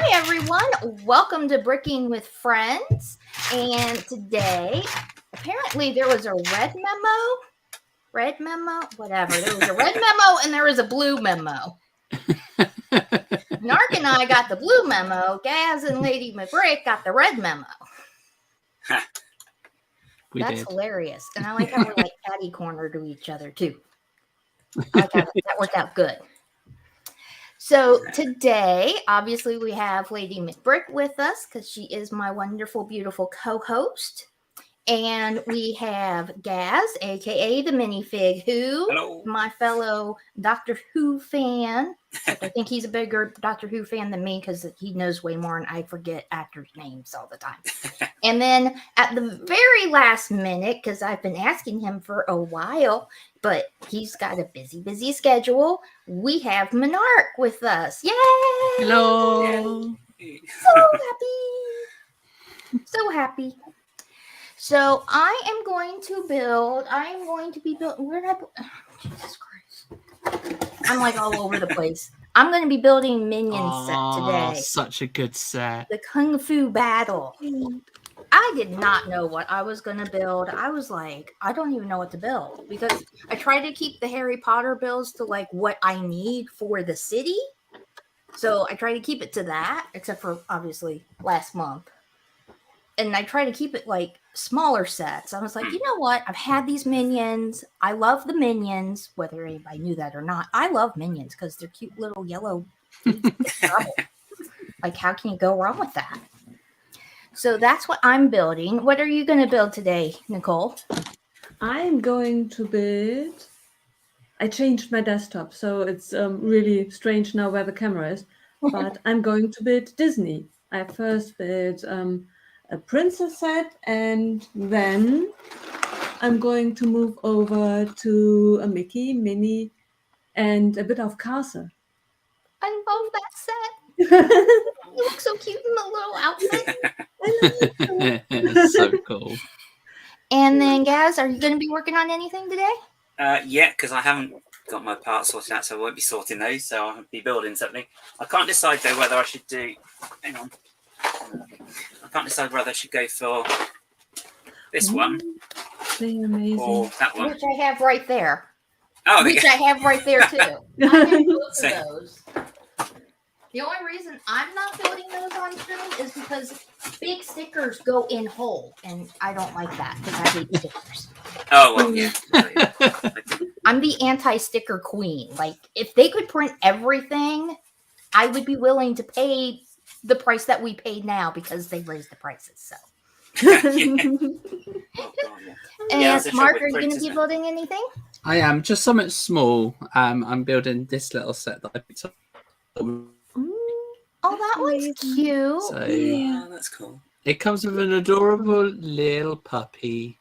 Hi everyone, welcome to Bricking with Friends. And today, apparently there was a red memo, whatever. There was a red memo and there was a blue memo. Nark and I got the blue memo. Gaz and Lady McBrick got the red memo. That's hilarious. And I like how we're like catty corner to each other too. I like how that worked out good. So today, obviously, we have Lady McBrick with us because she is my wonderful, beautiful co-host. And we have Gaz, a.k.a. the Minifig, who, Hello. My fellow Doctor Who fan. But I think he's a bigger Doctor Who fan than me because he knows way more and I forget actors' names all the time. And then at the very last minute, because I've been asking him for a while, but he's got a busy schedule, we have Monarch with us. Yay! Hello! So happy. So I am going to be building, where did I put, Jesus Christ. I'm like all over the place. I'm going to be building Minions set today. Such a good set. The Kung Fu Battle. I did not know what I was going to build. I was like, I don't even know what to build because I try to keep the Harry Potter builds to like what I need for the city. So I try to keep it to that, except for obviously last month. And I try to keep it like smaller sets. I was like, you know what? I've had these Minions. I love the Minions, whether anybody knew that or not. I love Minions because they're cute little yellow. Like, how can you go wrong with that? So that's what I'm building. What are you going to build today, Nicole? I'm going to build... I changed my desktop, so it's really strange now where the camera is. But I'm going to build Disney. I first built a princess set, and then I'm going to move over to a Mickey, Minnie, and a bit of Castle. I love that set. You look so cute in the little outfit. So cool. And then, Gaz, are you going to be working on anything today? Yeah, because I haven't got my parts sorted out, so I won't be sorting those. So I'll be building something. I can't decide though whether I should do. Hang on. I can't decide whether I should go for this one or that one. Which I have right there. Oh, which I have right there too. I have both of those. The only reason I'm not building those on stream is because big stickers go in whole, and I don't like that because I hate stickers. Oh, well, yeah. I'm the anti-sticker queen. Like, if they could print everything, I would be willing to pay the price that we paid now because they raised the prices. So. And Mark, are you going to be building anything? I am just something small. I'm building this little set that I picked up. Oh, that one's cute. So, yeah, that's cool. It comes with an adorable little puppy.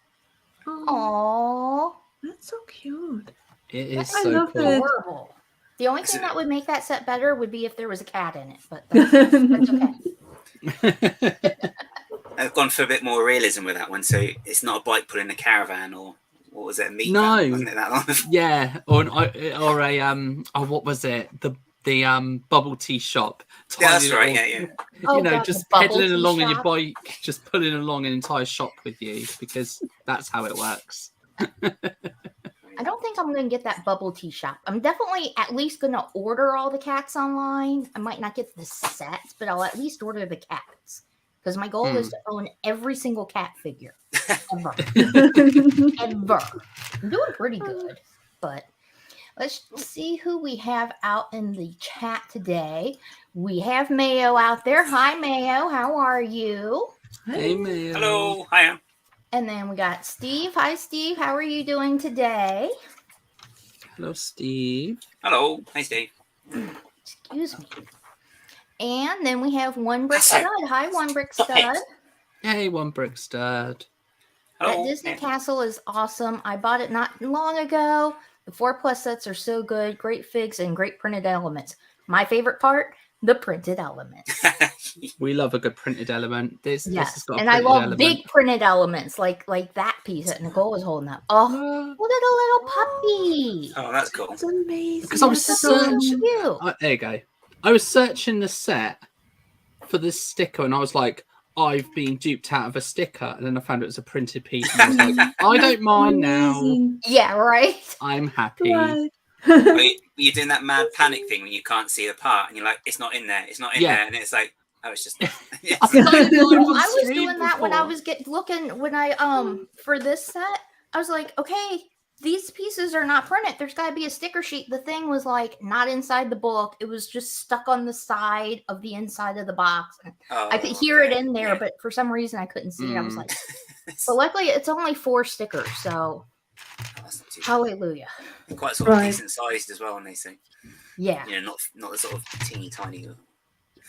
Oh, that's so cute. It is so cool. Adorable. The only thing that would make that set better would be if there was a cat in it, but that's okay. I've gone for a bit more realism with that one, so it's not a bike pulling a caravan or what was it, a meat van, wasn't it, that one? Yeah, or a what was it? The bubble tea shop. Yeah, that's right. Yeah. You know, just pedaling along on your bike, just pulling along an entire shop with you because that's how it works. I don't think I'm going to get that bubble tea shop. I'm definitely at least going to order all the cats online. I might not get the sets, but I'll at least order the cats. Because my goal is to own every single cat figure. Ever. Ever. I'm doing pretty good. But let's see who we have out in the chat today. We have Mayo out there. Hi, Mayo. How are you? Hey, Mayo. Hello. Hiya. And then we got Steve. Hi, Steve. How are you doing today? Hello, Steve. Hello. Hey, Steve. Excuse me. And then we have One Brick Stud. Hi, One Brick Stud. Hey, One Brick Stud. That Disney Castle is awesome. I bought it not long ago. The 4+ sets are so good. Great figs and great printed elements. My favorite part, the printed elements. We love a good printed element. This has got and I love big printed elements like that piece that Nicole was holding up. Oh, look at the little puppy. Oh, that's cool. That's amazing. Because I was searching. There you go. I was searching the set for this sticker, and I was like, I've been duped out of a sticker, and then I found it was a printed piece, and I was like, I don't mind now. Amazing. Yeah, right. I'm happy. Right. You're doing that mad panic thing when you can't see the part, and you're like, it's not in there, it's not in there, and it's like, oh, it's just. Well, I was doing that when I was looking when I for this set. I was like, okay, these pieces are not printed. There's got to be a sticker sheet. The thing was like not inside the book. It was just stuck on the side of the inside of the box. I could hear it in there, but for some reason I couldn't see it. I was like, but luckily it's only 4 stickers, so hallelujah. They're quite sort of decent sized as well, and they say, yeah, you know, not the sort of teeny tiny.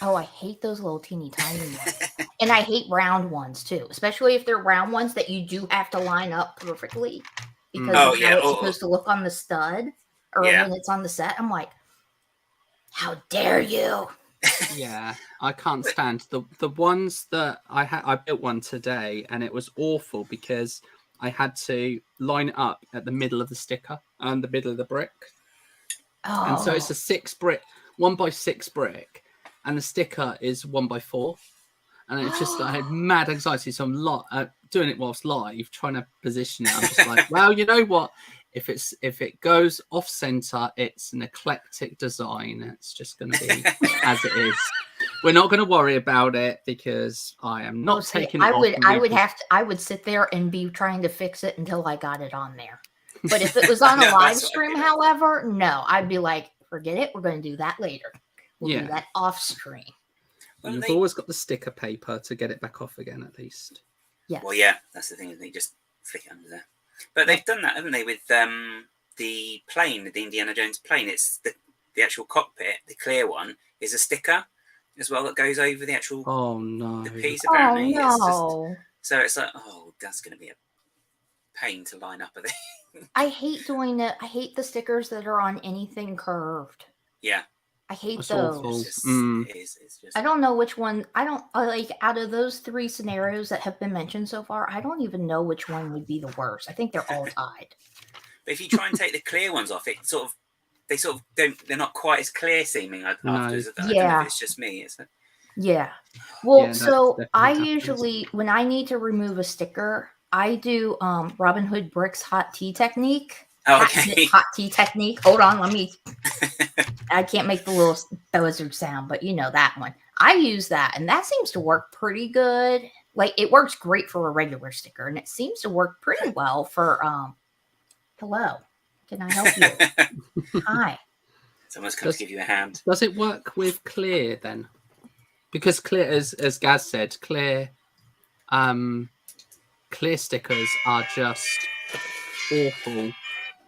Oh, I hate those little teeny tiny ones. And I hate round ones too, especially if they're round ones that you do have to line up perfectly because of how it's supposed to look on the stud or when it's on the set. I'm like, how dare you? Yeah, I can't stand the ones that I built one today, and it was awful because I had to line it up at the middle of the sticker and the middle of the brick. Oh. And so it's a 6 brick, 1x6 brick. And the sticker is 1x4, and it's just I had mad anxiety. So I'm doing it whilst live, trying to position it. I'm just like, well, you know what? If it goes off center, it's an eclectic design. It's just going to be as it is. We're not going to worry about it because I am not taking it off. I would sit there and be trying to fix it until I got it on there. But if it was on a live stream, however, no, I'd be like, forget it. We're going to do that later. We'll do that off screen. You've always got the sticker paper to get it back off again, at least. Yeah. Well, yeah, that's the thing, isn't it? Just flick it under there. But they've done that, haven't they, with the plane, the Indiana Jones plane? It's the actual cockpit, the clear one, is a sticker as well that goes over the actual the piece, apparently. Oh, no. So it's like, oh, that's going to be a pain to line up, I think. I hate doing it. I hate the stickers that are on anything curved. Yeah. I hate those. It's just... I don't know which one. I don't like out of those 3 scenarios that have been mentioned so far. I don't even know which one would be the worst. I think they're all tied. But if you try and take the clear ones off, they sort of don't. They're not quite as clear seeming afterwards. I don't know if it's just me. Yeah. Well, so I usually when I need to remove a sticker, I do Robin Hood Brick's hot tea technique. Oh, okay. Hot tea technique. Hold on, let me. I can't make the little buzzard sound, but you know that one. I use that, and that seems to work pretty good. Like it works great for a regular sticker, and it seems to work pretty well for hello. Can I help you? Hi. Someone's come to give you a hand. Does it work with clear then? Because clear, as Gaz said, clear stickers are just awful.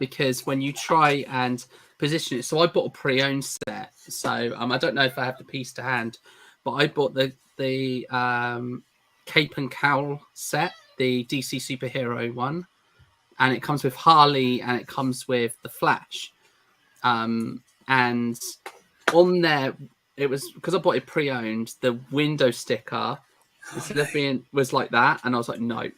Because when you try and position it, so I bought a pre-owned set. So I don't know if I have the piece to hand, but I bought the Cape and Cowl set, the DC superhero one, and it comes with Harley and it comes with the Flash. And on there, it was because I bought it pre-owned. The window sticker instead of being was like that, and I was like, no,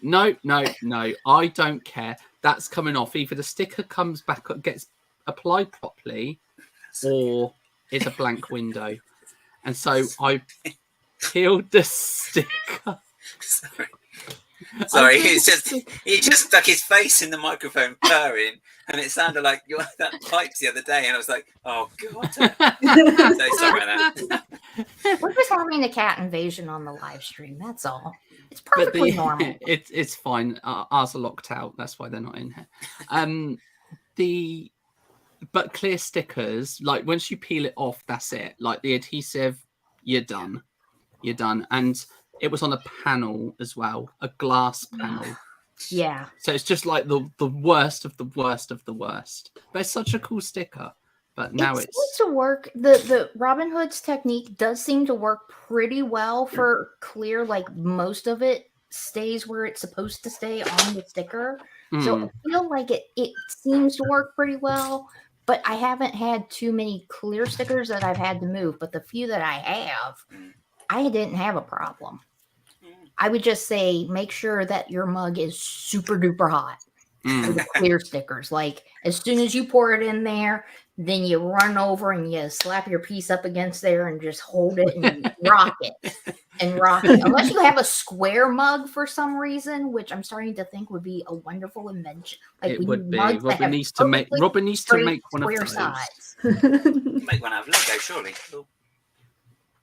I don't care. That's coming off. Either the sticker comes back, gets applied properly, or it's a blank window. And so I peeled the sticker. Sorry, he just stuck his face in the microphone purring, and it sounded like you had that pipes the other day, and I was like, oh god. So sorry about that. We're just having a cat invasion on the live stream, that's all. It's perfectly normal. It's fine. Ours are locked out. That's why they're not in here. But clear stickers, like once you peel it off, that's it. Like the adhesive, you're done. You're done. And it was on a panel as well, a glass panel. Yeah. So it's just like the worst of the worst of the worst. But it's such a cool sticker. But now it seems to work. The Robin Hood's technique does seem to work pretty well for clear. Like most of it stays where it's supposed to stay on the sticker. So I feel like it seems to work pretty well. But I haven't had too many clear stickers that I've had to move. But the few that I have, I didn't have a problem. I would just say make sure that your mug is super duper hot. or the clear stickers. Like as soon as you pour it in there, then you run over and you slap your piece up against there and just hold it and rock it. And rock it. Unless you have a square mug for some reason, which I'm starting to think would be a wonderful invention. Like It we would need be. mugs that Robin have needs to make. perfectly Robin needs to straight make one of square those. sides. Make one out of Lego, surely. Cool.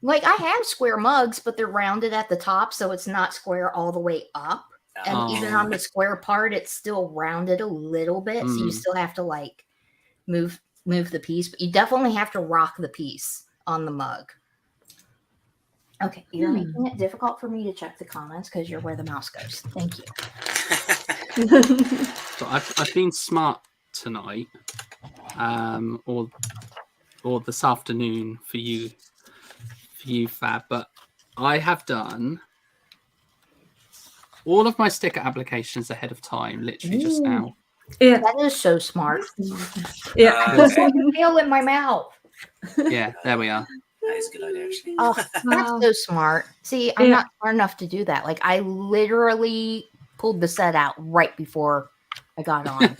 Like I have square mugs, but they're rounded at the top, so it's not square all the way up. And even on the square part, it's still rounded a little bit, so you still have to like move the piece, but you definitely have to rock the piece on the mug. Okay, you're making it difficult for me to check the comments because you're where the mouse goes. Thank you. So I've been smart tonight, or this afternoon for you, Fab. But I have done all of my sticker applications ahead of time, literally just now. Yeah, That is so smart. yeah. I feel in my mouth. Yeah, there we are. That is a good idea, actually. Oh, that's Wow. so smart. See, I'm not smart enough to do that. Like I literally pulled the set out right before I got on.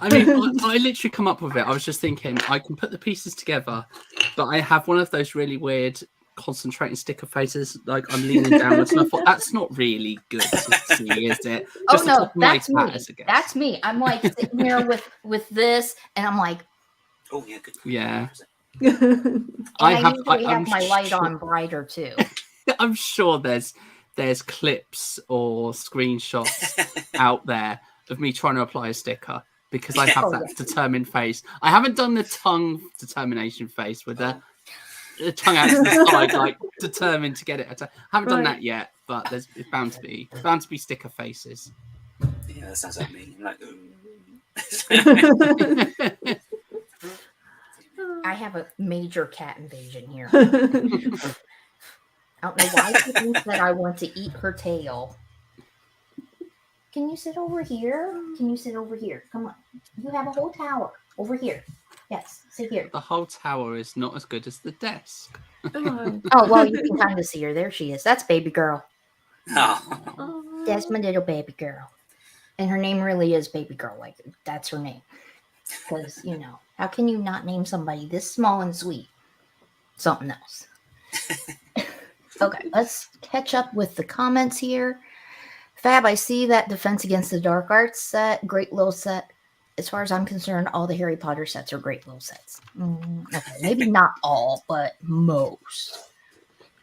I mean, I literally come up with it. I was just thinking I can put the pieces together, but I have one of those really weird concentrating sticker faces, like I'm leaning downwards, and I thought that's not really good to see, is it? Oh no, nice that's me. patters, I guess. That's me. I'm like sitting here with this, and I'm like, Oh yeah, good. Yeah. I usually have my light sure, on brighter too. I'm sure there's clips or screenshots out there of me trying to apply a sticker because I have that determined face. I haven't done the tongue determination face with the tongue out to the side, like determined to get it. I haven't done that yet, but it's bound to be sticker faces. Yeah, that sounds like me. I'm like, I have a major cat invasion here. I don't know why she thinks that I want to eat her tail. Can you sit over here? Can you sit over here? Come on. You have a whole tower over here. Yes, sit here. The whole tower is not as good as the desk. Oh, well, you can kind of see her. There she is. That's baby girl. oh. That's my little baby girl. And her name really is baby girl. Like, that's her name. Because, you know, how can you not name somebody this small and sweet? Something else. Okay, let's catch up with the comments here. Fab, I see that Defense Against the Dark Arts set. Great little set. As far as I'm concerned, all the Harry Potter sets are great little sets. Okay, maybe not all, but most.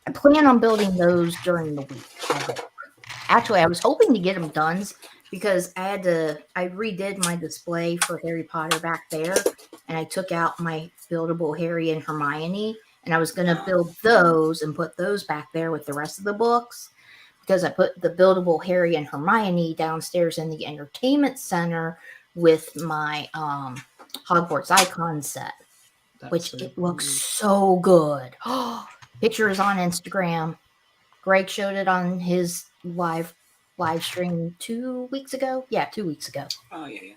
I plan on building those during the week, I hope. Actually, I was hoping to get them done because I redid my display for Harry Potter back there, and I took out my buildable Harry and Hermione, and I was going to build those and put those back there with the rest of the books because I put the buildable Harry and Hermione downstairs in the entertainment center with my Hogwarts icon set, which it looks so good. Pictures on Instagram. Greg showed it on his live stream 2 weeks ago. Yeah, 2 weeks ago. Oh yeah.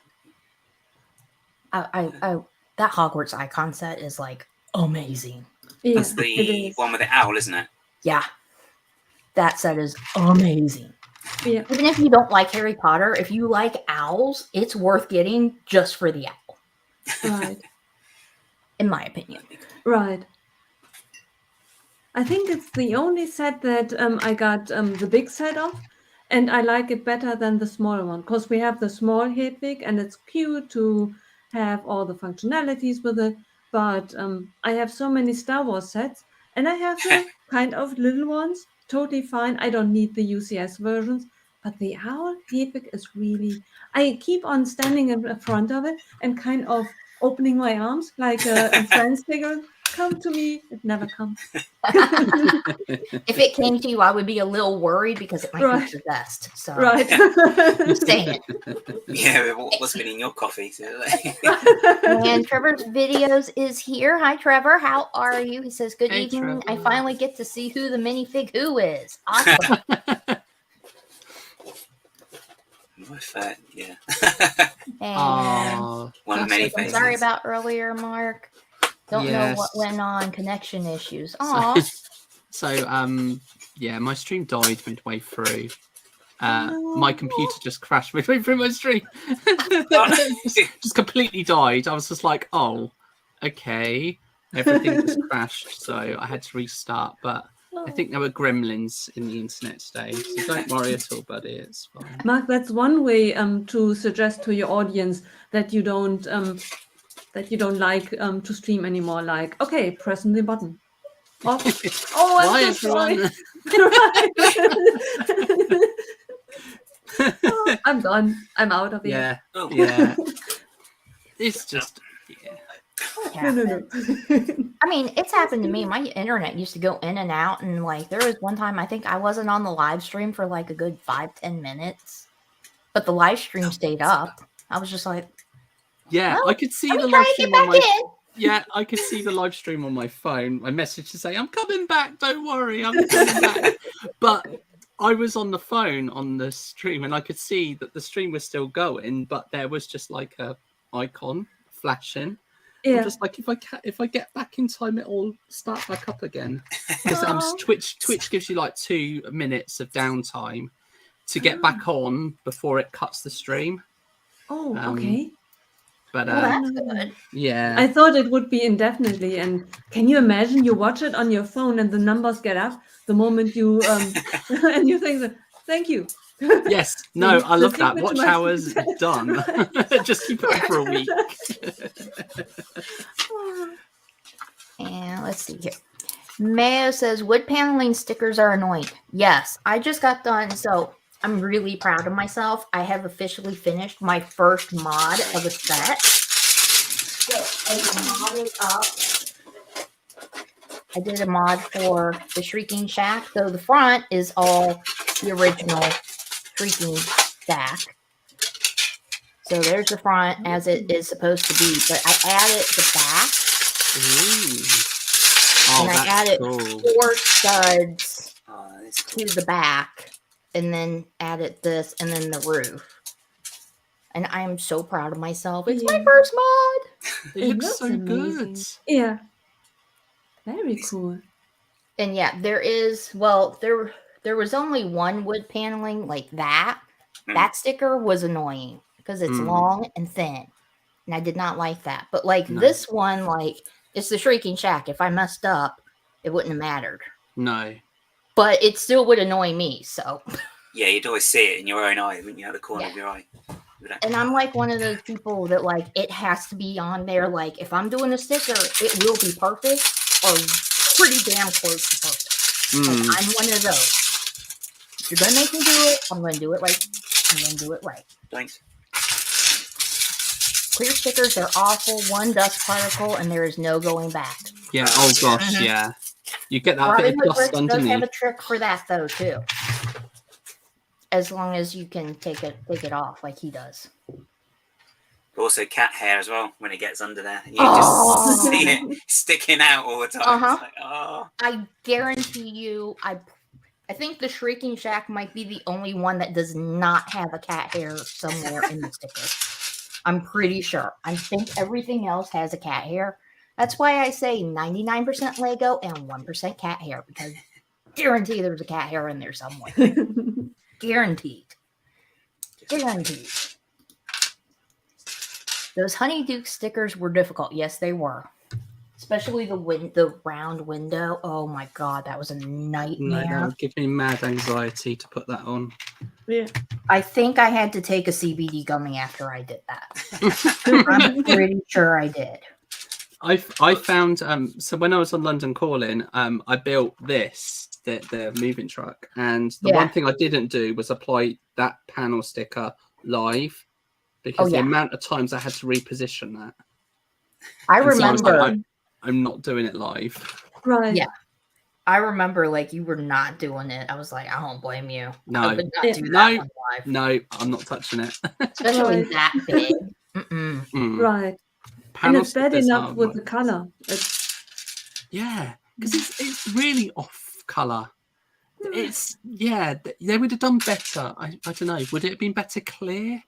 I that Hogwarts icon set is like amazing. Yeah, That's the one with the owl, isn't it? Yeah, that set is amazing. Yeah. Even if you don't like Harry Potter, if you like owls, it's worth getting just for the owl. Right. In my opinion. Right. I think it's the only set that I got the big set of, and I like it better than the small one because we have the small Hedwig and it's cute to have all the functionalities with it. But I have so many Star Wars sets, and I have the kind of little ones. Totally fine. I don't need the UCS versions. But the owl Hedwig is really. I keep on standing in front of it and kind of opening my arms like a friend's figure. Come to me. It never comes. If it came to you, I would be a little worried because it might be possessed. So Right. Just saying. Yeah, what's been in your coffee? So, And Trevor's videos is here. Hi, Trevor. How are you? He says, good Hey, evening. Trevor. I finally get to see who the minifig who is. Awesome. yeah. And One of many I'm faces. sorry about earlier, Mark. Don't know what went on. Connection issues. Aw. So yeah, my stream died midway through. my computer just crashed midway through my stream. just completely died. I was just like, oh, okay. Everything just crashed, so I had to restart. But I think there were gremlins in the internet today, so don't worry at all, buddy. It's fine. Mark, that's one way to suggest to your audience that you don't like to stream anymore. Like, okay, pressing the button. Off. Oh, I'm so sorry. Oh, I'm done. I'm out of here. Yeah. It's just No. I mean, it's happened to me. My internet used to go in and out, and like there was one time I think I wasn't on the live stream for like a good 5-10 minutes, but the live stream stayed up. I was just like, well, I could see the live stream on my I could see the live stream on my phone. My message to say, "I'm coming back. Don't worry, I'm coming back." But I was on the phone on the stream, and I could see that the stream was still going, but there was just like a icon flashing. Yeah. I'm just like, if I get back in time, it'll start back up again. Because Twitch gives you like 2 minutes of downtime to get back on before it cuts the stream. Oh, okay. But that's good. Yeah, I thought it would be indefinitely. And can you imagine you watch it on your phone and the numbers get up the moment you and you think that, thank you. Yes, no, I love that. Watch hours done. Just keep it up for a week. And let's see here. Mayo says wood paneling stickers are annoying. Yes, I just got done, so I'm really proud of myself. I have officially finished my first mod of a set. So I modded up. I did a mod for the Shrieking Shack. So the front is all the original Shrieking Shack. So there's the front as it is supposed to be, but I added the back. Ooh. And I added 4 studs to the back, and then added this, and then the roof. And I am so proud of myself. It's my first mod. It looks so amazing. good. Yeah. Very cool. And yeah, there was only one wood paneling like that. That sticker was annoying because it's long and thin. And I did not like that. But like this one, like it's the Shrieking Shack. If I messed up, it wouldn't have mattered. No. But it still would annoy me, so. Yeah, you'd always see it in your own eye, wouldn't you, at the corner of your eye? And I'm like one of those people that like it has to be on there. Like if I'm doing a sticker, it will be perfect or pretty damn close to perfect. Like, I'm one of those. If you're gonna make me do it, I'm gonna do it right. I'm gonna do it right. Thanks. Clear stickers are awful. One dust particle, and there is no going back. Yeah. Oh gosh. Yeah. You get that bit of dust underneath. Does have a trick for that though too. As long as you can take it off like he does. Also cat hair as well when it gets under there. You just see it sticking out all the time. It's like, I guarantee you, I think the Shrieking Shack might be the only one that does not have a cat hair somewhere in the sticker. I'm pretty sure. I think everything else has a cat hair. That's why I say 99% Lego and 1% cat hair, because guarantee there's a cat hair in there somewhere. Guaranteed. Guaranteed. Those Honeydew stickers were difficult. Yes, they were. Especially the round window. Oh my god, that was a nightmare. No, that would give me mad anxiety to put that on. Yeah. I think I had to take a CBD gummy after I did that. I'm pretty sure I did. I found so when I was on London Calling, I built the moving truck, and the one thing I didn't do was apply that panel sticker live, because the amount of times I had to reposition that. I remember. So I was like, I'm not doing it live. Right. Yeah. I remember like you were not doing it. I was like, I don't blame you. No. I would not do that one live. No, I'm not touching it. Especially that big. Right. Panel and it's bad enough with the color. Yeah, because it's really off color. It's they would have done better. I don't know. Would it have been better clear?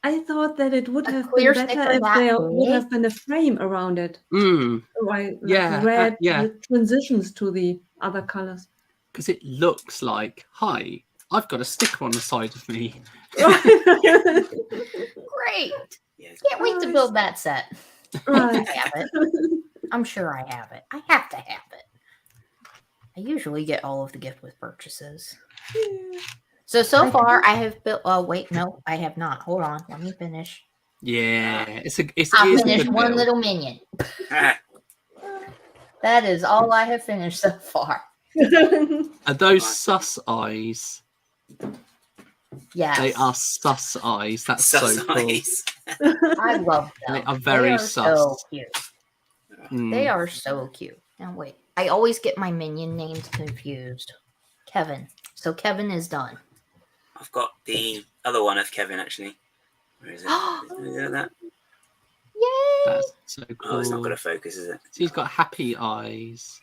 I thought that it would have clear been better sticker if that there big? would have been a frame around it. Right. Yeah. Red with transitions to the other colors. Because it looks like, hi, I've got a sticker on the side of me. Great. Yeah. Can't wait to Nice. build that set. Right. I have it. I'm sure I have it. I have to have it. I usually get all of the gift with purchases. Yeah. So I far, think- I have built. Oh wait, no, I have not. Hold on, let me finish. Yeah, it's a I good finished one build. little minion. That is all I have finished so far. Are those sus eyes? Yes, They are sus eyes. That's so cool. Size. I love them. They are very are sus. so cute. Mm. They are so cute. Now wait, I always get my minion names confused. Kevin. So Kevin is done. I've got the other one of Kevin actually. Where is it? Is it that? Yay! That's so cool. Oh, it's not going to focus, is it? So he's got happy eyes.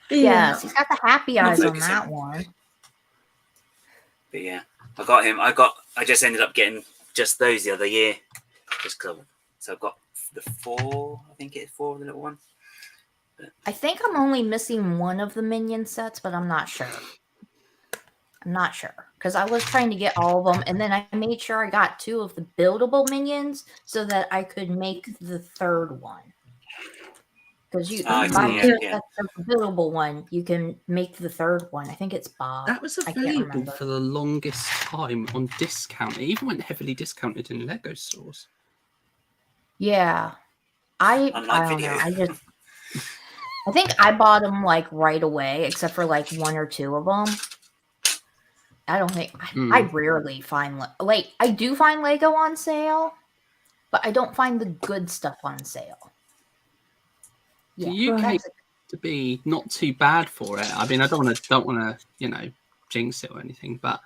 Yes, he's got the happy Not eyes on focusing. that one. But yeah, I got him. I just ended up getting just those the other year. Just cause so I've got the 4. I think it's 4 of the little one. I think I'm only missing one of the minion sets, but I'm not sure. I'm not sure because I was trying to get all of them, and then I made sure I got 2 of the buildable minions so that I could make the 3rd one. Because you I buy see, the buildable one, you can make the 3rd one. I think it's Bob. That was I can't available remember. for the longest time on discount. It even went heavily discounted in Lego stores. Yeah, I Unlike don't video. know. I think I bought them like right away, except for like 1 or 2 of them. I don't think I rarely find like I do find Lego on sale, but I don't find the good stuff on sale. Yeah, The UK that's to be not too bad for it. I mean, I don't want to jinx it or anything, but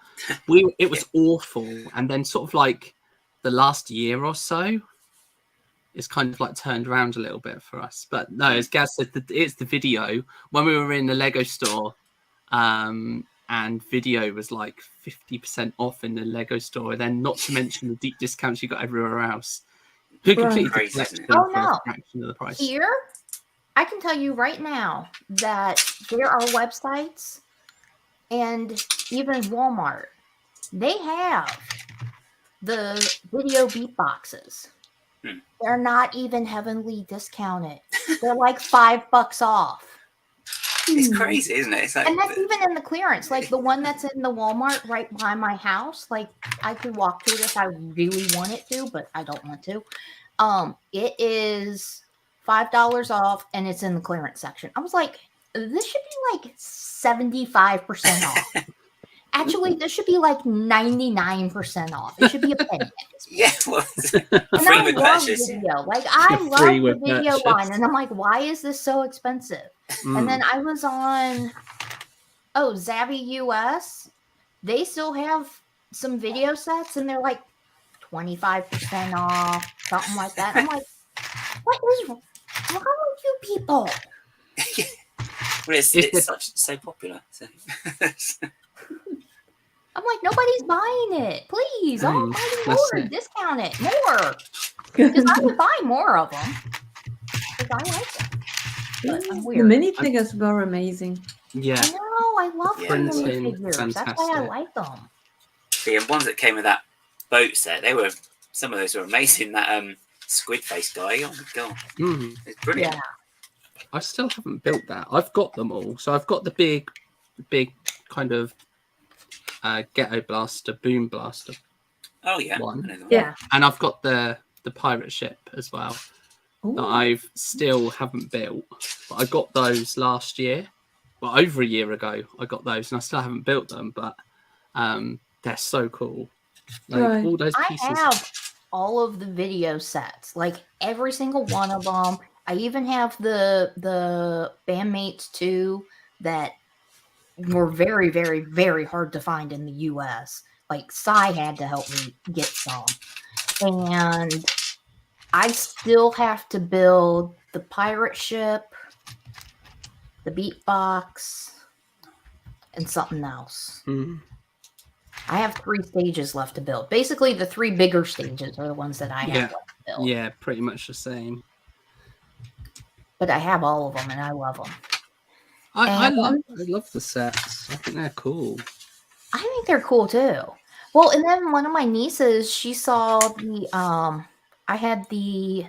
it was awful. And then sort of like the last year or so, it's kind of like turned around a little bit for us. But no, as Gaz said, it's the video when we were in the Lego store, and video was like 50% off in the Lego store. And then not to mention the deep discounts you got everywhere else. Who completed the Crazy, collection isn't it? Oh, for no. a fraction of the price? here. I can tell you right now that there are websites and even Walmart. They have the video beatboxes. They're not even heavily discounted. They're like $5 off. It's crazy, isn't it? It's like, And that's even in the clearance. Like the one that's in the Walmart right by my house. Like I could walk to it if I really wanted to, but I don't want to. It is $5 off and it's in the clearance section. I was like, this should be like 75% off. Actually, this should be like 99% off. It should be a penny. yeah, well, And free I with love purchase. video. Like I Free love the with video purchase. line, and I'm like, why is this so expensive? And then I was on, Zabby US. They still have some video sets, and they're like 25% off, something like that. I'm like, what is wrong with you people? Well, it's so popular. So. I'm like, nobody's buying it. Please, oh, buy that's more, it. discount it more. Because I would buy more of them. Because I like them. But I'm The weird. minifigures were amazing. Yeah. I know, I love Yeah, the Printing, minifigures. That's why I fantastic. like them. The ones that came with that boat set, some of those were amazing. That squid face guy, oh my god, it's brilliant. Yeah. I still haven't built that. I've got them all. So I've got the big kind of ghetto blaster, boom blaster, Oh yeah, One. I know them. Yeah. and I've got the pirate ship as well that I've still haven't built. But I got those last year, well, over a year ago. I got those, and I still haven't built them. But they're so cool. Like Right. all those I pieces. have all of the video sets, like every single one of them. I even have the bandmates too that were very, very, very hard to find in the US. Like Sai had to help me get some. And I still have to build the pirate ship, the beatbox, and something else. I have 3 stages left to build. Basically, the 3 bigger stages are the ones that I have left to build. Yeah, pretty much the same. But I have all of them, and I love them. I And- love the sets. I think they're cool. I think they're cool too. Well, and then one of my nieces, she saw the I had the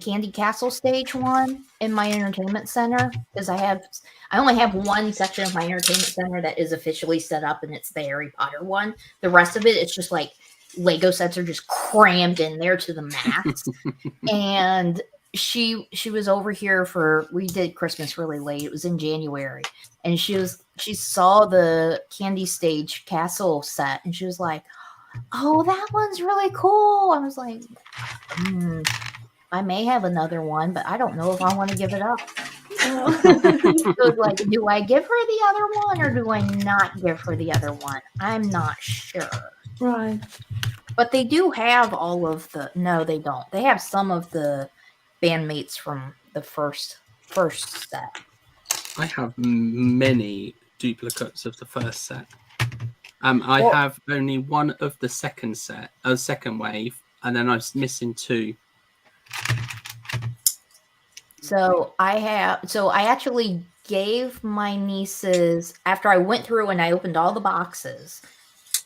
Candy Castle stage one in my entertainment center because I only have one section of my entertainment center that is officially set up, and it's the Harry Potter one. The rest of it, it's just like Lego sets are just crammed in there to the max. And she was over here we did Christmas really late. It was in January, and she saw the Candy Stage Castle set, and she was like, "Oh, that one's really cool." I was like, I may have another one, but I don't know if I want to give it up. So it's like, do I give her the other one or do I not give her the other one? I'm not sure. Right. But they do have all of the. No, they don't. They have some of the bandmates from the first set. I have many duplicates of the first set. I have only one of the second wave, and then I was missing 2. So I actually gave my nieces, after I went through and I opened all the boxes,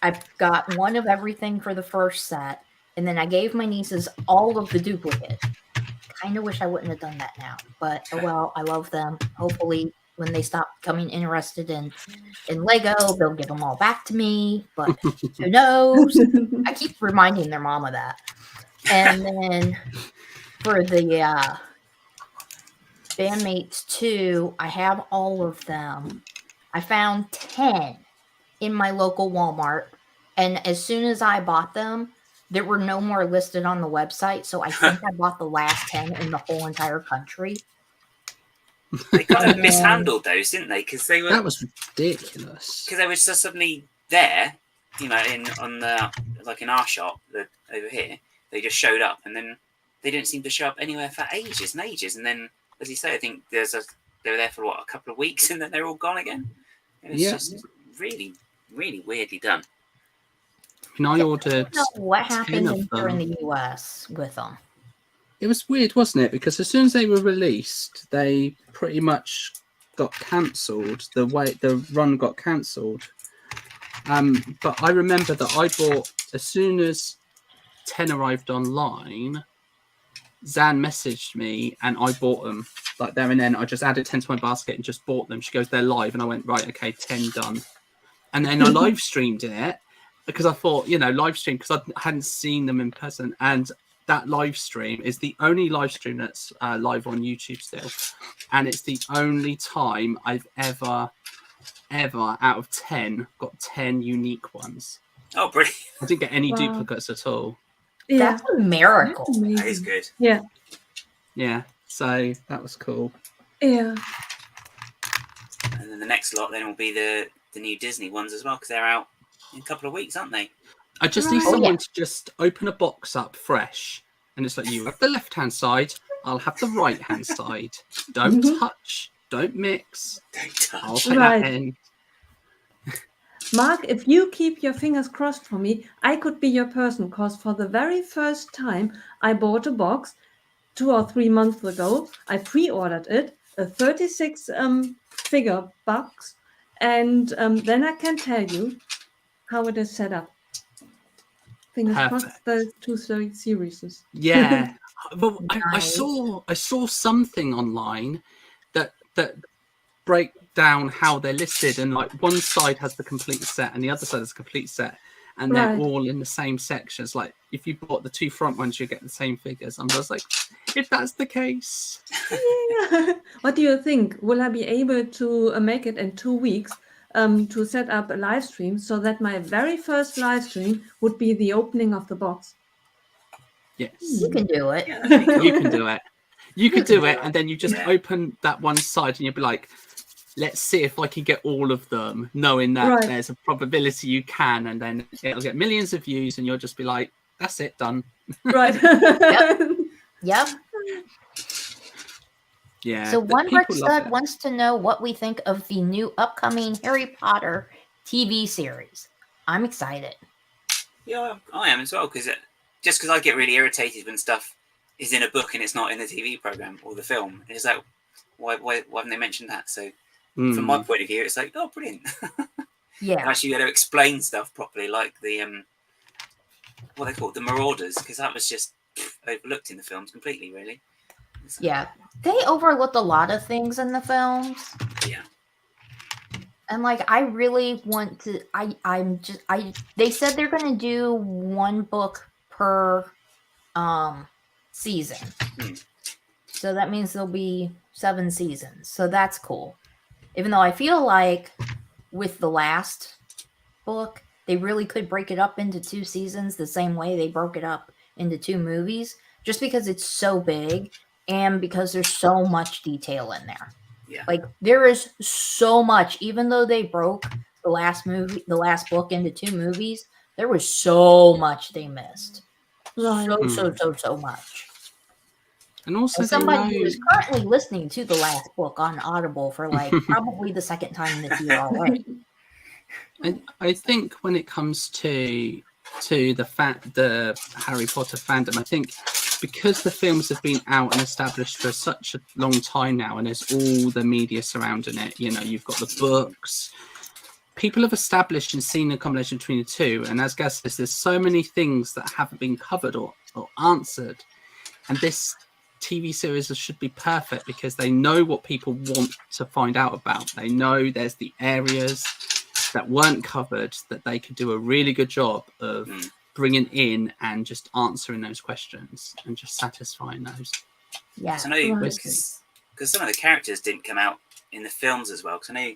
I got one of everything for the first set, and then I gave my nieces all of the duplicates. Kind of wish I wouldn't have done that now, but oh well, I love them. Hopefully when they stop becoming interested in Lego, they'll give them all back to me, but who knows? I keep reminding their mom of that. And then for the Bandmates 2, I have all of them. I found 10 in my local Walmart, and as soon as I bought them, there were no more listed on the website, so I think I bought the last 10 in the whole entire country. They kind of mishandled those, didn't they? Because that was ridiculous. Because they were just suddenly there, in our shop over here. They just showed up, and then they didn't seem to show up anywhere for ages and ages. And then, as you say, I think they were there for a couple of weeks, and then they're all gone again. It was just really, really weirdly done. And I ordered. I don't know what happened here in the US with them. It was weird, wasn't it? Because as soon as they were released, they pretty much got cancelled. The run got cancelled. But I remember that I bought, as soon as 10 arrived online, Zan messaged me and I bought them like there and then. I just added 10 to my basket and just bought them. She goes, they're live. And I went, right, okay, 10 done. And then I live streamed it because I thought, live stream, because I hadn't seen them in person. And that live stream is the only live stream that's live on YouTube still. And it's the only time I've ever out of 10 got 10 unique ones. Oh, brilliant. I didn't get any duplicates at all. Yeah. That's a miracle. That is good. Yeah, so that was cool. Yeah. And then the next lot then will be the new Disney ones as well, because they're out in a couple of weeks, aren't they? I just need someone to just open a box up fresh, and it's like, you have the left-hand side, I'll have the right-hand side. Don't touch, don't mix. Don't touch. I'll take that in. Mark, if you keep your fingers crossed for me, I could be your person, because for the very first time I bought a box 2 or 3 months ago. I pre-ordered it, a 36 figure box, and then I can tell you how it is set up. Fingers crossed, the 2 series. Yeah. But I saw something online that break down how they're listed, and like one side has the complete set and the other side has a complete set, and they're all in the same sections. Like if you bought the 2 front ones, you get the same figures. I'm just like, if that's the case. Yeah. What do you think? Will I be able to make it in 2 weeks to set up a live stream, so that my very first live stream would be the opening of the box? Yes. You can do it. You can do it. You could do it, and then you just open that one side and you'll be like, let's see if I can get all of them, knowing that there's a probability you can, and then it'll get millions of views and you'll just be like, that's it, done. Right. Yep. Yeah. So One Brick Stud wants to know what we think of the new upcoming Harry Potter TV series. I'm excited. Yeah, I am as well, because I get really irritated when stuff is in a book and it's not in the TV program or the film. It's like, why haven't they mentioned that? So from my point of view, it's like, oh, brilliant. Yeah. And actually be able to explain stuff properly, like the what they call it, the Marauders, because that was just overlooked in the films completely, really. Yeah. They overlooked a lot of things in the films. Yeah. And like I really want to they said they're gonna do one book per season. So that means there'll be 7 seasons. So that's cool. Even though I feel like with the last book, they really could break it up into 2 seasons the same way they broke it up into 2 movies, just because it's so big and because there's so much detail in there. Yeah. Like there is so much, even though they broke the last book into 2 movies, there was so much they missed. Right. So much. And also, As somebody who is currently listening to the last book on Audible for like probably the 2nd time this year already. I think when it comes to the Harry Potter fandom, I think because the films have been out and established for such a long time now, and there's all the media surrounding it, you know, you've got the books, people have established and seen a combination between the two. And as Gaz says, there's so many things that haven't been covered or answered. And this TV series should be perfect because they know what people want to find out about. They know there's the areas that weren't covered that they could do a really good job of bringing in and just answering those questions and just satisfying those. Yeah. I know because some of the characters didn't come out in the films as well. Because I know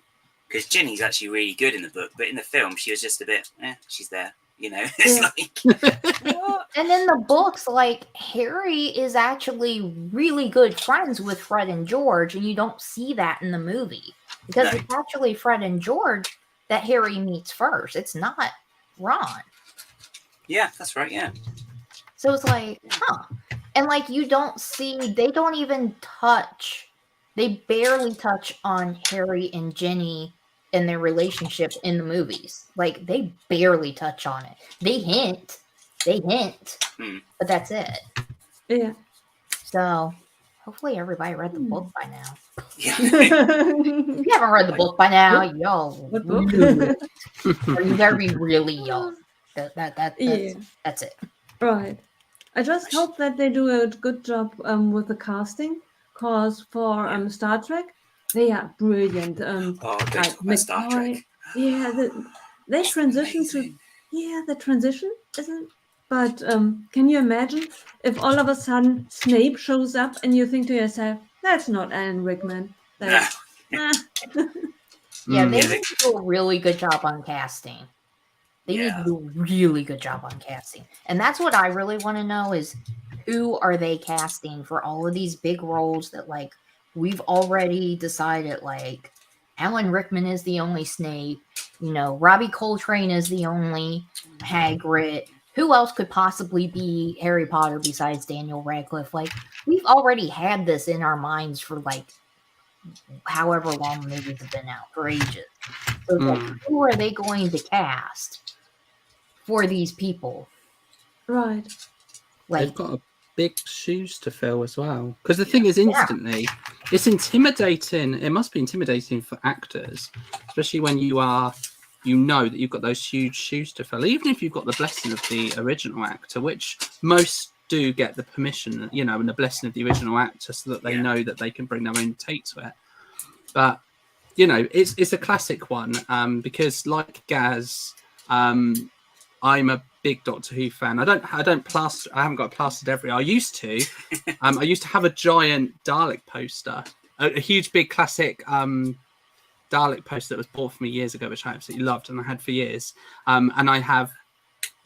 because Ginny's actually really good in the book, but in the film she was just a bit, she's there, you know. It's like. And in the books, like Harry is actually really good friends with Fred and George, and you don't see that in the movie because it's actually Fred and George that Harry meets first. It's not Ron. Yeah, that's right. Yeah. So it's like, and like you don't see, they don't even touch. They barely touch on Harry and Ginny and their relationship in the movies. Like they barely touch on it. They hint, but that's it. Yeah. So hopefully everybody read the book by now. Yeah. If you haven't read the book by now, y'all or you better be really young. That's it. Right. I just hope that they do a good job with the casting, because for Star Trek, they are brilliant. Like Star Trek. Yeah, they transition to the transition isn't. But can you imagine if all of a sudden Snape shows up and you think to yourself, "That's not Alan Rickman." Like, Yeah, they need to do a really good job on casting. They need to do a really good job on casting. And that's what I really want to know is who are they casting for all of these big roles that like we've already decided like Alan Rickman is the only Snape, you know, Robbie Coltrane is the only Hagrid. Who else could possibly be Harry Potter besides Daniel Radcliffe? Like we've already had this in our minds for like however long the movies have been out, for ages. So like, who are they going to cast for these people? right. Like they've got big shoes to fill as well. Because the thing is, instantly, it's intimidating. It must be intimidating for actors, especially when you know that you've got those huge shoes to fill. Even if you've got the blessing of the original actor, which most do get the permission, you know, and the blessing of the original actor, so that they know that they can bring their own take to it. But you know, it's a classic one because, like Gaz, I'm a big Doctor Who fan. I haven't got plastered everywhere. I used to. I used to have a giant Dalek poster, a huge big classic Dalek poster that was bought for me years ago, which I absolutely loved and I had for years. And I have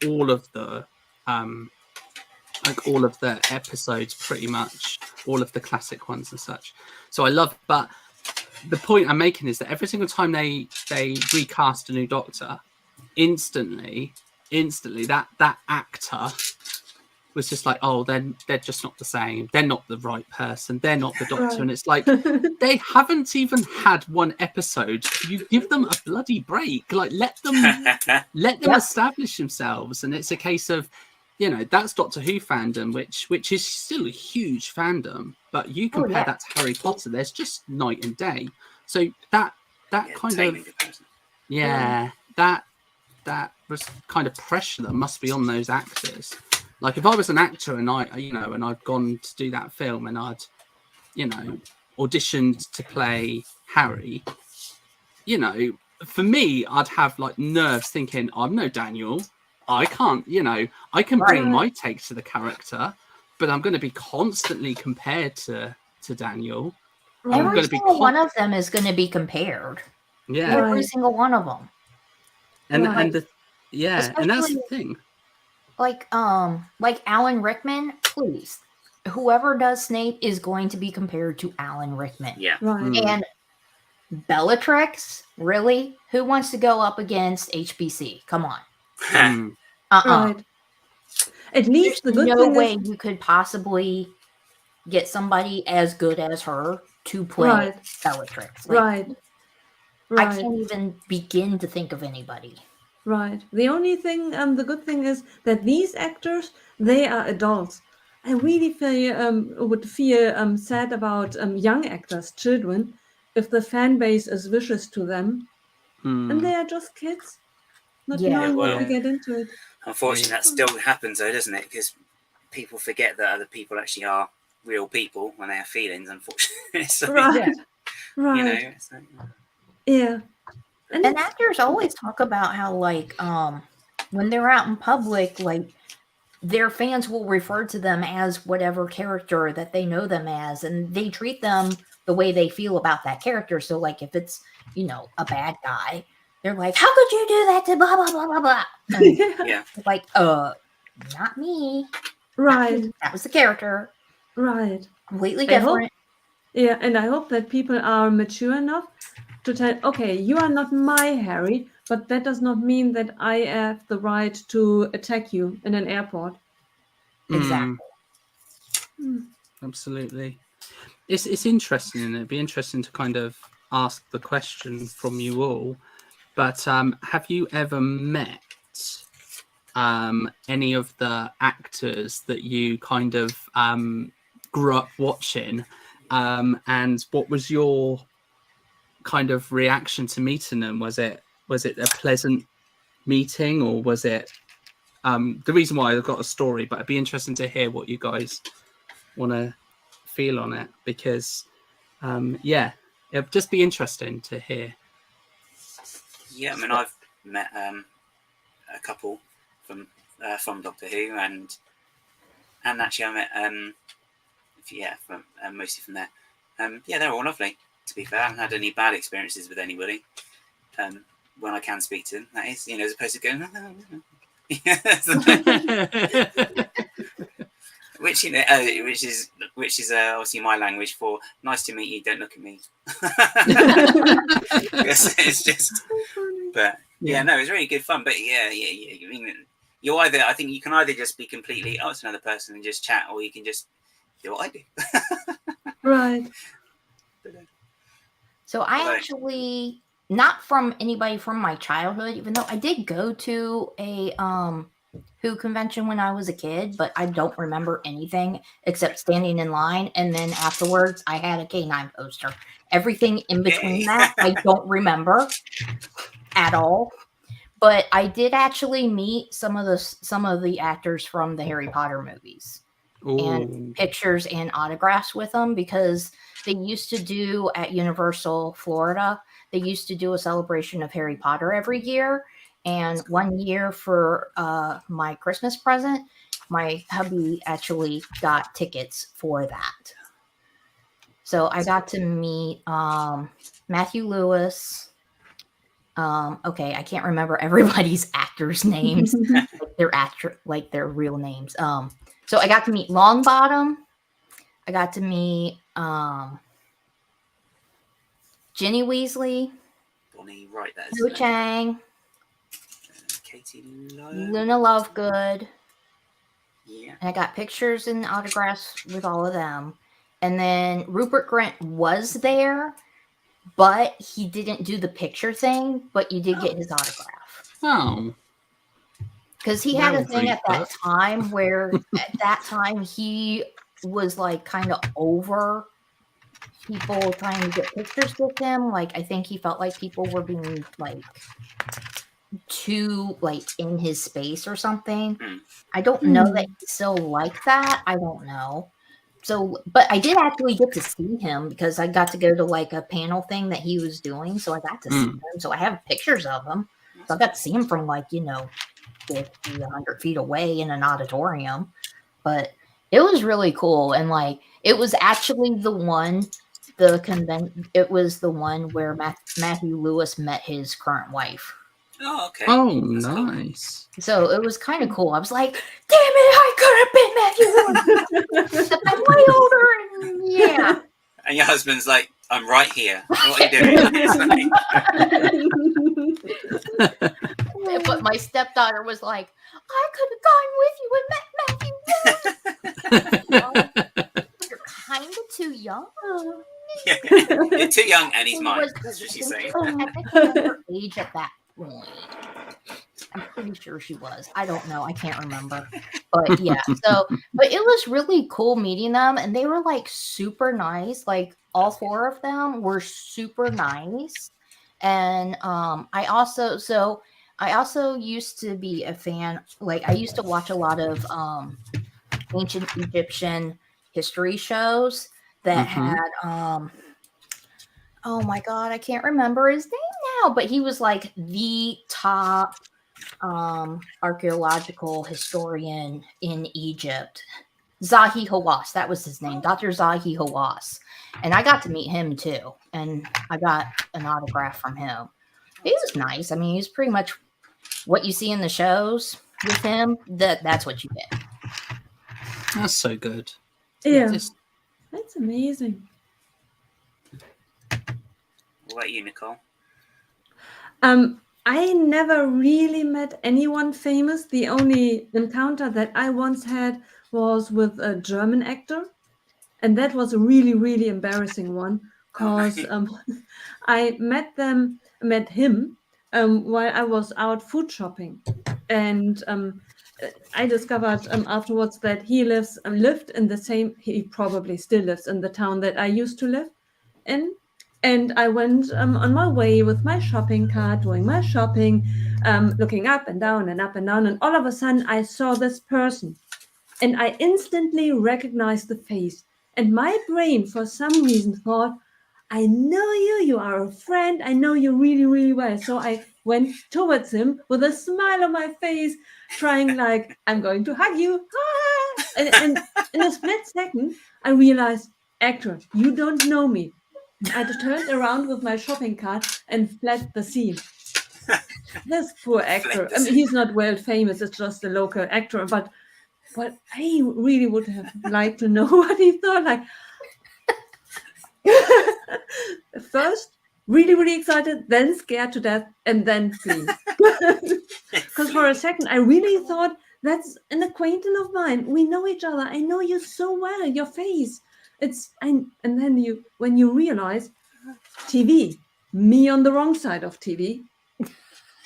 all of the episodes, pretty much all of the classic ones and such. So I love. But the point I'm making is that every single time they recast a new Doctor, instantly that actor was just like, oh, then they're just not the same. They're not the right person. They're not the Doctor. Right. And it's like, they haven't even had one episode. You give them a bloody break. Like, let them establish themselves. And it's a case of, you know, that's Doctor Who fandom, which is still a huge fandom. But you compare that to Harry Potter, there's just night and day. So that kind of... that was kind of pressure that must be on those actors. Like if I was an actor and I'd gone to do that film and I'd, auditioned to play Harry, for me, I'd have like nerves thinking, I'm no Daniel. I can't, I can bring my take to the character, but I'm going to be constantly compared to Daniel. Every single one of them is going to be compared. Yeah. Every single one of them. And and that's the thing. Like Alan Rickman, please. Whoever does Snape is going to be compared to Alan Rickman. Yeah. Right. And Bellatrix, really? Who wants to go up against HBC? Come on. Right. At least There's the good no thing way is you could possibly get somebody as good as her to play Bellatrix. Like, I can't even begin to think of anybody. Right. The only thing, the good thing is that these actors, they are adults. I really would feel sad about young actors, children, if the fan base is vicious to them, and they are just kids, not knowing what we get into it. Unfortunately, that still happens, though, doesn't it? Because people forget that other people actually are real people when they have feelings. Unfortunately, so, Right. Yeah. And actors always talk about how, like, when they're out in public, like, their fans will refer to them as whatever character that they know them as, and they treat them the way they feel about that character. So, like, if it's, a bad guy, they're like, how could you do that to blah, blah, blah, blah, blah? Yeah. Like, not me. Right. That was the character. Right. Completely different. And I hope that people are mature enough to tell, okay, you are not my Harry, but that does not mean that I have the right to attack you in an airport. Exactly. Absolutely. It's interesting, and it'd be interesting to kind of ask the question from you all. But have you ever met any of the actors that you kind of grew up watching? And what was your kind of reaction to meeting them? Was it a pleasant meeting, or was it the reason why I've got a story? But it'd be interesting to hear what you guys want to feel on it, because it'd just be interesting to hear. Yeah, I mean, I've met a couple from Doctor Who, and actually I met mostly from there. They're all lovely. To be fair, I haven't had any bad experiences with anybody. When I can speak to them, that is, as opposed to going, which is obviously my language for nice to meet you. Don't look at me. It's just, but no, it was really good fun. But I mean, I think you can either just be completely, it's another person and just chat, or you can just do what I do. Right. So I actually, not from anybody from my childhood, even though I did go to a Who convention when I was a kid, but I don't remember anything except standing in line, and then afterwards I had a K9 poster. Everything in between that I don't remember at all. But I did actually meet some of the actors from the Harry Potter movies. Ooh. And pictures and autographs with them, because they used to do at Universal Florida, they used to do a celebration of Harry Potter every year. And one year for my Christmas present, my hubby actually got tickets for that. So I got to meet Matthew Lewis. Okay, I can't remember everybody's actors' names, like their real names. So I got to meet Longbottom. I got to meet Ginny Weasley, Bonnie Wright, that is Wu Chang, Katie Luna Lovegood. Yeah. And I got pictures and autographs with all of them. And then Rupert Grint was there, but he didn't do the picture thing, but you did get his autograph. Oh. Because he had a thing at that time where at that time he was like kind of over people trying to get pictures with him. Like, I think he felt like people were being like too like in his space or something. Hmm. I don't know that he's still like that. I don't know. So, but I did actually get to see him because I got to go to like a panel thing that he was doing. So I got to see him. So I have pictures of him. So I got to see him from like, 50, 100 feet away in an auditorium. But it was really cool. And like, it was actually it was the one where Matthew Lewis met his current wife. Oh, okay. Oh, That's cool. nice. So it was kind of cool. I was like, damn it, I could have been Matthew Lewis. But I'm way older and yeah. And your husband's like, I'm right here. What are you doing? But my stepdaughter was like, I could have gone with you and met Matthew Lewis. You're kind of too young. Yeah. You're too young and he's mine. That's what she's saying. Her age at that point. I'm pretty sure she was. I don't know. I can't remember. But yeah. But it was really cool meeting them. And they were like super nice. Like all four of them were super nice. And I also used to be a fan. Like I used to watch a lot of ancient Egyptian history shows that had oh my god, I can't remember his name now, but he was like the top archaeological historian in Egypt. Zahi Hawass, that was his name, Dr. Zahi Hawass. And I got to meet him too, and I got an autograph from him. He was nice. I mean, he's pretty much what you see in the shows with him. That's what you get. That's so good. Yeah. Just- That's amazing. What about you, Nicole? I never really met anyone famous. The only encounter that I once had was with a German actor. And that was a really, really embarrassing one because I met him while I was out food shopping. And I discovered afterwards that he lived in the same, he probably still lives in the town that I used to live in. And I went on my way with my shopping cart, doing my shopping, looking up and down and up and down. And all of a sudden I saw this person and I instantly recognized the face. And my brain, for some reason, thought, I know you, you are a friend, I know you really, really well. So I went towards him with a smile on my face, trying like, I'm going to hug you. And in a split second, I realized, actor, you don't know me. I turned around with my shopping cart and fled the scene. This poor actor, I mean, he's not world famous, it's just a local actor, but I really would have liked to know what he thought. Like, first, really, really excited, then scared to death, and then flee. Because for a second, I really thought that's an acquaintance of mine. We know each other. I know you so well. Your face. And then when you realize, TV, me on the wrong side of TV.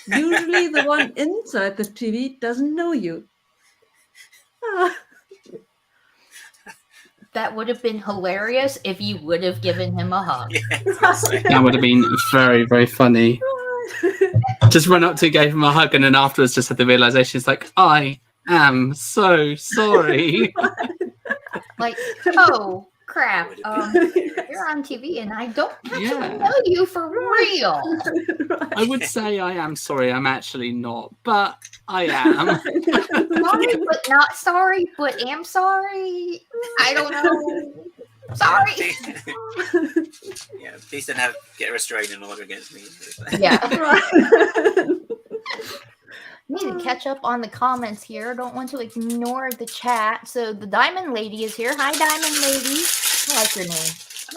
Usually, the one inside the TV doesn't know you. That would have been hilarious if you would have given him a hug. That would have been very, very funny. Just run up to, gave him a hug, and then afterwards just had the realization, it's like, I am so sorry. Like, oh crap, you're on TV and I don't actually know you for real. I would say I am sorry, I'm actually not, but I am. Sorry, but not sorry, but am sorry. I don't know. Sorry. Yeah, please don't get a restraining order against me. Yeah. Need to catch up on the comments here. Don't want to ignore the chat. So the Diamond Lady is here. Hi, Diamond Lady. I like your name.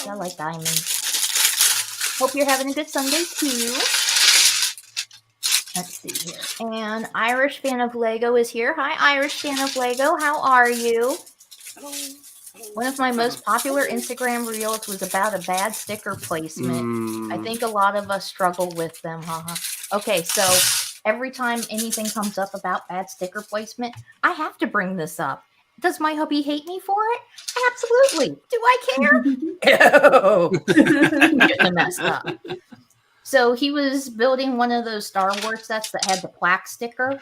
I like diamonds. Hope you're having a good Sunday too. Let's see here. And Irish Fan of Lego is here. Hi, Irish Fan of Lego. How are you? Hello. One of my most popular Instagram reels was about a bad sticker placement. I think a lot of us struggle with them. Okay, so every time anything comes up about bad sticker placement, I have to bring this up. Does my hubby hate me for it? Absolutely. Do I care? No. I'm getting messed up. So he was building one of those Star Wars sets that had the plaque sticker.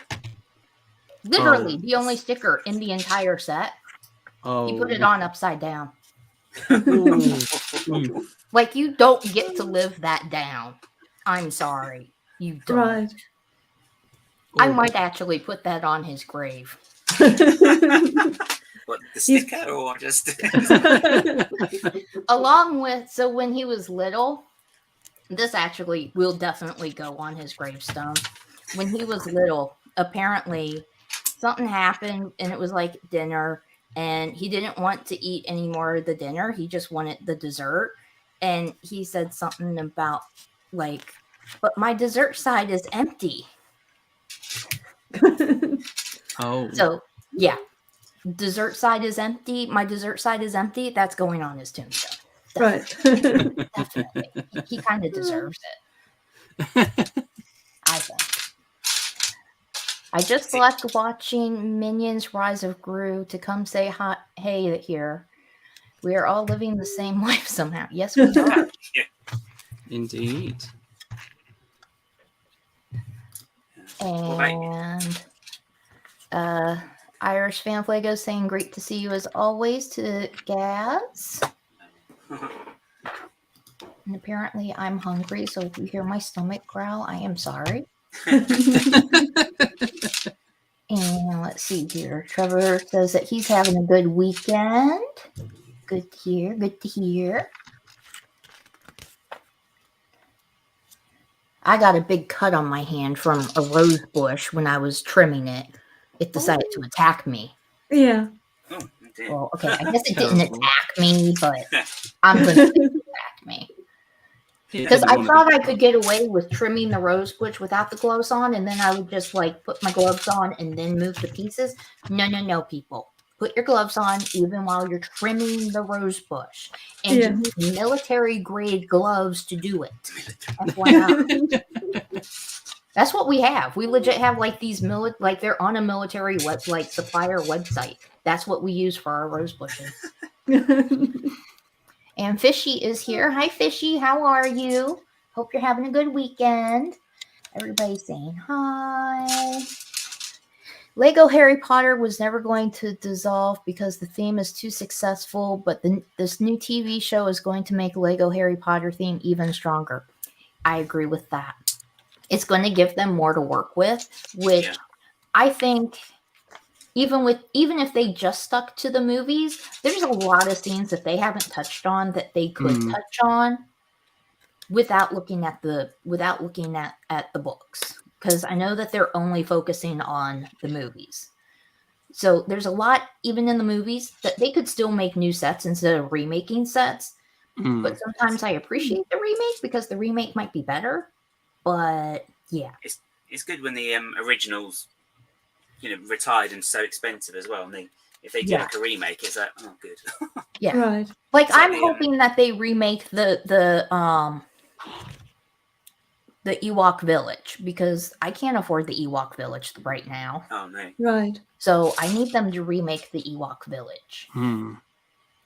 Literally, the only sticker in the entire set. Oh, He put it on upside down. Ooh. Like, you don't get to live that down. I'm sorry. You don't. Right. I might actually put that on his grave. What, the sticker or just? Along with, so when he was little, this actually will definitely go on his gravestone. When he was little, apparently something happened and it was like dinner, and he didn't want to eat any more of the dinner. He just wanted the dessert. And he said something about, like, but my dessert side is empty. Oh. So, yeah. Dessert side is empty. My dessert side is empty. That's going on his tombstone. Right. Definitely. He kind of deserves it. I think. I just left watching Minions Rise of Gru to come say hi, hey here. We are all living the same life somehow. Yes, we are. Indeed. And Irish Fan Flago saying great to see you as always to Gaz. And apparently I'm hungry, so if you hear my stomach growl, I am sorry. And let's see here. Trevor says that he's having a good weekend. Good to hear. Good to hear. I got a big cut on my hand from a rose bush when I was trimming it. It decided to attack me. Yeah. Oh, dear. Well, okay, I guess it didn't Terrible. attack me, but I'm going to say it attacked me. Because I thought I could get away with trimming the rose bush without the gloves on, and then I would just like put my gloves on and then move the pieces. No, people. Put your gloves on even while you're trimming the rose bush. And Yeah. you need military grade gloves to do it. FYI. That's what we have. We legit have like these like they're on a military like supplier website. That's what we use for our rose bushes. And Fishy is here. Hi, Fishy. How are you? Hope you're having a good weekend. Everybody's saying hi. Lego Harry Potter was never going to dissolve because the theme is too successful, but this new TV show is going to make Lego Harry Potter theme even stronger. I agree with that. It's going to give them more to work with, which I think even if they just stuck to the movies, there's a lot of scenes that they haven't touched on that they could touch on without looking at the books, because I know that they're only focusing on the movies. So there's a lot even in the movies that they could still make new sets instead of remaking sets. But sometimes I appreciate the remake because the remake might be better. But yeah, it's good when the originals, retired and so expensive as well. And if they do like a remake, it's like, oh, good. Yeah, Right. like I'm hoping that they remake the Ewok Village, because I can't afford the Ewok Village right now. Oh no. Right. So I need them to remake the Ewok Village.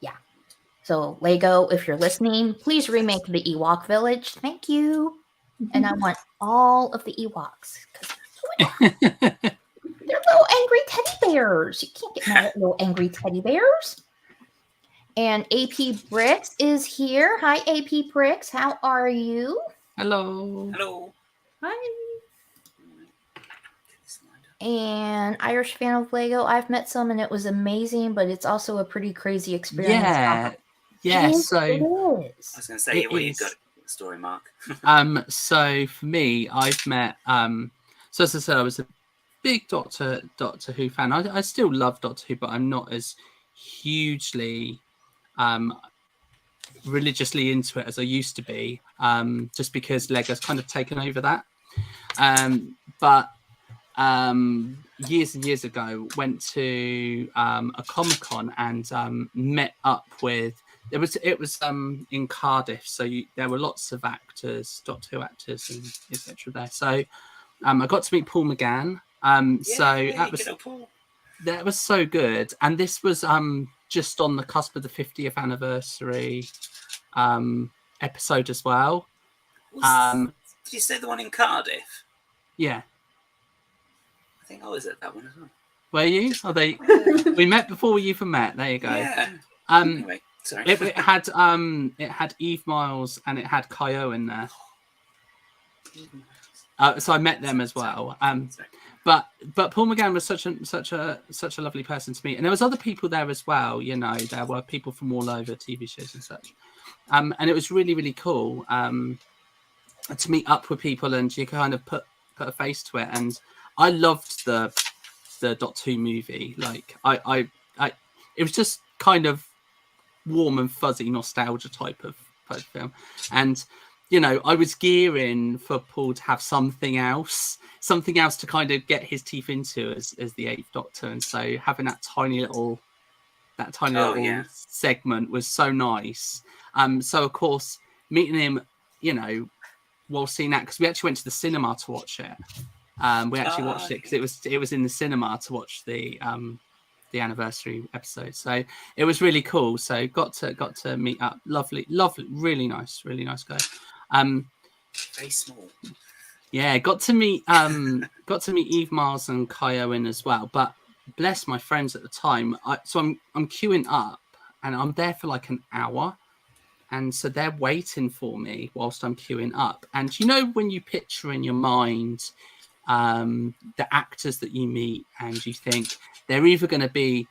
Yeah. So Lego, if you're listening, please remake the Ewok Village. Thank you. And I want all of the Ewoks. They're little angry teddy bears. You can't get mad at little angry teddy bears. And AP Bricks is here. Hi, AP Bricks. How are you? Hello. Hello. Hi. And Irish Fan of Lego. I've met some and it was amazing, but it's also a pretty crazy experience. Yeah. Yes, So it is. I was going to say, It what you is. got story, Mark? So for me, I've met so as I said, I was a big Doctor Who fan. I still love Doctor Who, but I'm not as hugely religiously into it as I used to be, just because Lego's kind of taken over that. But years and years ago, went to a Comic-Con and met up with. It was in Cardiff, so there were lots of actors, Doctor Who actors, and etc. there. So I got to meet Paul McGann. So that was so good, and this was just on the cusp of the 50th anniversary episode as well. Did you say the one in Cardiff? Yeah. I think I was at that one as well. Were you? Are they? We met before we even met. There you go. Yeah. Anyway, sorry. it had Eve Miles and it had Kyo in there. So I met them as well. But Paul McGann was such a lovely person to meet, and there was other people there as well. You know, there were people from all over TV shows and such. And it was really, really cool to meet up with people, and you kind of put a face to it. And I loved the Doctor Who movie. Like it was just kind of warm and fuzzy nostalgia type of film. And you know, I was gearing for Paul to have something else to kind of get his teeth into as the Eighth Doctor. And so having that tiny little segment was so nice. So of course meeting him, you know, while seeing that, because we actually went to the cinema to watch it. We actually watched it because it was in the cinema to watch the anniversary episode. So it was really cool. So got to meet up. Lovely, really nice guy. Very small. Yeah, got to meet Eve Miles and Kai Owen as well. But bless my friends at the time. So I'm queuing up and I'm there for like an hour. And so they're waiting for me whilst I'm queuing up. And you know, when you picture in your mind the actors that you meet and you think they're either going to be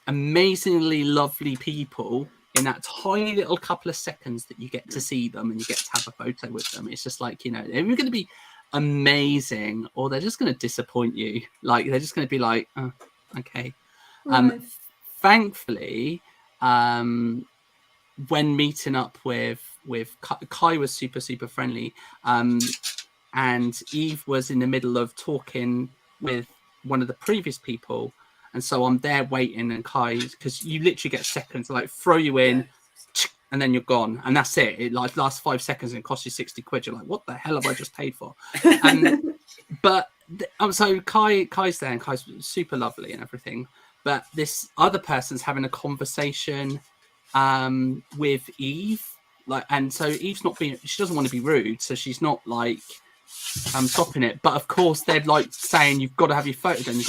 amazingly lovely people in that tiny little couple of seconds that you get to see them and you get to have a photo with them. It's just like, you know, they're either going to be amazing or they're just going to disappoint you. Like, they're just going to be like, oh, okay. Right. Thankfully, when meeting up with Kai was super friendly, and Eve was in the middle of talking with one of the previous people, and so I'm there waiting, and Kai, because you literally get seconds, like throw you in, and then you're gone, and that's it. It like lasts 5 seconds and it costs you 60 quid. You're like, what the hell have I just paid for? But so Kai's there, and Kai's super lovely and everything. But this other person's having a conversation with Eve, like, and so Eve's not being, she doesn't want to be rude, so she's not like stopping it. But of course they're like saying, you've got to have your photo done,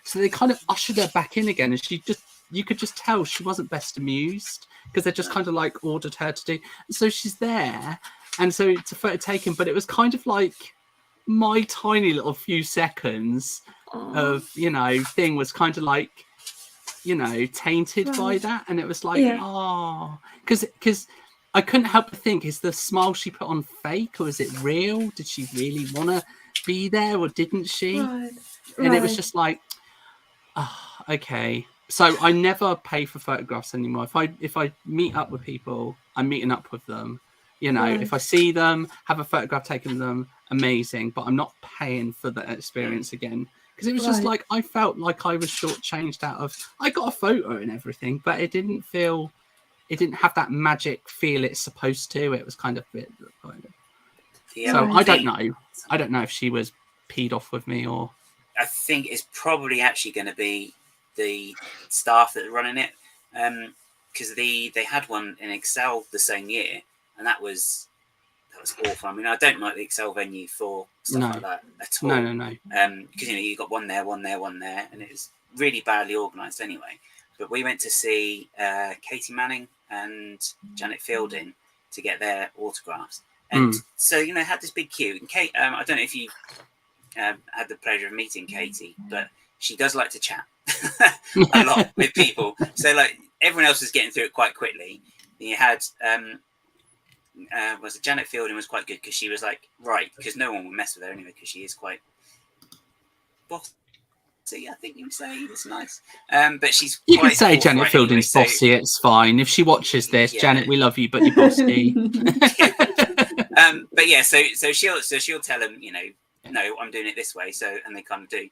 so they kind of ushered her back in again, and you could just tell she wasn't best amused, because they just kind of like ordered her to do. So she's there, and so it's a photo taken, but it was kind of like my tiny little few seconds of, you know, thing was kind of like, you know, tainted by that. And it was like, because I couldn't help but think, is the smile she put on fake, or is it real? Did she really want to be there, or didn't she? And it was just like, okay. So I never pay for photographs anymore. If I meet up with people, I'm meeting up with them. You know, if I see them, have a photograph taken of them, amazing. But I'm not paying for that experience again. Because it was just like, I felt like I was shortchanged out of, I got a photo and everything, but it didn't have that magic feel it's supposed to. It was kind of a bit. So I don't know. I don't know if she was peed off with me or. I think it's probably actually going to be the staff that are running it. Because they had one in Excel the same year, and that was awful. I mean, I don't like the Excel venue for stuff like that at all. No. Because you know, you got one there, and it was really badly organised anyway. But we went to see Katie Manning and Janet Fielding to get their autographs, and so, you know, had this big queue. And Kate, I don't know if you had the pleasure of meeting Katie, but she does like to chat a lot with people. So like everyone else was getting through it quite quickly. And you had was it Janet Fielding was quite good, because she was like, right, because no one would mess with her anyway, because she is quite bossy, I think you would say. It's nice, but she's you quite could say Janet Fielding's anyway, bossy. It's fine if she watches this. Janet, we love you, but you're bossy. But yeah, so she'll tell them, you know, no, I'm doing it this way. So, and they kind of do.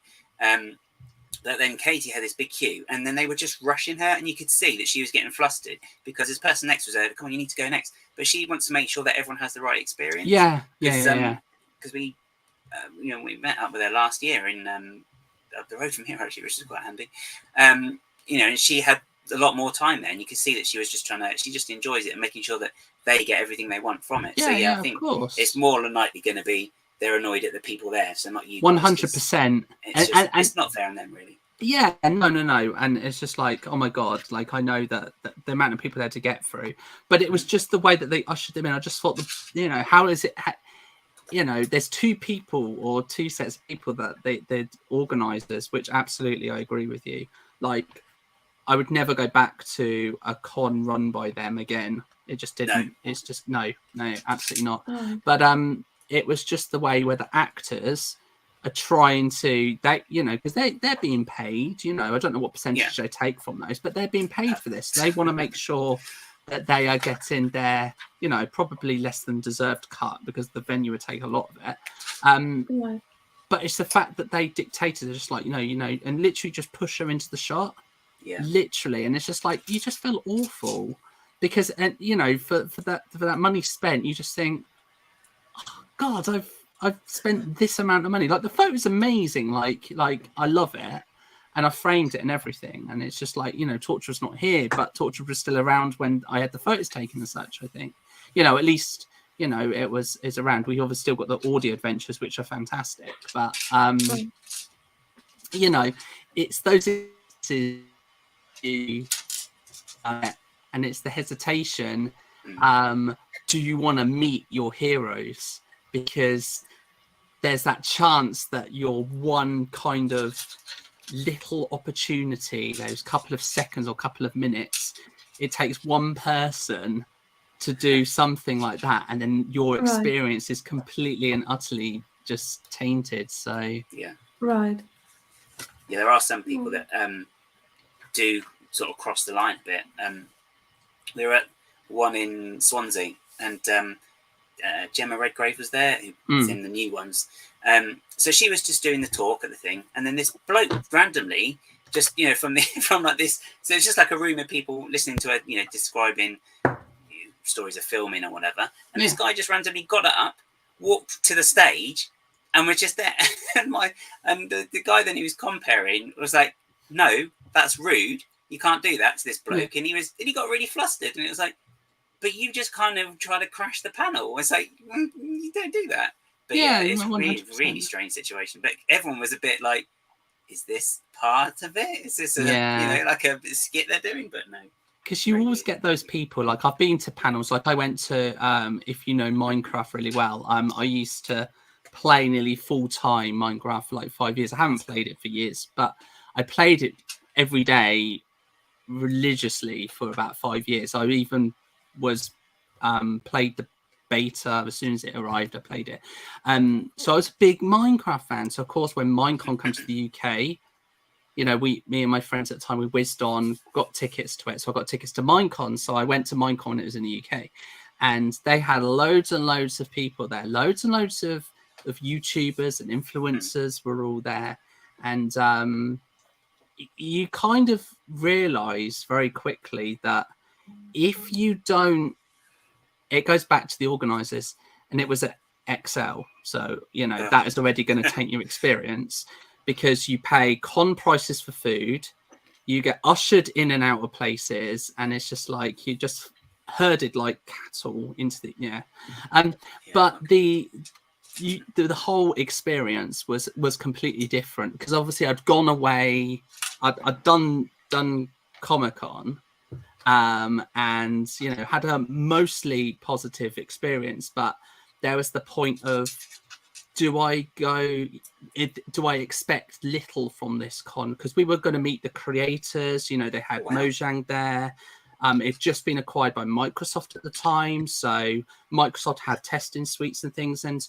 But then Katie had this big queue, and then they were just rushing her, and you could see that she was getting flustered because this person next was there. Come on, you need to go next. But she wants to make sure that everyone has the right experience. Yeah. Because we, you know, we met up with her last year in up the road from here, actually, which is quite handy. You know, and she had a lot more time there, and you can see that she was just she just enjoys it and making sure that they get everything they want from it. So I think of course. it's more than likely going to be they're annoyed at the people there, so not you. 100%. It's not fair on them, really. Yeah, no, and it's just like, oh my god, like I know that the amount of people there to get through, but it was just the way that they ushered them in. I just thought, how is it? There's two people or two sets of people that they're organisers, which absolutely I agree with you. Like, I would never go back to a con run by them again. It just didn't. No. It's just no, absolutely not. Oh. But it was just the way where the actors are trying to, because they're being paid. I don't know what percentage they take from those, but they're being paid for this. They want to make sure that they are getting their, probably less than deserved cut, because the venue would take a lot of it. Right. But it's the fact that they dictated, they're just like, and literally just push her into the shot. Yeah. Literally. And it's just like, you just feel awful because, and for that money spent, you just think, oh, God, I've spent this amount of money. Like, the photo's amazing. Like I love it. And I framed it and everything. And it's just like, Torture was not here, but Torture was still around when I had the photos taken and such, I think. At least, it's around. We obviously still got the audio adventures, which are fantastic. But, it's those and it's the hesitation. Do you want to meet your heroes? Because there's that chance that your one kind of little opportunity, those couple of seconds or couple of minutes, it takes one person to do something like that, and then your experience is completely and utterly just tainted. So yeah, there are some people that do sort of cross the line a bit. We were at one in Swansea, and Gemma Redgrave was there, who's in the new ones. So she was just doing the talk at the thing, and then this bloke randomly, just from like this, so it's just like a room of people listening to her, describing stories of filming or whatever. And this guy just randomly got up, walked to the stage, and we're just there. and the guy then he was comparing was like, "No, that's rude. You can't do that to this bloke." And he got really flustered, and it was like, "But you just kind of try to crash the panel." It's like, you don't do that. But it's really, really strange situation. But everyone was a bit like, is this part of it? Is this like a skit they're doing? But no. Because you always get those people, like I've been to panels, like I went to, if you know Minecraft really well, I used to play nearly full-time Minecraft for like 5 years. I haven't played it for years, but I played it every day religiously for about 5 years. I even played the beta as soon as it arrived. I played it. So I was a big Minecraft fan. So of course, when Minecon comes to the UK, me and my friends at the time, we whizzed on, got tickets to it. So I got tickets to Minecon. So I went to Minecon. It was in the UK, and they had loads and loads of people there. Loads and loads of YouTubers and influencers were all there, and you kind of realize very quickly that if you don't, it goes back to the organizers, and it was at XL. So, that is already going to taint your experience, because you pay con prices for food, you get ushered in and out of places, and it's just like, you just herded like cattle into the, but the whole experience was completely different, because obviously I'd gone away, I'd done Comic-Con, and had a mostly positive experience, but there was the point of, do I expect little from this con? Because we were going to meet the creators, they had Mojang there. It'd just been acquired by Microsoft at the time, so Microsoft had testing suites and things, and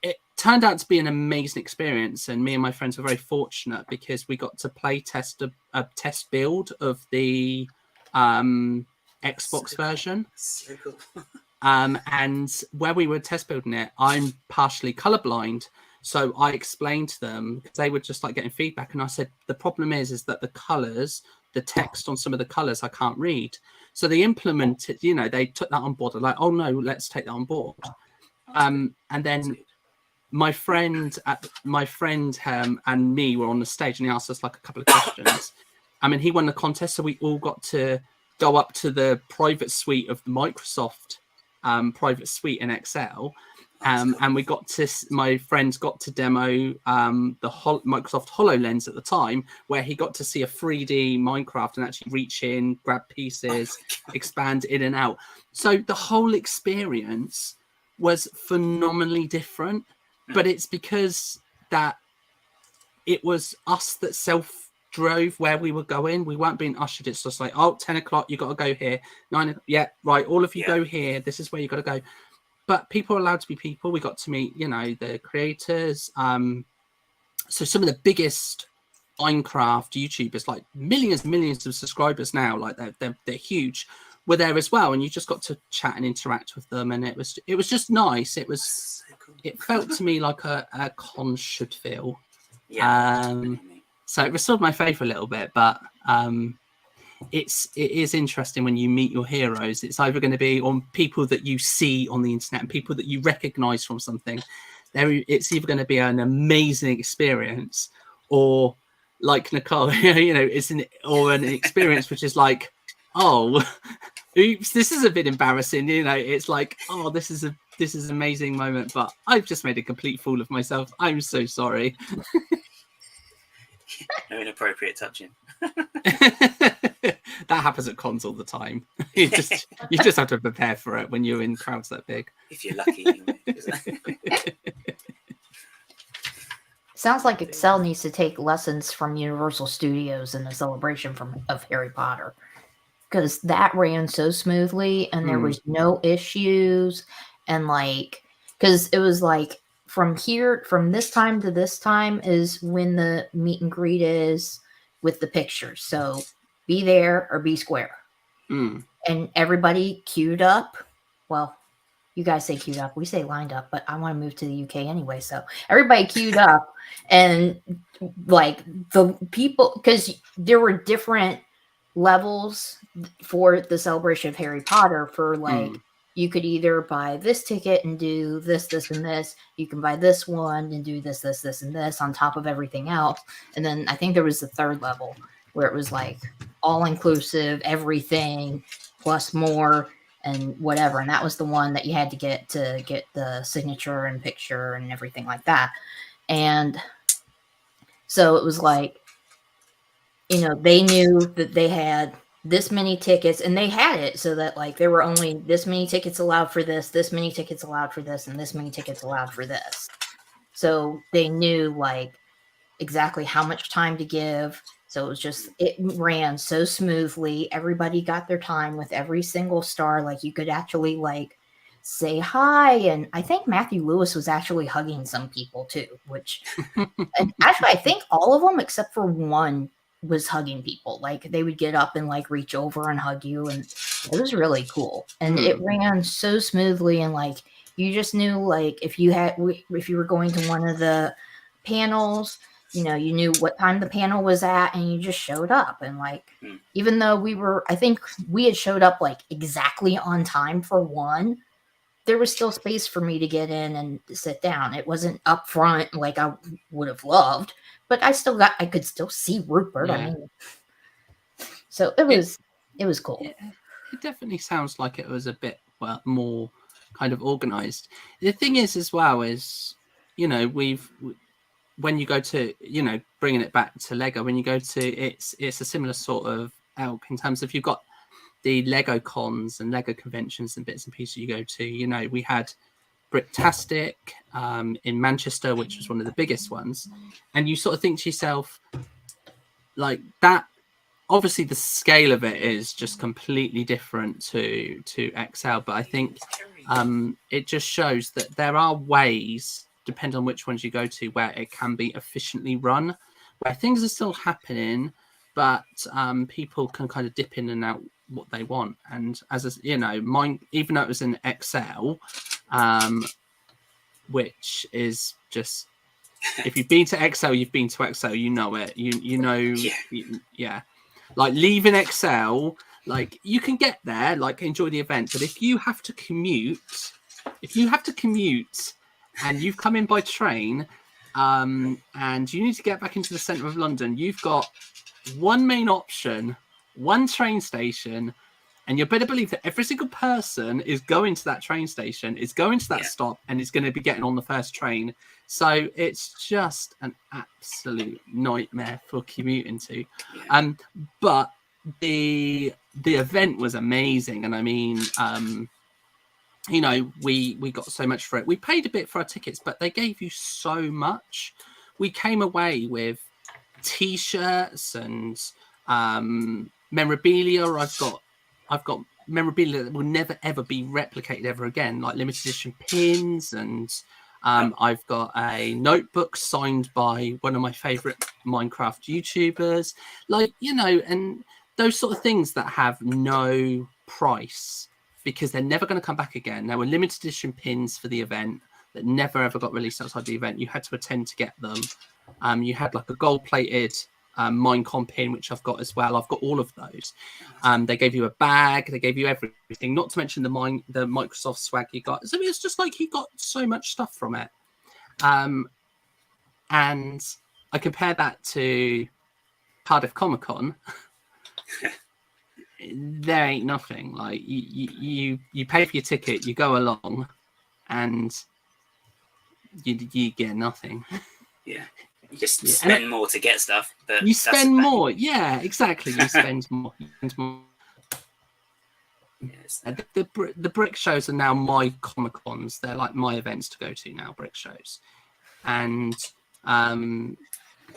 it turned out to be an amazing experience. And me and my friends were very fortunate, because we got to play test a test build of the Xbox version. So cool. And where we were test building it, I'm partially colorblind, so I explained to them, because they were just like getting feedback, and I said, the problem is that the colors, the text on some of the colors I can't read. So they implemented, they took that on board. They're like, oh no, let's take that on board. And then my friend and me were on the stage, and he asked us like a couple of questions. I mean, he won the contest, so we all got to go up to the private suite of the Microsoft private suite in Excel. And we got to, my friends got to demo the Microsoft HoloLens at the time, where he got to see a 3D Minecraft and actually reach in, grab pieces, expand in and out. So the whole experience was phenomenally different, but it's because that it was us that drove where we were going. We weren't being ushered. It's just like, oh, 10 o'clock, you got to go here. 9, yeah, right, all of you go here. This is where you got to go. But people are allowed to be people. We got to meet, you know, the creators. So some of the biggest Minecraft YouTubers, like millions and millions of subscribers now, like they're huge, were there as well. And you just got to chat and interact with them. And it was just nice. It was, it felt to me like a con should feel. So it restored my faith a little bit, but it is interesting when you meet your heroes. It's either going to be on people that you see on the internet and people that you recognize from something. It's either going to be an amazing experience, or like Nicole, you know, it's an experience which is like, oh, oops, this is a bit embarrassing. You know, it's like, oh, this is an amazing moment, but I've just made a complete fool of myself. I'm so sorry. No inappropriate touching. That happens at cons all the time. You just have to prepare for it when you're in crowds that big. If you're lucky. Sounds like Excel needs to take lessons from Universal Studios in the celebration of Harry Potter, because that ran so smoothly and there was no issues, and like, because it was like from this time to this time is when the meet and greet is with the pictures. So be there or be square. And everybody queued up. Well, you guys say queued up. We say lined up, but I want to move to the UK anyway. So everybody queued up, and like the people, because there were different levels for the celebration of Harry Potter. For like, you could either buy this ticket and do this, this, and this. You can buy this one and do this, this, this, and this on top of everything else. And then I think there was the third level where it was like all inclusive, everything plus more and whatever. And that was the one that you had to get the signature and picture and everything like that. And so it was like, you know, they knew that they had this many tickets, and they had it so that like there were only this many tickets allowed for this many tickets allowed for this, and this many tickets allowed for this. So they knew like exactly how much time to give. So it was just, it ran so smoothly. Everybody got their time with every single star. Like you could actually like say hi. And I think Matthew Lewis was actually hugging some people too, which and actually I think all of them except for one was hugging people. Like they would get up and like reach over and hug you, and it was really cool. And it ran so smoothly, and like you just knew like if you were going to one of the panels, you know, you knew what time the panel was at, and you just showed up. And like even though I think we had showed up like exactly on time for one, there was still space for me to get in and sit down. It wasn't up front like I would have loved, but I could still see Rupert. Yeah. I mean, so it was cool. It definitely sounds like it was a bit more kind of organized. The thing is as well is, you know, when you go to, you know, bringing it back to Lego, when you go to, it's a similar sort of elk in terms of you've got the Lego cons and Lego conventions and bits and pieces you go to. You know, we had Bricktastic in Manchester, which was one of the biggest ones, and you sort of think to yourself, like that. Obviously, the scale of it is just completely different to XL, but I think it just shows that there are ways, depending on which ones you go to, where it can be efficiently run, where things are still happening, but people can kind of dip in and out what they want. And you know, mine, even though it was an XL, which is just, if you've been to XL, you've been to XL, you know it. You know, yeah. Like leaving XL, like you can get there, like enjoy the event, but if you have to commute, and you've come in by train, and you need to get back into the centre of London, you've got one main option, one train station, and you better believe that every single person is going to that train station, is going to that stop, and is going to be getting on the first train. So it's just an absolute nightmare for commuting to. Yeah. But the event was amazing, and I mean, you know, we got so much for it. We paid a bit for our tickets, but they gave you so much. We came away with T-shirts and memorabilia. I've got memorabilia that will never ever be replicated ever again, like limited edition pins, and I've got a notebook signed by one of my favorite Minecraft YouTubers, like, you know, and those sort of things that have no price because they're never going to come back again. There were limited edition pins for the event that never ever got released outside the event. You had to attend to get them. You had like a gold plated Minecon pin, which I've got as well. I've got all of those. They gave you a bag, they gave you everything, not to mention the Microsoft swag you got. So it's just like you got so much stuff from it. And I compare that to Cardiff Comic Con. There ain't nothing. Like you pay for your ticket, you go along, and you get nothing. Yeah. You just spend more to get stuff. But you spend more. Yeah, exactly. You spend more. Yes. The brick shows are now my Comic Cons. They're like my events to go to now, brick shows. And,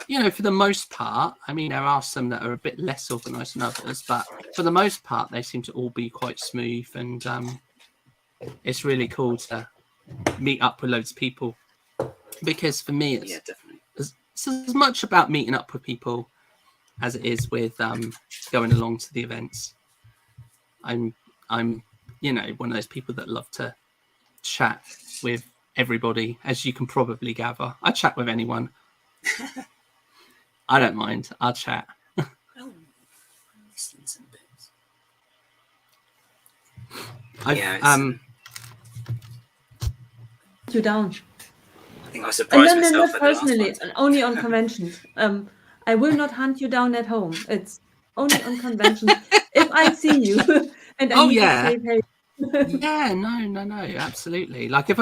you know, for the most part, I mean, there are some that are a bit less organised than others, but for the most part, they seem to all be quite smooth. And it's really cool to meet up with loads of people. Because for me, it's definitely. It's as much about meeting up with people as it is with going along to the events. I'm you know, one of those people that love to chat with everybody, as you can probably gather. I chat with anyone. I don't mind. I'll chat. You down. I think I surprised myself. Not personally, only on conventions. I will not hunt you down at home. It's only on conventions. If I see you and I need to say, hey. Yeah, no, absolutely. Like if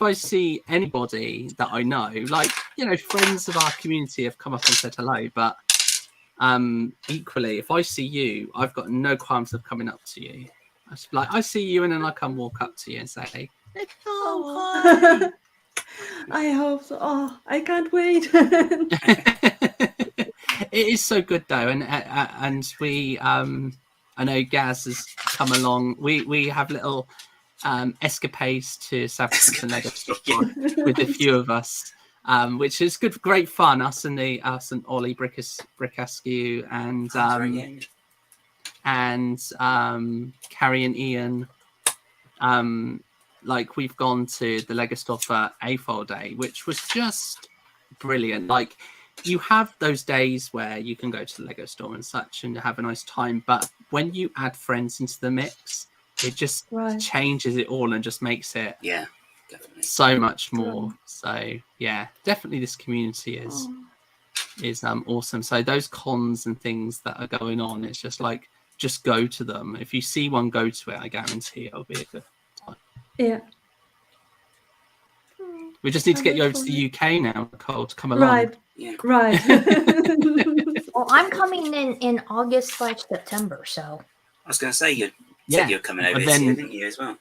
I see anybody that I know, like, you know, friends of our community have come up and said hello, but equally, if I see you, I've got no qualms of coming up to you. I see you and then I can walk up to you and say, hi. I hope so. Oh, I can't wait. It is so good though, and we I know Gaz has come along. We have little escapades to South African Lego with a few of us, which is great fun. Us and Ollie Brickaskew and Carrie and Ian. Like we've gone to the Lego store for AFOL Day, which was just brilliant. Like you have those days where you can go to the Lego store and such and have a nice time, but when you add friends into the mix, it just changes it all and just makes it definitely so much more. So yeah, definitely this community is awesome. So those cons and things that are going on, it's just like just go to them. If you see one, go to it. I guarantee it'll be a good time. Yeah. We just need to get you over to the UK now, Nicole, to come along. Right. Yeah. Right. Well, I'm coming in August/September, so. I was going to say, you said you were coming over this year, didn't you, as well?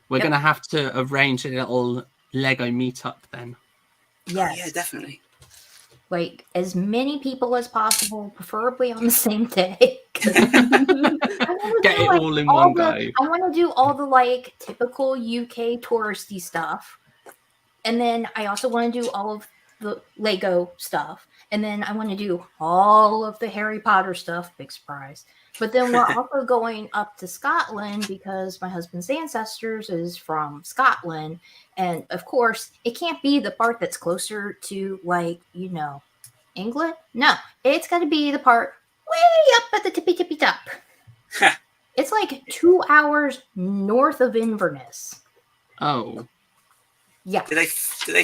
We're going to have to arrange a little Lego meetup then. Yes. Oh, yeah, definitely. Like, as many people as possible, preferably on the same day. Get it all in one go. I want to do all the, like, typical UK touristy stuff. And then I also want to do all of the Lego stuff. And then I want to do all of the Harry Potter stuff. Big surprise. But then we're also going up to Scotland because my husband's ancestors is from Scotland. And, of course, it can't be the part that's closer to, like, you know, England. No, it's got to be the part way up at the tippy top. It's like 2 hours north of Inverness. Oh. Yeah. Do they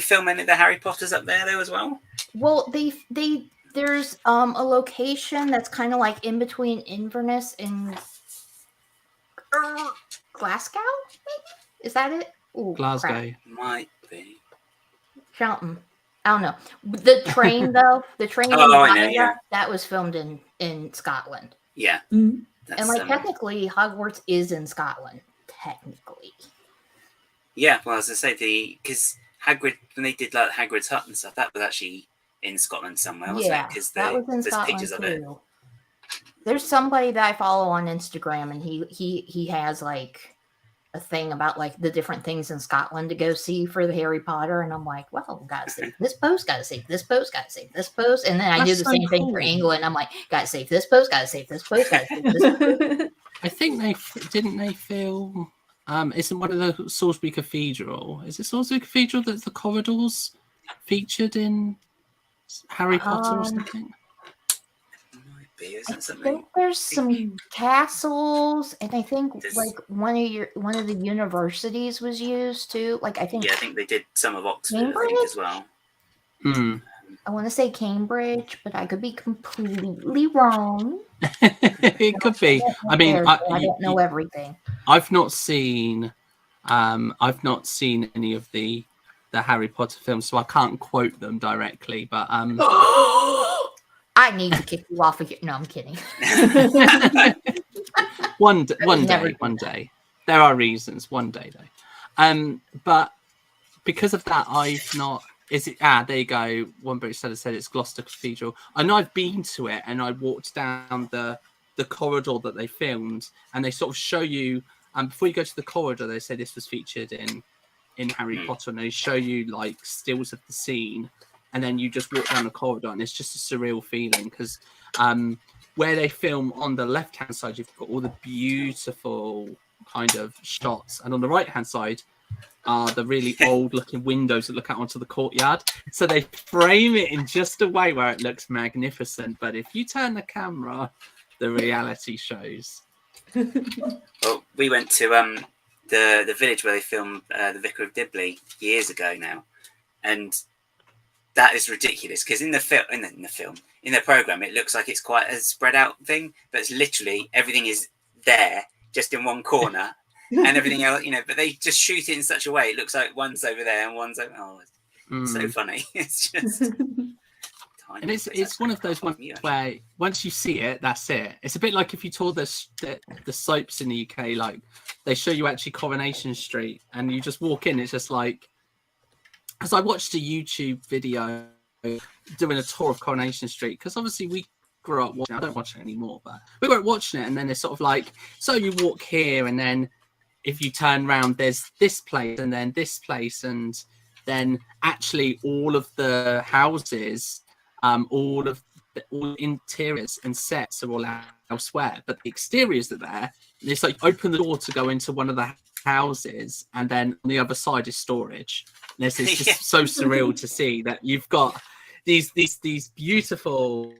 film any of the Harry Potters up there though as well? Well, they There's a location that's kind of like in between Inverness and Glasgow, maybe? Is that it? Ooh, Glasgow. crap. Might be. Something. I don't know. The train, though, the train in I know, Glasgow, yeah. that was filmed in Scotland. Yeah. Mhm. That's, And like technically, Hogwarts is in Scotland. Technically. yeah, well, as I say, because Hagrid, when they did like Hagrid's hut and stuff, that was actually in Scotland somewhere, wasn't it? Because that was in there's Scotland pictures of it. too. There's somebody that I follow on Instagram, and he has like a thing about like the different things in Scotland to go see for the Harry Potter, and I'm like, well, gotta save this post, gotta save this post, gotta save this post, and then I do That's the so same thing for cool. England. I'm like, gotta save this post, gotta save this post, gotta save this post. I think didn't they film. Isn't one of the Salisbury Cathedral? Is it Salisbury Cathedral that the corridors featured in Harry Potter or something? Might be, is I it something? think there's some castles, and I think There's- like one of the universities was used too. Like I think Yeah, I think they did some of Oxford, I think, as well. Hmm. I want to say Cambridge, but I could be completely wrong. It could be. I mean, I don't know everything. I've not seen any of the Harry Potter films, so I can't quote them directly. But I need to kick you off of here. No, I'm kidding. one never do day. There are reasons. One day though. But because of that, I've not. Is it? There you go. One British seller said it's Gloucester Cathedral. I know I've been to it, and I walked down the corridor that they filmed, and they sort of show you. Before you go to the corridor, they say this was featured in Harry Potter, and they show you like stills of the scene, and then you just walk down the corridor, and it's just a surreal feeling because where they film on the left hand side, you've got all the beautiful kind of shots, and on the right hand side are the really old looking windows that look out onto the courtyard. So they frame it in just a way where it looks magnificent, but if you turn the camera, the reality shows. Well, we went to the village where they filmed The Vicar of Dibley years ago now, and that is ridiculous because in the program, it looks like it's quite a spread out thing, but it's literally everything is there just in one corner. And everything else, but they just shoot it in such a way it looks like one's over there and one's over. Oh, it's so funny. It's just tiny. And it's one of those ones where once you see it, that's it. It's a bit like if you tour the soaps in the UK, like they show you actually Coronation Street, and you just walk in. It's just like, because I watched a YouTube video doing a tour of Coronation Street, because obviously we grew up watching. I don't watch it anymore, but we were watching it, and then it's sort of like, so you walk here, and then if you turn around, there's this place and then this place, and then actually all of the houses, all interiors and sets are all elsewhere, but the exteriors are there. And it's like open the door to go into one of the houses, and then on the other side is storage. And this is just so surreal to see that you've got these beautiful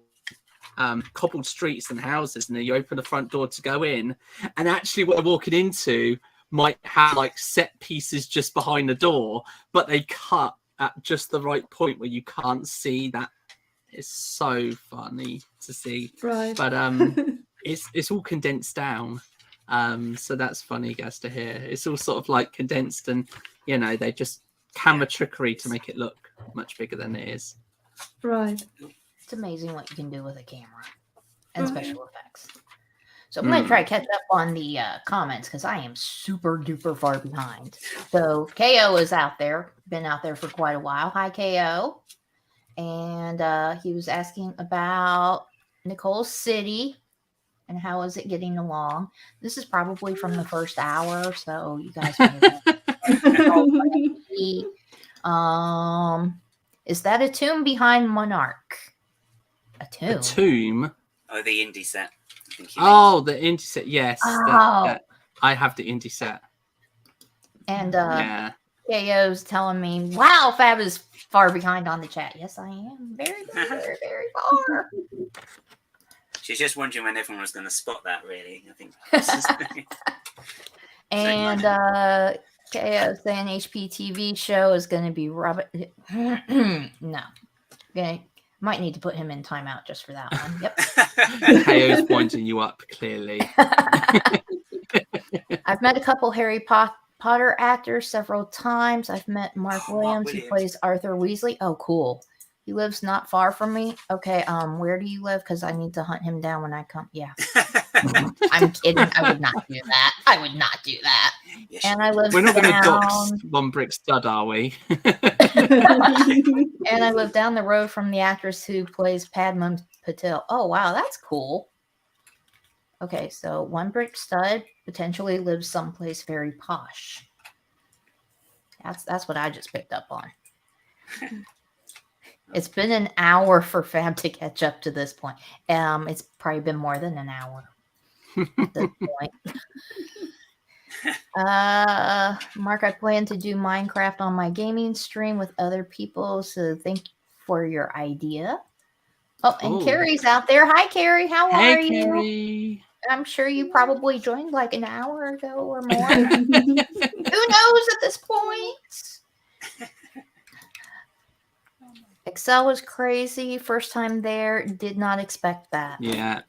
cobbled streets and houses, and then you open the front door to go in, and actually what we're walking into might have like set pieces just behind the door, but they cut at just the right point where you can't see that. It's so funny to see, Right. but it's all condensed down, so that's funny, guys, to hear. It's all sort of like condensed, and they just camera trickery to make it look much bigger than it is. Right. It's amazing what you can do with a camera and special effects. So I'm going to try to catch up on the comments because I am super duper far behind. So KO is out there, been out there for quite a while. Hi, KO. And he was asking about Nicole City and how is it getting along. This is probably from the first hour, so you guys may is that a tomb behind Monarch? A tomb? A tomb? Oh, the indie set. I think the indie set. Yes, Oh. I have the indie set. And KO's telling me, wow, Fab is far behind on the chat. Yes, I am. Very, very, very far. She's just wondering when everyone was going to spot that, really. I think. And KO saying HPTV show is going to be Robert. No. Okay. Might need to put him in timeout just for that one. Yep. KO's pointing you up clearly. I've met a couple Harry Potter actors several times. I've met Mark Williams, who plays Arthur Weasley. Oh, cool. He lives not far from me. Okay, where do you live? Because I need to hunt him down when I come. Yeah. I'm kidding. I would not do that. I would not do that. Yes, And I live We're not going to down... dox One Brick Stud, are we? And I live down the road from the actress who plays Padma Patil. Oh, wow, that's cool. Okay, so One Brick Stud potentially lives someplace very posh. That's what I just picked up on. It's been an hour for Fab to catch up to this point. It's probably been more than an hour at this point. Mark, I plan to do Minecraft on my gaming stream with other people, so thank you for your idea. Oh, and Carrie's out there. Hi, Carrie. How are you? Carrie. I'm sure you probably joined like an hour ago or more. Who knows at this point? Excel was crazy. First time there. Did not expect that. Yeah.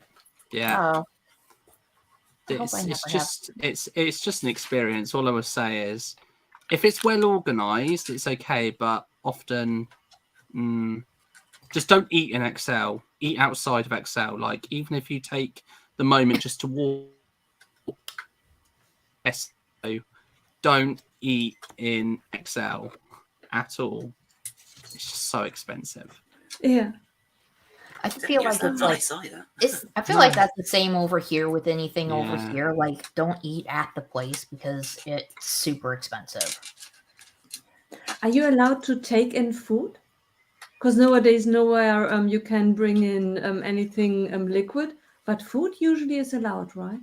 Oh. It's just an experience. All I would say is, if it's well organized, it's okay. But often, just don't eat in Excel. Eat outside of Excel. Like, even if you take the moment just to walk, don't eat in Excel at all. It's just so expensive. Yeah. I feel like it's nice like either. I feel like that's the same over here with anything over here. Like, don't eat at the place because it's super expensive. Are you allowed to take in food? Because nowadays nowhere you can bring in anything liquid, but food usually is allowed, right?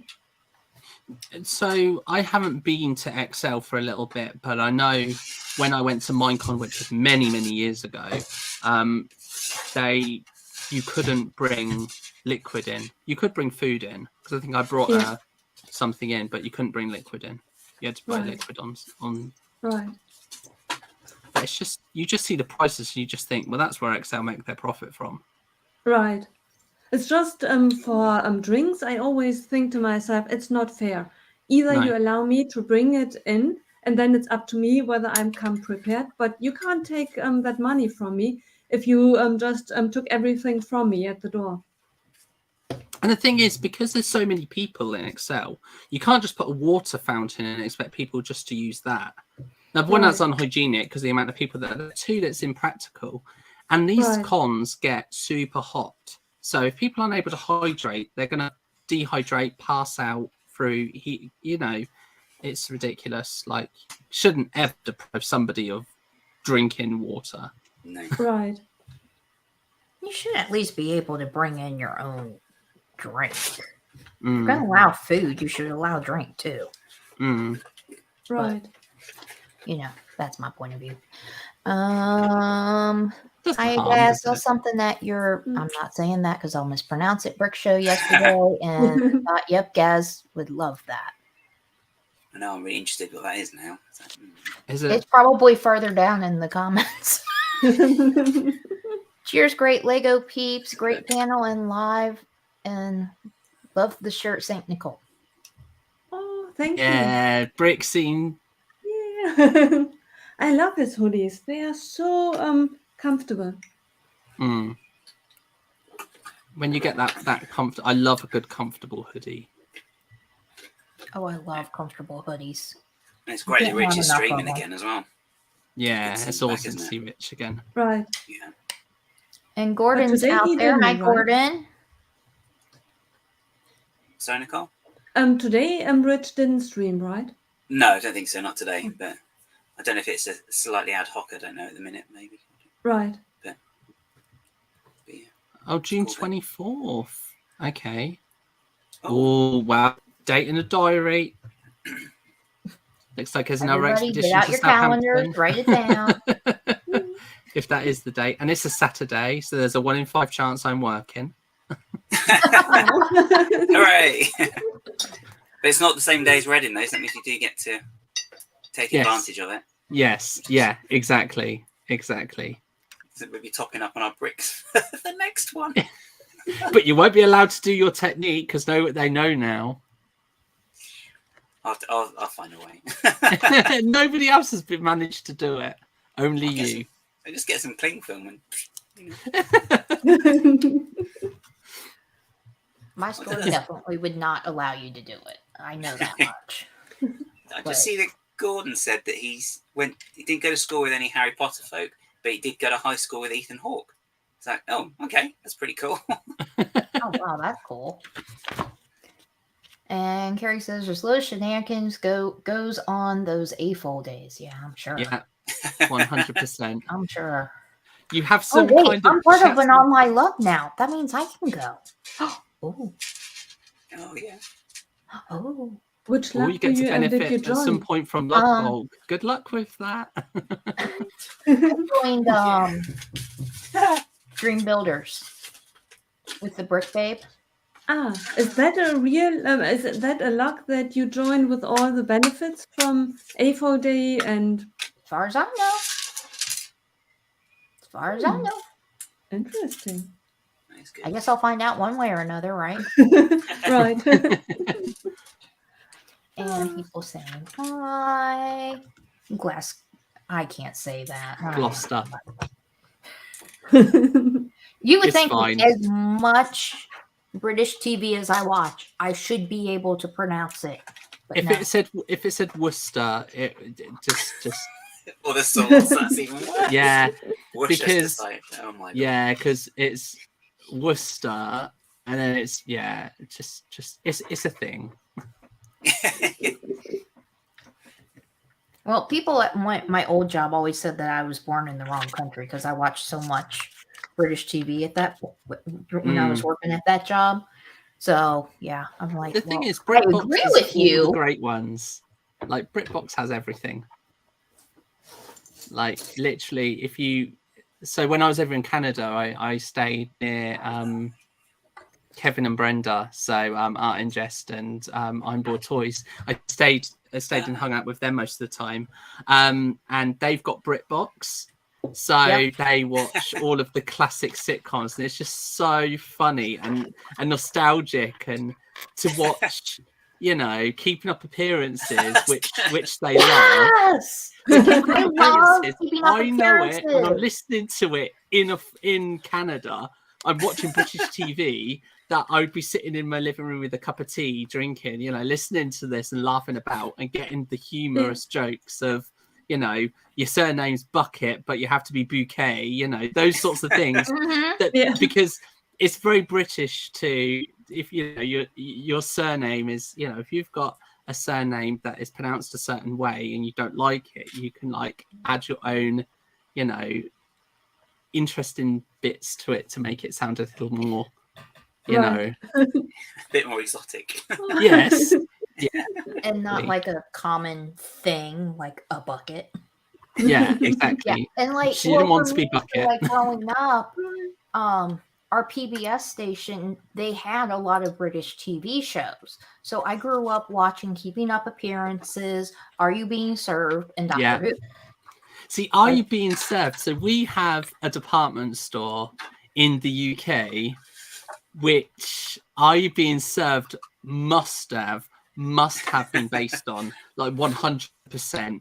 So I haven't been to Excel for a little bit, but I know when I went to Minecon, which was many years ago, you couldn't bring liquid in. You could bring food in, because I think I brought something in, but you couldn't bring liquid in. You had to buy liquid on. Right. But it's just, you just see the prices and you just think, well, that's where Excel make their profit from. Right. It's just for drinks, I always think to myself, it's not fair. Either you allow me to bring it in, and then it's up to me whether I'm come prepared, but you can't take that money from me if you just took everything from me at the door. And the thing is, because there's so many people in Excel, you can't just put a water fountain in and expect people just to use that. Now, one, that's unhygienic because the amount of people there. Two, that's impractical. And these cons get super hot. So if people aren't able to hydrate, they're going to dehydrate, pass out through heat. You know, it's ridiculous. Like, shouldn't ever deprive somebody of drinking water. No. Right. You should at least be able to bring in your own drink. If you're going to allow food, you should allow drink too. Right. But, you know, that's my point of view. I guess that's something that you're, I'm not saying that because I'll mispronounce it, Brick Show yesterday, and I thought, yep, Gaz would love that. I know, I'm really interested what that is now. So, Is it? It's probably further down in the comments. Cheers, great Lego peeps, great panel and live, and love the shirt, St. Nicole. Oh, thank you. Yeah, Brick scene. Yeah. I love his hoodies. They are so comfortable. When you get that comfort, I love a good comfortable hoodie. Oh, I love comfortable hoodies. and it's great that Rich is streaming again as well. Yeah, it's awesome to see Rich again. Right. Yeah. And Gordon's out there. Hi, Gordon. Sorry, Nicole? Today Rich didn't stream, right? No, I don't think so. Not today. But I don't know if it's a slightly ad hoc. I don't know at the minute. Maybe. Right. But yeah. Oh, June 24th. Okay. Oh, wow. Date in the diary. Looks like there's another expedition get out to your Southampton. calendars, write it down. If that is the date. And it's a Saturday, so there's a 1 in 5 chance I'm working. Hooray! But it's not the same day as Reading, though, so that means you do get to take advantage of it. Yes, yeah, exactly. So we'll be topping up on our bricks for the next one. But you won't be allowed to do your technique because they know now. I'll find a way. Nobody else has been managed to do it. Only I guess you. I just get some cling film and. My store definitely would not allow you to do it. I know that much. I just see that Gordon said that he didn't go to school with any Harry Potter folk, but he did go to high school with Ethan Hawke. It's like, oh, okay, that's pretty cool. Oh wow, that's cool. And Carrie says there's little shenanigans goes on those AFOL days. Yeah, I'm sure. Yeah, 100%. I'm sure. You have some wait, kind of. I'm part of an online love now. That means I can go. Oh. Oh yeah. Oh. Which Or luck you get to did benefit you at join? some point from Luck Bulk. Good luck with that. I joined Dream Builders with the Brick Babe. Ah, is that a real? Is that a luck that you join with all the benefits from A4 Day and? As far as I know. As far as I know. Interesting. That's good. I guess I'll find out one way or another, right? Right. And people saying hi. Glass. I can't say that. Gloucester. You would It's think fine. as much British TV as I watch, I should be able to pronounce it. But If no. it said Worcester, it just Or the sauce, that's even worse. yeah, Worcestershire. Oh my god. yeah, because it's Worcester, and then it's just it's a thing. Well, people at my old job always said that I was born in the wrong country because I watched so much British TV when I was working at that job. So yeah, I'm like, The thing is, I BritBox agree is with all you. the great ones. Like BritBox has everything. Like literally, so when I was over in Canada, I stayed near Kevin and Brenda, so Art and Jest and I'm Bored Toys. I stayed and hung out with them most of the time, and they've got BritBox, so they watch all of the classic sitcoms, and it's just so funny and nostalgic, and to watch, Keeping Up Appearances, which they love. Yes, I love Keeping Up know it when I'm Appearances. listening to it in Canada. I'm watching British TV. That I would be sitting in my living room with a cup of tea, drinking, listening to this and laughing about and getting the humorous jokes of, your surname's Bucket, but you have to be Bouquet, those sorts of things. Because it's very British to, if your surname is, if you've got a surname that is pronounced a certain way and you don't like it, you can add your own, interesting bits to it to make it sound a little more, a bit more exotic. Yes. Yeah. And not like a common thing like a bucket. Yeah, exactly. Yeah. And she didn't want to be Bucket. Like growing up, our PBS station, they had a lot of British TV shows. So I grew up watching Keeping Up Appearances, Are You Being Served, and Doctor Who. See, Are You Being Served? So we have a department store in the UK, which Are You Being Served must have been based on, 100%.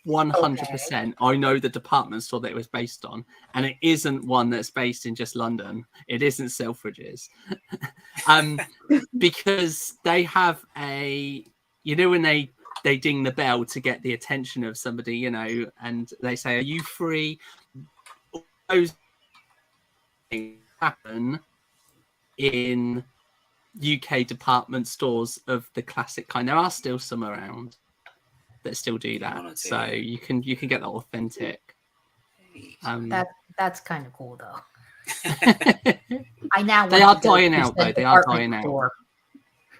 100%. I know the department store that it was based on, and it isn't one that's based in just London. It isn't Selfridges. Because they have when they ding the bell to get the attention of somebody, and they say, "Are you free?" Those things happen in UK department stores of the classic kind. There are still some around that still do that, so you can get that authentic. That's kind of cool, though. I now they are dying out, though. They are dying out.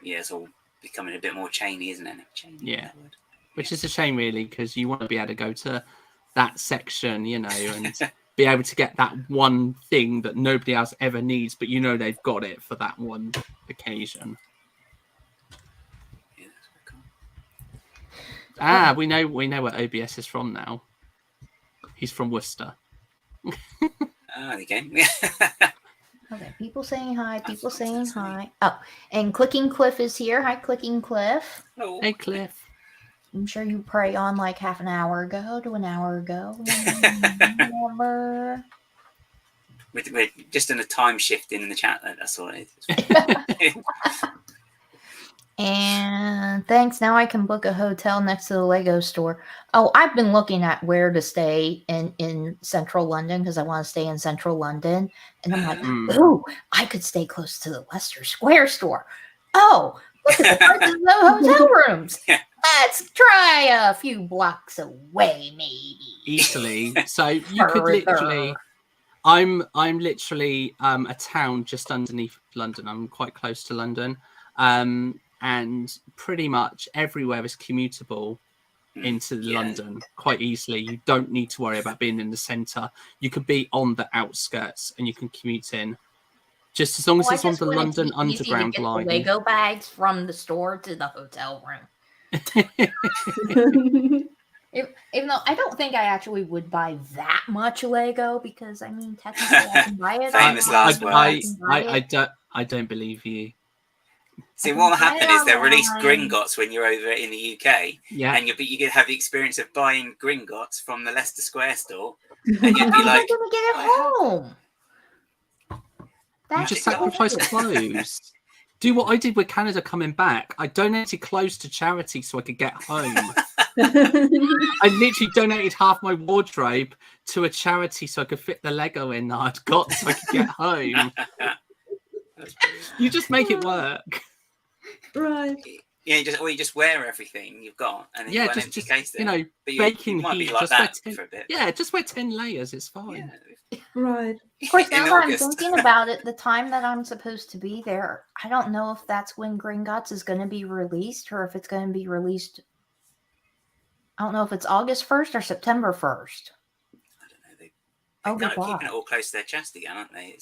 Yeah, it's all becoming a bit more chainy, isn't it? Yeah, which is a shame, really, because you want to be able to go to that section, and be able to get that one thing that nobody else ever needs, but they've got it for that one occasion. Yeah, that's cool. We know where OBS is from now. He's from Worcester. Oh, again. Okay, people saying hi. People saying hi. Oh, and Clicking Cliff is here. Hi, Clicking Cliff. Oh. Hey, Cliff. I'm sure you prey on like half an hour ago to an hour ago. Whatever. We're just in a time shift in the chat. That's all it is. And thanks. Now I can book a hotel next to the Lego store. Oh, I've been looking at where to stay in central London because I want to stay in central London. And I'm like, ooh, I could stay close to the Leicester Square store. Oh, look at the prices of the hotel rooms. Yeah. Let's try a few blocks away, maybe. Easily. So you could literally. I'm literally a town just underneath London. I'm quite close to London. And pretty much everywhere is commutable into London quite easily. You don't need to worry about being in the centre. You could be on the outskirts and you can commute in. Just as long as it's on the London Underground line. The Lego bags from the store to the hotel room. Even though I don't think I actually would buy that much Lego because I mean technically I can buy it. Famous last words. I don't believe you. See, what will happen is they'll release Gringotts when you're over in the UK, and you can have the experience of buying Gringotts from the Leicester Square store, and you'd be like, "I'm gonna get it home." You just sacrifice clothes. Do what I did with Canada coming back. I donated clothes to charity so I could get home. I literally donated half my wardrobe to a charity so I could fit the Lego in that I'd got so I could get home. You just make it work. Right. Yeah, you just wear everything you've got, and then you've got an empty case there. baking might be heat. like that for a bit. Yeah, just wear 10 layers. It's fine. Yeah. Right. Of course, now that I'm thinking about it, the time that I'm supposed to be there, I don't know if that's when Gringotts is going to be released or if it's going to be released. I don't know if it's August 1st or September 1st. I don't know. They're kind of keeping it all close to their chest again, aren't they?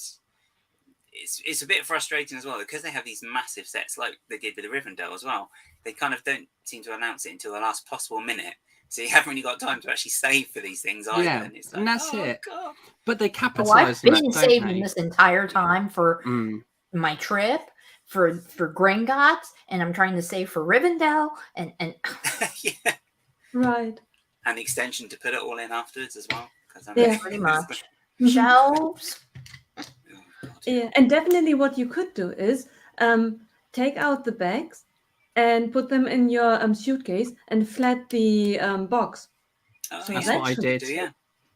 It's a bit frustrating as well because they have these massive sets like they did with the Rivendell as well. They kind of don't seem to announce it until the last possible minute. So you haven't really got time to actually save for these things either. Yeah, and, it's like, and that's it. God. But they capitalise I've been saving this entire time for my trip, for Gringotts, and I'm trying to save for Rivendell, and yeah. Right. And the extension to put it all in afterwards as well. Yeah, pretty much. Shelves. Yeah, and definitely what you could do is take out the bags and put them in your suitcase and flat the box. So that's what I did.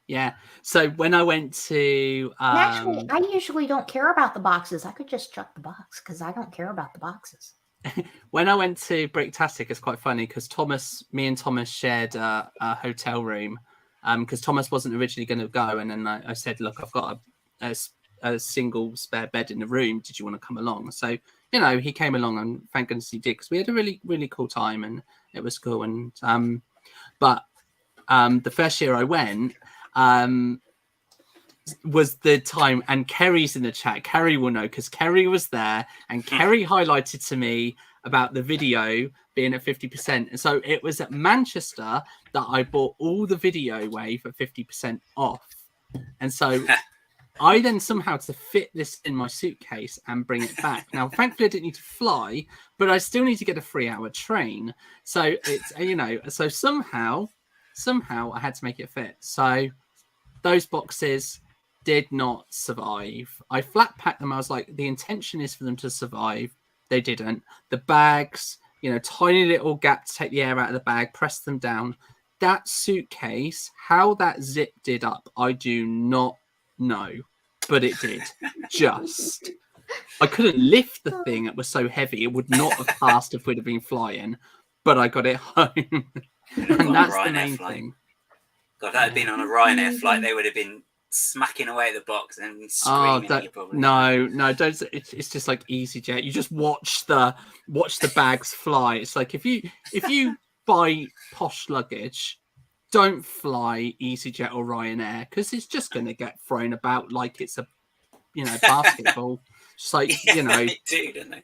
Yeah. So when I went to actually, I usually don't care about the boxes. I could just chuck the box because I don't care about the boxes. When I went to Bricktastic, it's quite funny because me and Thomas shared a hotel room because Thomas wasn't originally going to go, and then I said, "Look, I've got a single spare bed in the room. Did you want to come along?" So he came along, and thank goodness he did because we had a really, really cool time, and it was cool. And but the first year I went was the time, and Kerry's in the chat. Kerry will know because Kerry was there, and Kerry highlighted to me about the video being at 50%. And so it was at Manchester that I bought all the video wave at 50% off. And so I then somehow had to fit this in my suitcase and bring it back. Now, thankfully, I didn't need to fly, but I still need to get a 3-hour train. So it's, so somehow I had to make it fit. So those boxes did not survive. I flat packed them. I was like, the intention is for them to survive. They didn't. The bags, tiny little gap to take the air out of the bag, press them down. That suitcase, how that zip did up, I do not know, but it did. I couldn't lift the thing. It was so heavy. It would not have passed if we'd have been flying, but I got it home. And that's the main thing. God, that had been on a Ryanair flight. They would have been smacking away at the box and screaming at you probably. No, don't. It's just like EasyJet. You just watch the bags fly. It's like if you buy posh luggage, don't fly EasyJet or Ryanair because it's just going to get thrown about like it's a basketball. Just like they do, don't they?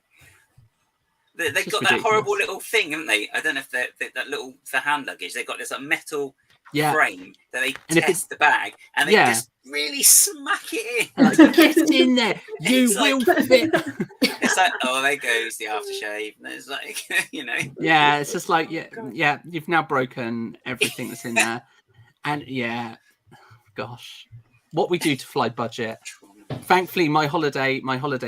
They've got that horrible little thing, haven't they? I don't know if that little for hand luggage. They've got this metal frame that they test the bag, and they just really smack it in. Like, get in there. You It's will like- fit. It's like, oh, there goes the aftershave. And it's like, you know. Yeah, it's just like, yeah, you've now broken everything that's in there. And yeah, gosh, what we do to fly budget. Thankfully, my holiday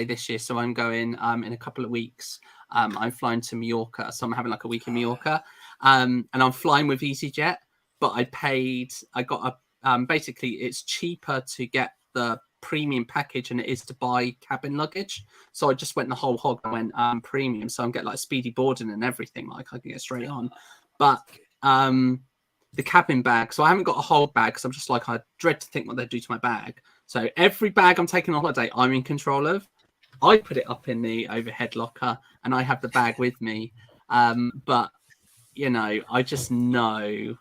this year, so I'm going in a couple of weeks. I'm flying to Mallorca, so I'm having like a week in Mallorca, and I'm flying with EasyJet. But I got a basically it's cheaper to get the premium package than it is to buy cabin luggage. So I just went the whole hog and went premium, so I'm getting like speedy boarding and everything. Like I can get straight on, but the cabin bag. So I haven't got a whole bag because I'm just like I dread to think what they do to my bag. So every bag I'm taking on holiday, I'm in control of. I put it up in the overhead locker, and I have the bag with me. But you know, I just know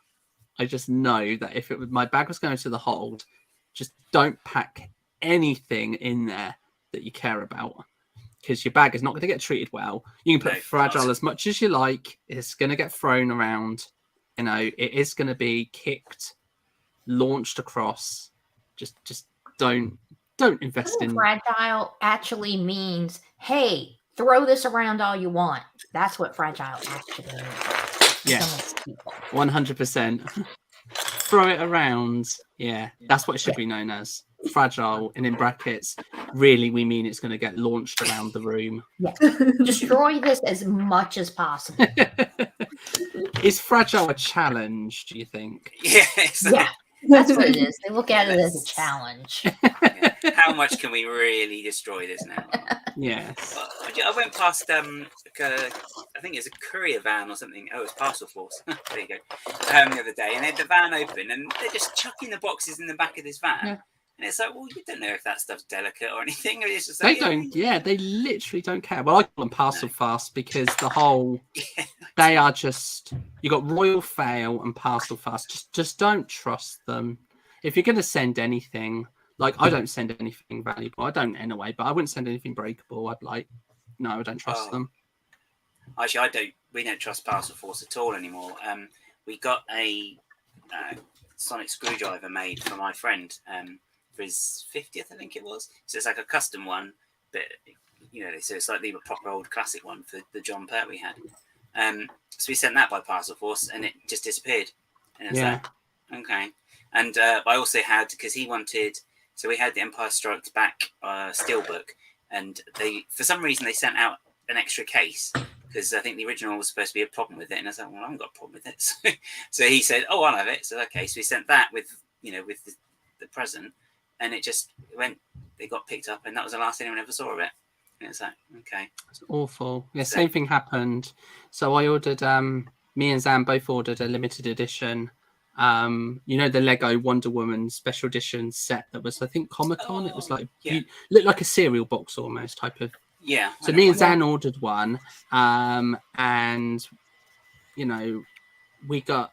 that if my bag was going to the hold, just don't pack anything in there that you care about, because your bag is not going to get treated well. You can put fragile as much as you like. It's going to get thrown around. You know, it is going to be kicked, launched across. Just don't invest in. Fragile actually means, hey, throw this around all you want. That's what fragile actually means. Yes, 100%. Throw it around. Yeah, that's what it should be known as. Fragile, and in brackets, really we mean it's going to get launched around the room. Yes. Destroy this as much as possible. Is fragile a challenge, do you think? Yes. Yeah, that's what it is. They look at it as a challenge. Yeah. How much can we really destroy this now? Yes. I went past I think it's a courier van or something. Oh, it's Parcel Force. There you go. The other day, and they had the van open, and they're just chucking the boxes in the back of this van. Yeah. And it's like, well, you don't know if that stuff's delicate or anything. Or it's just They like, don't. Yeah, they literally don't care. Well, I call them Parcel Fast because the whole Yeah. they are just. You got Royal Fail and Parcel Fast. Just don't trust them. If you're going to send anything, like I don't send anything valuable. I don't anyway, but I wouldn't send anything breakable. I'd like, no, I don't trust them. Actually, we don't trust Parcel Force at all anymore. We got a sonic screwdriver made for my friend for his 50th, I think it was. So it's like a custom one, but you know, so it's like the proper old classic one for the John Pert we had. So we sent that by Parcel Force, and it just disappeared. And it's like, okay. And I also had, because he wanted, so we had the Empire Strikes Back steelbook, and they, for some reason, they sent out an extra case, because I think the original was supposed to be a problem with it. And I said, well, I haven't got a problem with it. So he said, oh, I'll have it. So, okay. So we sent that with, you know, with the present, and it just went, it got picked up, and that was the last anyone ever saw of it. And it's like, okay. It's awful. Yeah, same thing happened. So I ordered, me and Zan both ordered a limited edition. You know, the Lego Wonder Woman special edition set that was, I think, Comic-Con. It was like, looked like a cereal box almost type of. Yeah. So me and Zan ordered one, and you know, we got,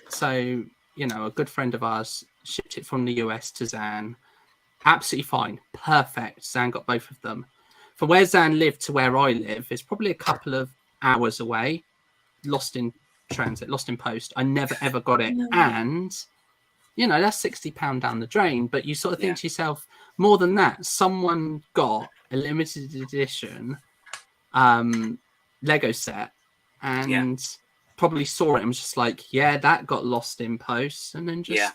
so you know, a good friend of ours shipped it from the US to Zan. Absolutely fine, perfect. Zan got both of them. From where Zan lived to where I live, it's probably a couple of hours away. Lost in transit, lost in post. I never ever got it, and you know, that's £60 down the drain. But you sort of think to yourself, more than that, someone got a limited edition Lego set and probably saw it and was just like, yeah, that got lost in post, and then just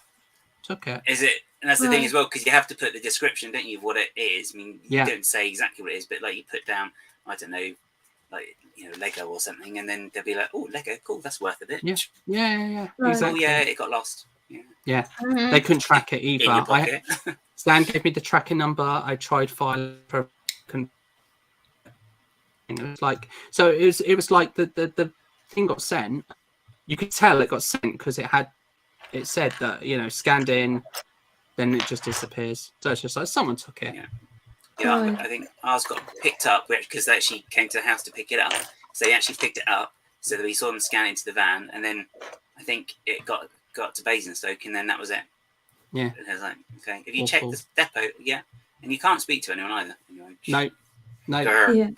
took it. Is it? And that's the thing as well, because you have to put the description, don't you, of what it is. I mean, you don't say exactly what it is, but like you put down, I don't know, like, you know, Lego or something, and then they'll be like, oh, Lego, cool, that's worth a bit. Yeah. Right. Exactly. Oh, yeah, it got lost. Yeah. They couldn't track it In your either. pocket. Stan gave me the tracking number. I tried filing for. It was like, so it was like the thing got sent. You could tell it got sent because it said that, you know, scanned in, then it just disappears. So it's just like someone took it. Yeah, I think ours got picked up because they actually came to the house to pick it up. So they actually picked it up, so that we saw them scan into the van, and then I think it got to Basingstoke, and then that was it. Yeah. And I was like, okay, if you check the depot, and you can't speak to anyone either. No. Yeah.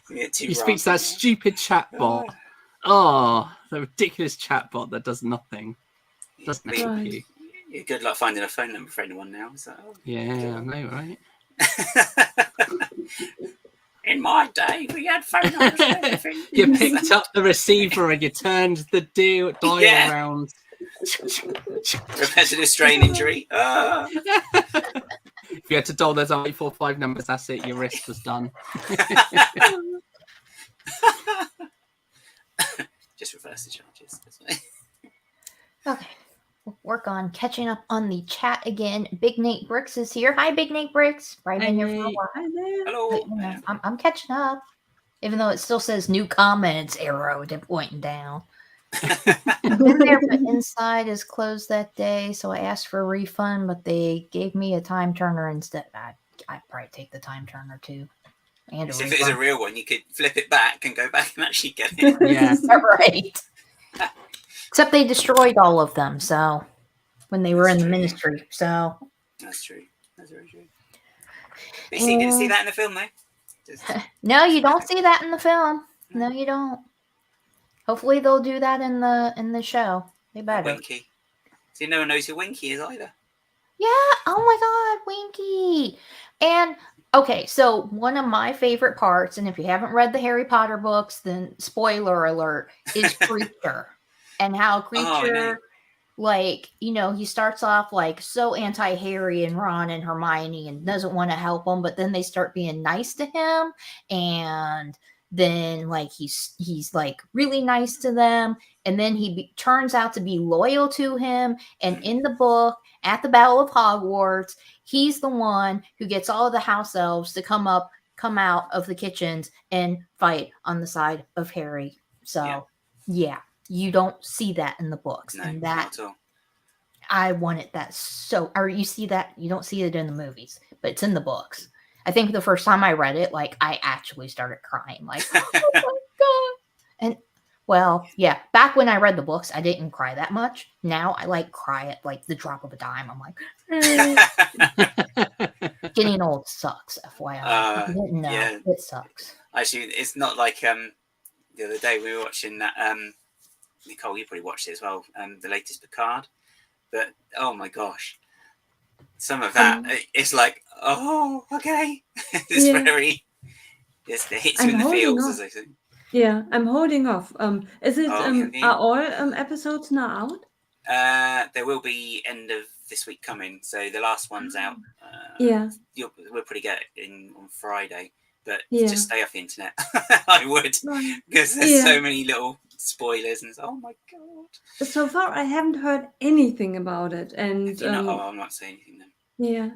You speak to that stupid chatbot. Oh, the ridiculous chatbot that does nothing. Doesn't help you. Good luck finding a phone number for anyone now. So. Yeah, I know, right? In my day, we had phone numbers for everything. You picked up the receiver and you turned the dial Yeah. around. Repetitive strain injury. If you had to dial those 845 numbers, that's it. Your wrist was done. Just reverse the charges. Okay. We'll work on catching up on the chat again. Big Nate Bricks is here. Hi, Big Nate Bricks. I've been here for a while. Hi there. Hello. But, you know, I'm catching up. Even though it still says new comments, arrow pointing down. Been there, but inside is closed that day, so I asked for a refund, but they gave me a time turner instead. I'd probably take the time turner too. And If it was a real one, you could flip it back and go back and actually get it. Yeah. right. Except they destroyed all of them, so when they were That's in the true, yeah. ministry, so That's true. That's very true. But you didn't see that in the film, though. Just... No, you don't see that in the film. No, you don't. Hopefully they'll do that in the show. They better. Winky. See, no one knows who Winky is either. Yeah. Oh my God, Winky. And okay, so one of my favorite parts, and if you haven't read the Harry Potter books, then spoiler alert, is Creature. And how Creature, like, you know, he starts off like so anti-Harry and Ron and Hermione and doesn't want to help them, but then they start being nice to him, and then like he's like really nice to them, and then he turns out to be loyal to him. And in the book, at the Battle of Hogwarts, he's the one who gets all of the house elves to come out of the kitchens and fight on the side of Harry. So yeah, you don't see that in the books. No, and that not at all. I wanted that so, or you see that, you don't see it in the movies, but it's in the books. I think the first time I read it, like I actually started crying, like, oh my God. And well, yeah, back when I read the books, I didn't cry that much. Now I like cry at like the drop of a dime. I'm like, getting old sucks, FYI. You didn't know, yeah. it sucks. Actually, it's not like the other day we were watching that. Nicole, you probably watched it as well. The latest Picard, but oh my gosh, some of that it's like, oh, okay, it's very, it hits you in the feels, as they say. Yeah, I'm holding off. Is it? Are all episodes now out? There will be end of this week coming, so the last one's out. Yeah, we'll probably get it in on Friday, but just stay off the internet. I would, because there's so many little spoilers, and oh my God. So far, I haven't heard anything about it, and I'm not saying anything then. Yeah,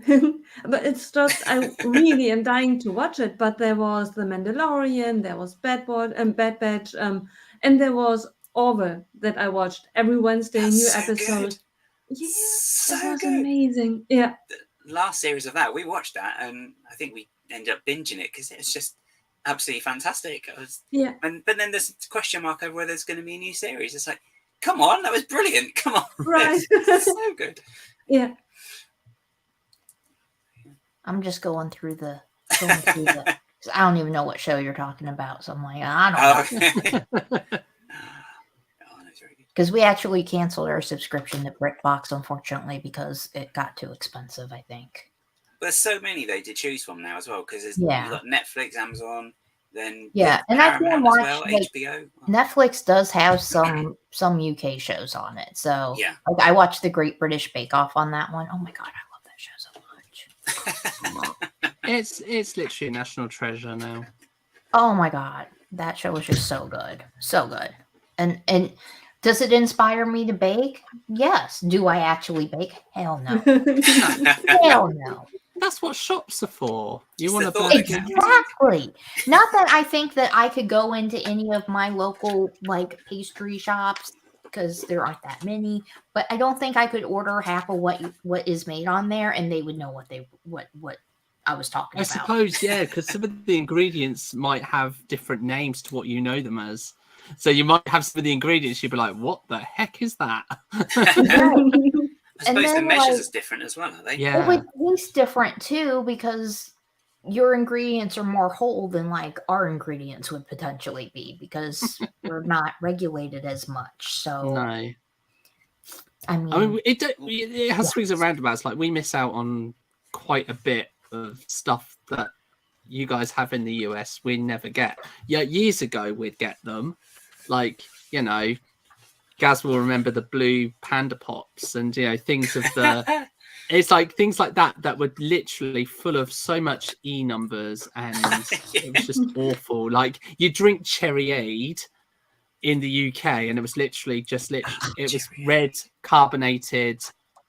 but it's just I really am dying to watch it. But there was The Mandalorian, there was Bad Batch, and there was Orville that I watched every Wednesday. New episode. Yeah, that was amazing. Yeah, the last series of that, we watched that, and I think we ended up binging it because it's just absolutely fantastic. But then there's a question mark over whether there's going to be a new series. It's like, come on, that was brilliant. Come on, right? So good. Yeah. I'm just going through the I don't even know what show you're talking about, so I'm like, I don't know. Because we actually canceled our subscription to BritBox, unfortunately, because it got too expensive, I think. There's so many though to choose from now as well, because you've got Netflix, Amazon, then and I can watch HBO. Netflix does have some UK shows on it, so like I watched the Great British Bake Off on that one. Oh my God, I love that show so much. It's literally a national treasure now. Oh my God, that show was just so good, and does it inspire me to bake? Yes. Do I actually bake? Hell no. Hell no. That's what shops are for. You want to bake exactly. Not that I think that I could go into any of my local like pastry shops, because there aren't that many, but I don't think I could order half of what is made on there and they would know what I was talking about. I suppose, yeah, because some of the ingredients might have different names to what you know them as. So you might have some of the ingredients, you'd be like, what the heck is that? I suppose the measures is different as well, are they? Yeah. It would taste different too, because your ingredients are more whole than like our ingredients would potentially be, because we're not regulated as much. So I mean, I mean, it has yes. swings and roundabouts. Like we miss out on quite a bit of stuff that you guys have in the US. We never get. Yeah, years ago we'd get them. Like, you know, Gaz will remember the blue panda pops and things of the. It's like things like that were literally full of so much E numbers, and it was just awful. Like you drink Cherryade in the UK, and it was literally it was red carbonated,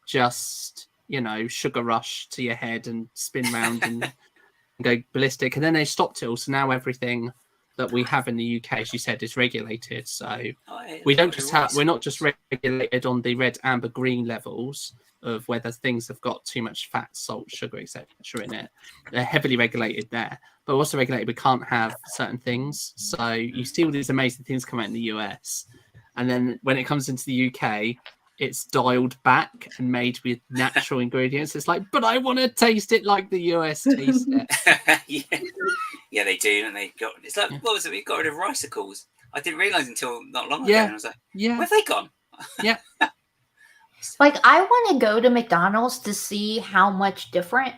just sugar rush to your head and spin round and go ballistic. And then they stopped it all, so now everything that we have in the UK, as you said, is regulated. So we don't just we're not just regulated on the red, amber, green levels of whether things have got too much fat, salt, sugar, etc. in it. They're heavily regulated there, but also regulated we can't have certain things. So you see all these amazing things come out in the US, and then when it comes into the UK, it's dialed back and made with natural ingredients. It's like, but I want to taste it like the US tastes it. Yeah, they do, and it's like, what was it? We got rid of ricicles. I didn't realise until not long ago. And I was like, where have they gone? Yeah. Like, I want to go to McDonald's to see how much different,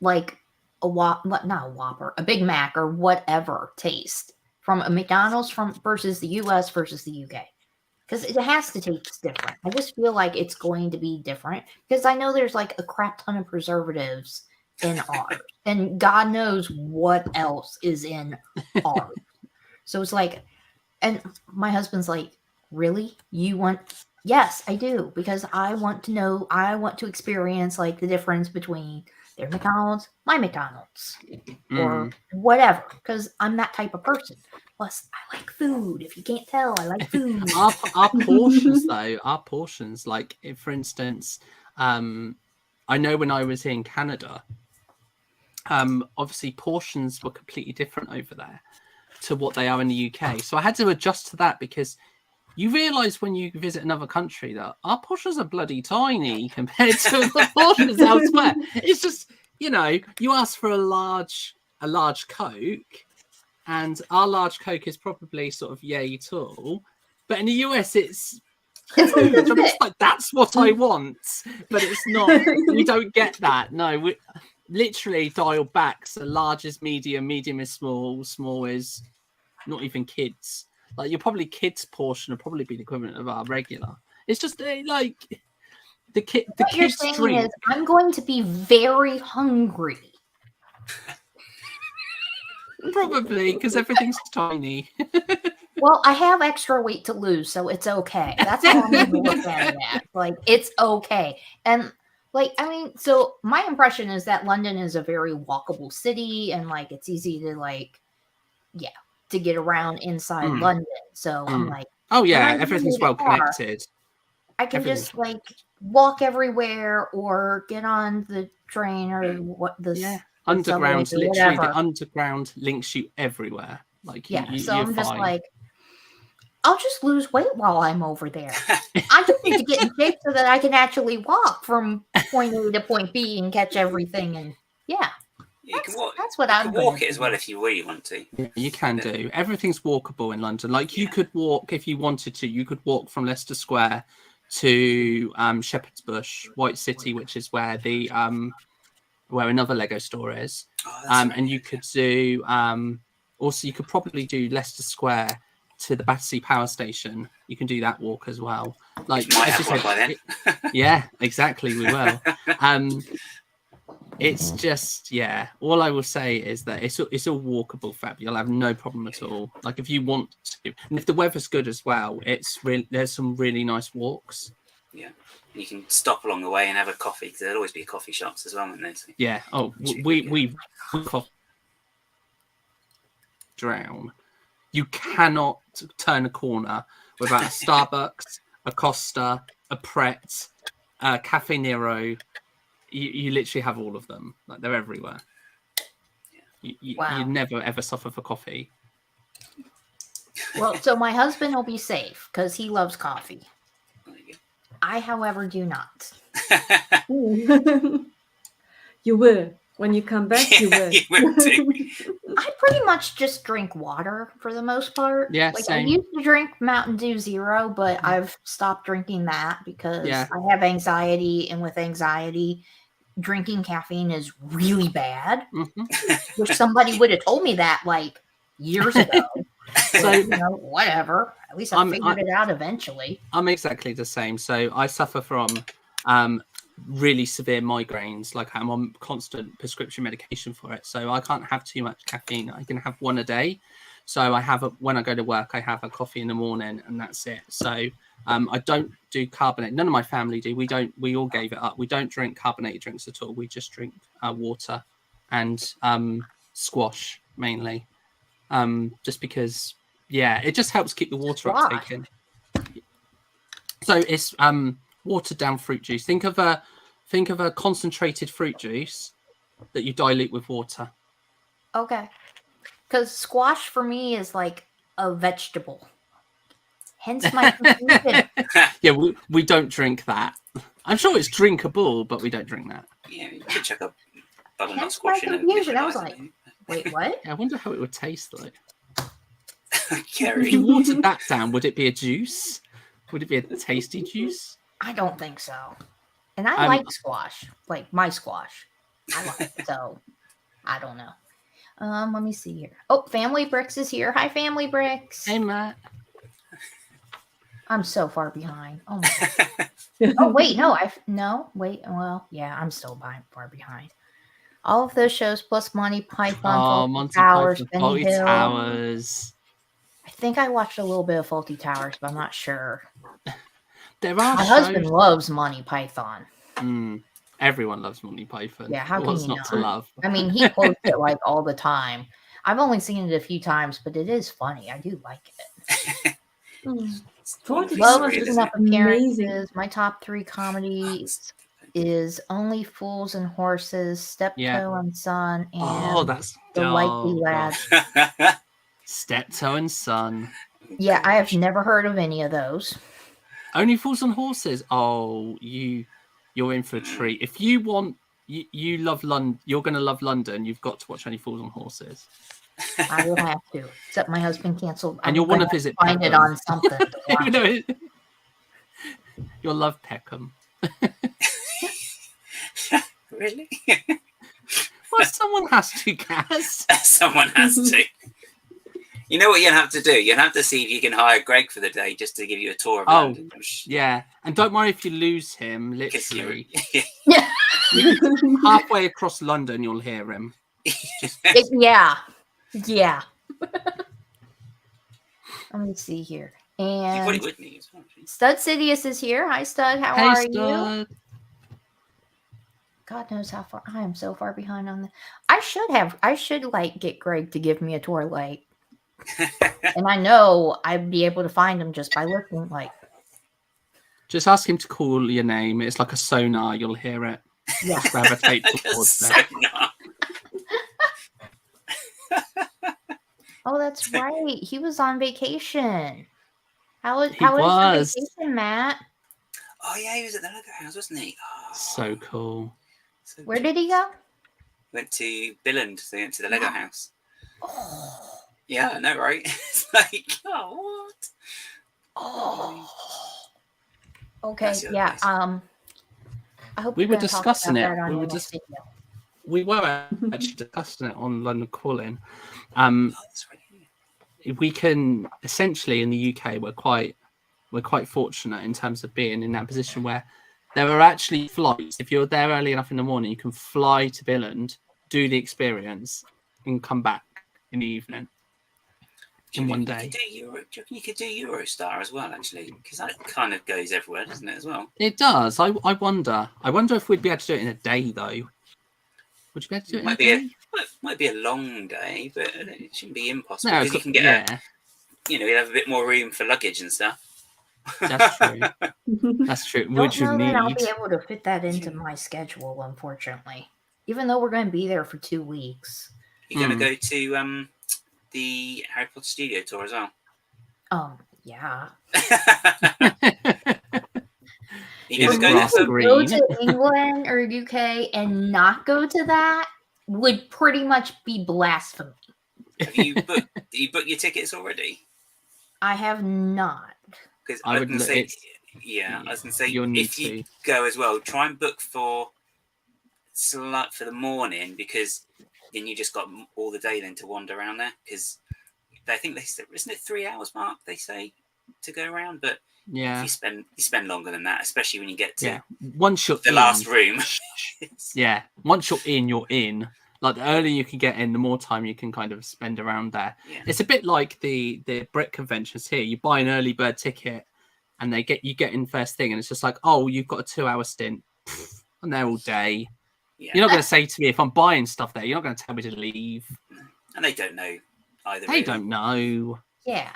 like, not a Whopper, a Big Mac or whatever taste from a McDonald's versus the US versus the UK. Because it has to taste different. I just feel like it's going to be different. Because I know there's, like, a crap ton of preservatives in ours. And God knows what else is in ours. So it's like, and my husband's like, really? You want... Yes, I do, because I want to know, I want to experience like the difference between their McDonald's, my McDonald's, or whatever, because I'm that type of person. Plus, I like food. If you can't tell, I like food. Our portions, though, like, if, for instance, I know when I was in Canada, obviously portions were completely different over there to what they are in the UK. So I had to adjust to that because you realise when you visit another country that our portions are bloody tiny compared to the portions elsewhere. It's just, you ask for a large Coke, and our large Coke is probably sort of yay tall, but in the US it's huge. I'm just like, that's what I want, but it's not. We don't get that. No, we literally dial back. So large is medium, medium is small, small is not even kids. Like, your probably kids portion will probably be the equivalent of our regular. It's just like the kids drink. Is, I'm going to be very hungry. Probably because everything's tiny. Well, I have extra weight to lose, so it's okay. That's how I'm going to look at it as. Like, it's okay. And like, I mean, so my impression is that London is a very walkable city, and like it's easy to to get around inside London. So I'm like, oh yeah, everything's well connected. I can just like walk everywhere or get on the train or what the underground. Literally, the underground links you everywhere. Like so you're I'm just fine. like, I'll just lose weight while I'm over there. I just need to get in shape so that I can actually walk from point A to point B and catch everything. And you can walk. That's what I'm. Walk it as well if you really want to. Yeah, you can do. Everything's walkable in London. Like you could walk if you wanted to. You could walk from Leicester Square to Shepherd's Bush, White City, which is where the where another Lego store is. Right. And you could do also you could probably do Leicester Square to the Battersea Power Station. You can do that walk as well. Like might have one by then. Yeah, exactly. We will. It's just, all I will say is that it's all walkable, Fab. You'll have no problem at all. Like if you want to, and if the weather's good as well, there's some really nice walks. Yeah, you can stop along the way and have a coffee because there'll always be coffee shops as well, won't there? So yeah. Oh, we drown. You cannot turn a corner without a Starbucks, a Costa, a Pret, a Cafe Nero. You literally have all of them. Like they're everywhere. You never ever suffer for coffee. Well, so my husband will be safe because he loves coffee. I, however, do not. You will. When you come back, you will. You will do. I pretty much just drink water for the most part. Yeah, like same. I used to drink Mountain Dew Zero, but I've stopped drinking that because Yeah. I have anxiety, and with anxiety, drinking caffeine is really bad. Which somebody would have told me that like years ago. So whatever. At least I figured it out eventually. I'm exactly the same. So I suffer from really severe migraines. Like I'm on constant prescription medication for it. So I can't have too much caffeine. I can have one a day. So I have when I go to work, I have a coffee in the morning, and that's it. So I don't do carbonate. None of my family do. We all gave it up. We don't drink carbonated drinks at all. We just drink water and squash mainly. Just because, it just helps keep the water uptake in. So it's watered down fruit juice. Think of a concentrated fruit juice that you dilute with water. Okay. Because squash for me is like a vegetable. Hence my confusion. Yeah, we don't drink that. I'm sure it's drinkable, but we don't drink that. Yeah, you could check up butternut Hence squash my in confusion. I was like, wait, what? I wonder how it would taste like. If Gary. you watered that down, would it be a juice? Would it be a tasty juice? I don't think so. And I like squash, like my squash. I like it, so I don't know. Let me see here. Oh, Family Bricks is here. Hi, Family Bricks. Hey, Matt. I'm so far behind. Oh my God. Oh wait, no, wait. Well, yeah, I'm still far behind. All of those shows plus Monty Python, Monty Towers, Python, Benny Faulty Hill. Towers. I think I watched a little bit of Faulty Towers, but I'm not sure. There are My husband loves Monty Python. Everyone loves Monty Python. Yeah, how What's can you not to love? I mean, he quotes it like all the time. I've only seen it a few times, but it is funny. I do like it. Love picking up appearances. My top 3 comedies is Only Fools and Horses, Steptoe and Son, and that's The Likely Lads. Steptoe and Son. Yeah, I have never heard of any of those. Only Fools and Horses. Oh, you're in for a treat. If you want, you love London. You're going to love London. You've got to watch Only Fools and Horses. I will have to. Except my husband canceled. And you'll want to visit. Find it on something. To watch. You'll love Peckham. Really? Well, someone has to, Cass. Someone has to. You know what you'll have to do? You'll have to see if you can hire Greg for the day just to give you a tour of London. Yeah. And don't worry if you lose him, literally. Yeah. Halfway across London, you'll hear him. Yeah. Let me see here. And Stud Sidious is here. Hi, Stud. How are you? God knows how far. I am so far behind on this. I should like get Greg to give me a tour, like. And I know I'd be able to find him just by looking, like. Just ask him to call your name. It's like a sonar. You'll hear it. Yeah. Gravitate towards it. Oh, that's right. He was on vacation. How was your vacation, Matt? Oh yeah, he was at the Lego house, wasn't he? Oh, so cool. So where did he go? Went to Billund. So he went to the Lego house. Oh. Yeah, I know, right? It's like, oh, what? Oh. Okay. Yeah. I hope we were discussing it. We were actually discussing it on London Calling. We can essentially in the UK we're quite fortunate in terms of being in that position where there are actually flights. If you're there early enough in the morning, you can fly to Billund, do the experience, and come back in the evening. In one day. Do you reckon you could do Eurostar as well, actually? Because that kind of goes everywhere, doesn't it, as well? It does. I wonder. I wonder if we'd be able to do it in a day, though. Would you be able to do it in a day? It might be a long day, but it shouldn't be impossible. No, because you can get you have a bit more room for luggage and stuff. That's true. That's true. Which you need. I'll be able to fit that into my schedule, unfortunately. Even though we're going to be there for 2 weeks. You're going to go to the Harry Potter studio tour as well? Yeah. You're going to go to England or UK and not go to that? would pretty much be blasphemy. Have you booked your tickets already? I have not. Because I I would can look- say, it's- yeah, I was going to say, you'll need if you to. go as well, try and book for the morning, because then you just got all the day then to wander around there. Because I think they said, isn't it 3 hours, Mark? They say to go around, but Yeah. you spend longer than that, especially when you get to Yeah. Once you're the in, last room. yeah. Once you're in, you're in. Like the earlier you can get in, the more time you can kind of spend around there. Yeah. It's a bit like the Brit conventions here. You buy an early bird ticket, and you get in first thing, and it's just like, oh, you've got a 2-hour stint. Pfft, I'm there all day. Yeah. You're not going to say to me if I'm buying stuff there. You're not going to tell me to leave. And they don't know either. They don't know. Yeah.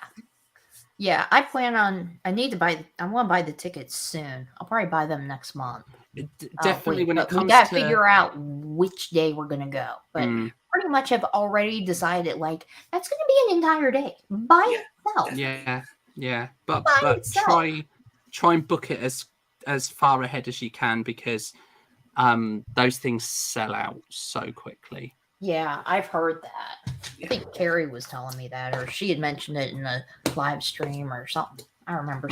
Yeah, I want to buy the tickets soon. I'll probably buy them next month. Definitely, when it comes we gotta to figure out which day we're gonna go. But Mm, pretty much have already decided like that's gonna be an entire day by itself. yeah, but By itself. try and book it as far ahead as you can, because those things sell out so quickly. Yeah, I've heard that. I think Carrie was telling me that, or she had mentioned it in a live stream or something. I remember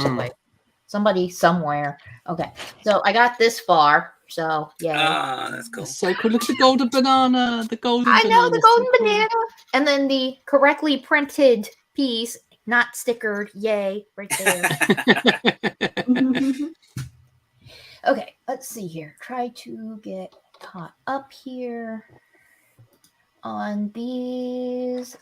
somebody somewhere. Okay, so I got this far. So yeah, that's cool. So cool. Look at the golden banana. The golden. I know the golden so cool. banana, and then the correctly printed piece, not stickered. Yay, right there. Okay, let's see here. Try to get caught up here on these.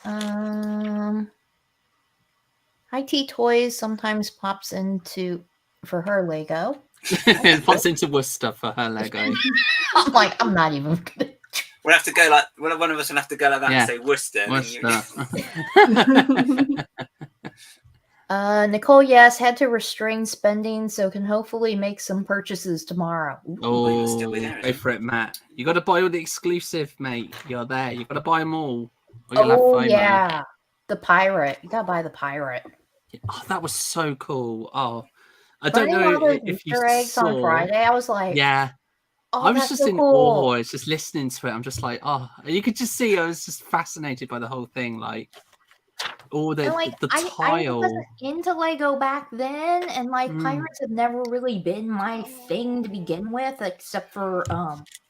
IT Toys sometimes pops into for her Lego. It pops into Worcester for her Lego. I'm like, I'm not even gonna. We'll have to go like one of us will have to go like that Yeah. and say Worcester. and then Worcester. Nicole, yes, had to restrain spending, so can hopefully make some purchases tomorrow. Ooh. you'll still be there, Go for it, Matt. You got to buy all the exclusive, mate. You're there. You got to buy them all. Or you'll have FOMO. Yeah, the pirate. You gotta buy the pirate. Oh, that was so cool. Oh, I don't Finding all know those if you Easter eggs saw. on Friday. I was like, Yeah, oh, I was that's just so in cool. awe. I was just listening to it. I'm just like, oh, you could just see. I was just fascinated by the whole thing. Like all the And like, the I tile. wasn't into Lego back then, and like pirates have never really been my thing to begin with, except for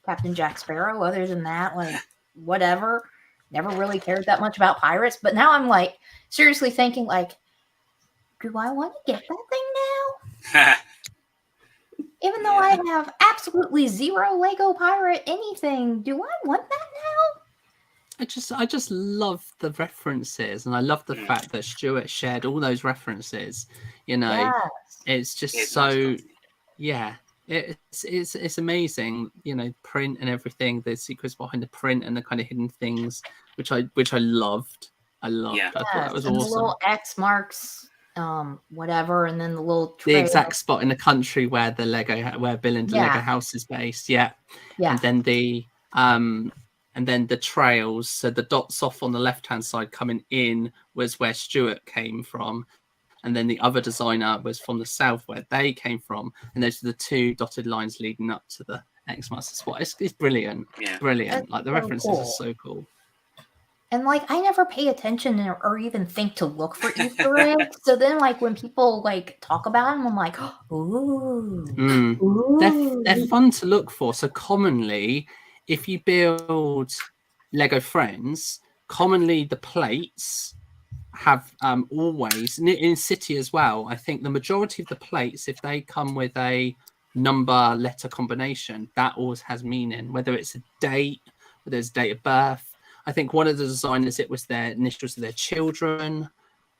Captain Jack Sparrow. Other than that, like whatever. Never really cared that much about pirates. But now I'm like seriously thinking like, do I want to get that thing now? Even though I have absolutely zero Lego pirate anything, do I want that now? I just love the references, and I love the fact that Stuart shared all those references. You know, Yes. it's just It's so nice. yeah. It's amazing, you know, print and everything, the secrets behind the print and the kind of hidden things, which I loved. I Yeah. thought that was and awesome. the little X marks, whatever, and then the little The trail. exact spot in the country where the where Bill and the Yeah. Lego house is based. Yeah. Yeah. And then the trails. So the dots off on the left hand side coming in was where Stuart came from. And then the other designer was from the south where they came from. And those are the two dotted lines leading up to the X-Master spot. It's brilliant. Yeah. Brilliant. That's Like the so references cool. are so cool. And like I never pay attention or even think to look for Easter eggs. So then like when people like talk about them, I'm like, ooh. They're fun to look for. So commonly, if you build Lego Friends, commonly the plates have always in City as well. I think the majority of the plates, if they come with a number letter combination, that always has meaning. Whether it's a date, whether it's date of birth. I think one of the designers, it was their initials of their children.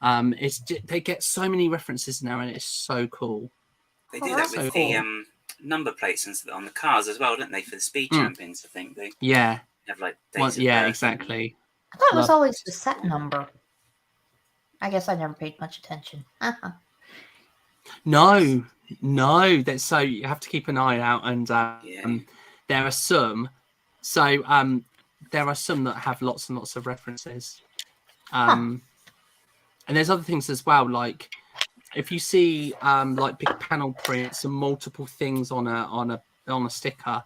They get so many references now, and it's so cool. They do that so with cool. the number plates and stuff on the cars as well, don't they? For the speed champions, I think they Yeah. have like Well, dates of yeah, birth exactly. I thought it was Love always the set number. I guess I never paid much attention. No. That's so you have to keep an eye out, and there are some. So there are some that have lots and lots of references, and there's other things as well. Like if you see like big panel prints and multiple things on a sticker,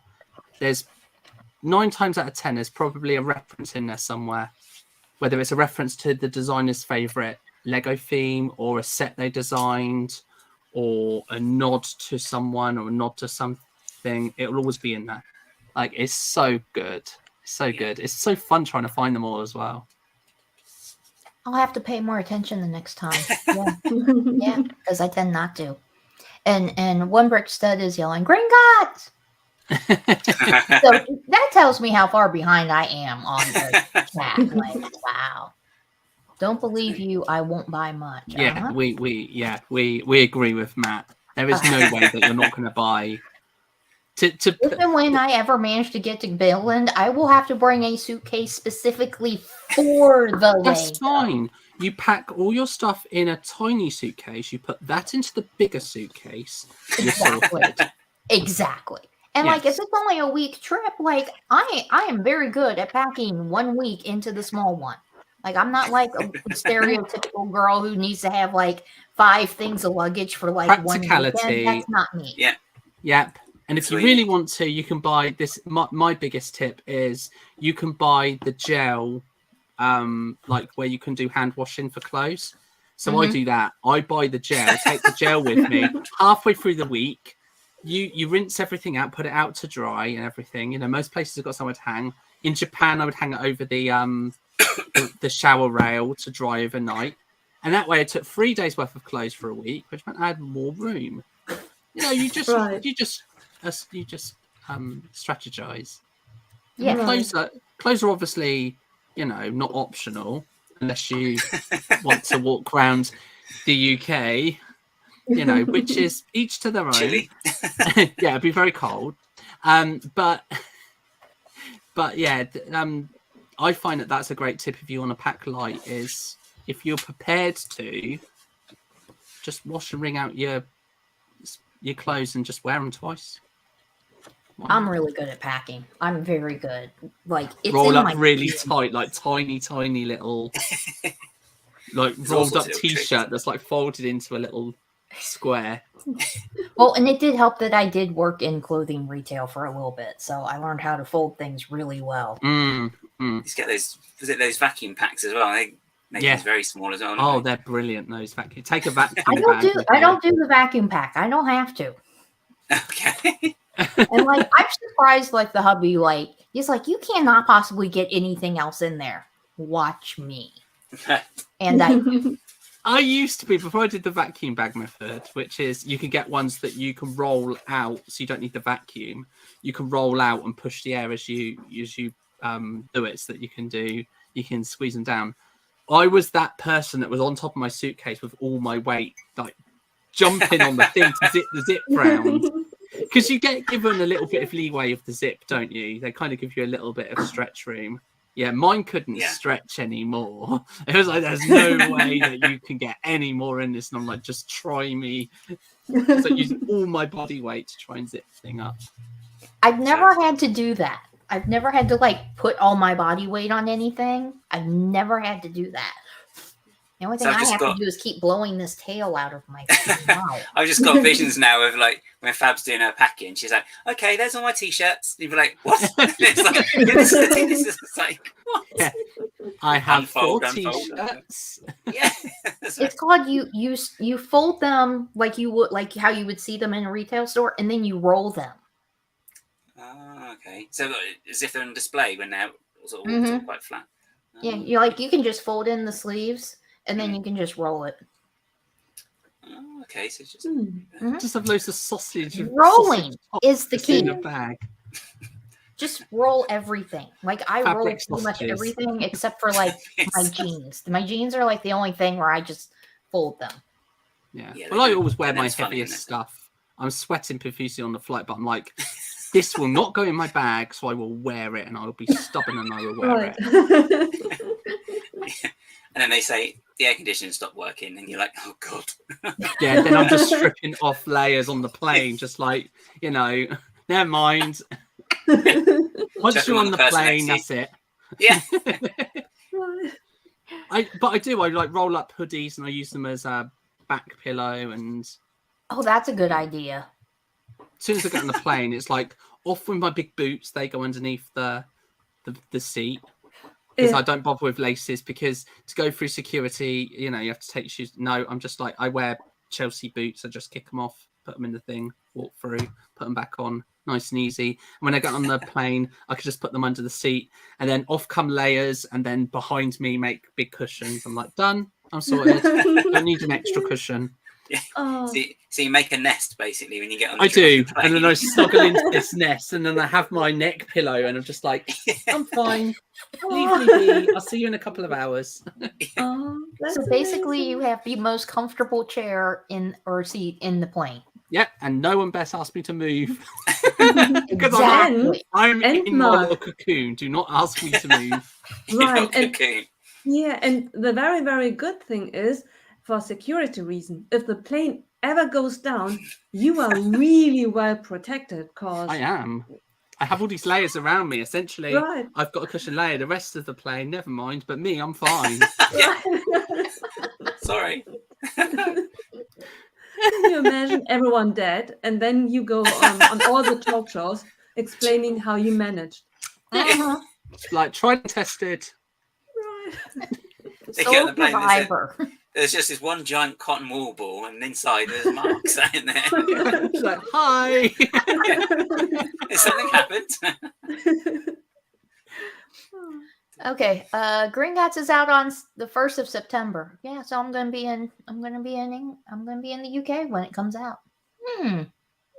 there's 9 times out of 10, there's probably a reference in there somewhere, whether it's a reference to the designer's favorite Lego theme or a set they designed or a nod to someone or a nod to something. It'll always be in there. Like, it's so good. So good. It's so fun trying to find them all as well. I'll have to pay more attention the next time. Yeah, yeah, because I tend not to. And One Brick Stud is yelling, "Green Gods!" So that tells me how far behind I am on the chat. Like, wow. Don't believe you. I won't buy much. Yeah, we agree with Matt. There is no way that you're not going to buy. If and when I ever manage to get to Billund, I will have to bring a suitcase specifically for the That's Lego. fine. You pack all your stuff in a tiny suitcase. You put that into the bigger suitcase. Exactly. Exactly. And like, if it's only a week trip, like I am very good at packing 1 week into the small one. Like, I'm not like a stereotypical girl who needs to have like 5 things of luggage for like 1 weekend. That's not me. Yeah. Yep. And if you really want to, you can buy this. My biggest tip is you can buy the gel, like where you can do hand washing for clothes. So I do that. I buy the gel, take the gel with me halfway through the week. You rinse everything out, put it out to dry and everything. You know, most places have got somewhere to hang. In Japan, I would hang it over the shower rail to dry overnight. And that way I took 3 days worth of clothes for a week, which meant I had more room. You know, you just strategize. Yeah. Clothes are obviously, you know, not optional unless you want to walk around the UK, you know, which is each to their own. Chilly. Yeah, it'd be very cold. But yeah, I find that that's a great tip if you want to pack light, is if you're prepared to just wash and wring out your clothes and just wear them twice. I'm really good at packing. I'm very good. Like, it's roll in up my really tight, like tiny little, like rolled up t-shirt that's like folded into a little square. Well, and it did help that I did work in clothing retail for a little bit, so I learned how to fold things really well. Just get those. Was it those vacuum packs as well? They make things very small as well. Oh, they're brilliant. Those vacuum. Take a vacuum. I don't do the vacuum pack. I don't have to. Okay. And like, I'm surprised. Like, the hubby, like, he's like, you cannot possibly get anything else in there. Watch me. And I used to be, before I did the vacuum bag method, which is you can get ones that you can roll out, so you don't need the vacuum. You can roll out and push the air as you do it, so that you can squeeze them down. I was that person that was on top of my suitcase with all my weight, like jumping on the thing to zip the zip round. Because you get given a little bit of leeway of the zip, don't you? They kind of give you a little bit of stretch room. Yeah, mine couldn't stretch anymore. It was like, there's no way that you can get any more in this. And I'm like, just try me. So using all my body weight to try and zip the thing up. I've never had to do that. I've never had to like put all my body weight on anything. I've never had to do that. The only thing I have to do is keep blowing this tail out of my mouth. I've just got visions now of like when Fab's doing her packing, she's like, "Okay, there's all my t-shirts." And you'd be like, "What?" It's like, this is like, what? Yeah. I have 4 t-shirts. Yeah, it's called you fold them like you would, like how you would see them in a retail store, and then you roll them. Oh, okay. So as if they're on display when they're all quite flat. Yeah, you can just fold in the sleeves. And then you can just roll it. Oh, okay, so just just have loads of sausage. Rolling is the key. In a bag. Just roll everything. Like, I roll Fabric pretty much sausages. everything except for like my jeans. My jeans are like the only thing where I just fold them. Yeah. Well, I always wear my heaviest stuff. I'm sweating profusely on the flight, but I'm like, this will not go in my bag, so I will wear it, and I will be stubborn, and I will wear it. And then they say the air conditioning stopped working, and you're like, oh god. Yeah, then I'm just stripping off layers on the plane, just like, you know, never mind. Once you're on the plane, that's it. Yeah. I like roll up hoodies, and I use them as a back pillow. And oh, that's a good idea. as soon as I get on the plane, it's like off with my big boots. They go underneath the seat. Because I don't bother with laces, because to go through security, you have to take shoes. No, I'm just like, I wear Chelsea boots. I just kick them off, put them in the thing, walk through, put them back on, nice and easy. And when I get on the plane, I could just put them under the seat, and then off come layers, and then behind me make big cushions. I'm like, done. I'm sorted. Don't need an extra cushion. Yeah. Oh. So you make a nest basically when you get on the I do, plane. and then I snuggle into this nest, and then I have my neck pillow, and I'm just like, I'm fine. Leave me be. I'll see you in a couple of hours. Oh, that's So basically, amazing. you have the most comfortable chair or seat in the plane. Yep, and no one best ask me to move. Exactly. I'm And in my Mark. little cocoon. Do not ask me to move. Right, and Okay. yeah, and the very, very good thing is, for security reason, if the plane ever goes down, you are really well protected. Cause I am. I have all these layers around me. Essentially, right, I've got a cushion layer. The rest of the plane, never mind. But me, I'm fine. right. Sorry. Can you imagine everyone dead, and then you go on all the talk shows explaining how you managed? Mhm. Like, tried and tested. Right. They get on the Sole plane, survivor. There's just this one giant cotton wool ball, and inside there's Mark sat in there. It's like, hi. Has something happened? Okay, Gringotts is out on the 1st of September. Yeah, so I'm gonna be in the UK when it comes out.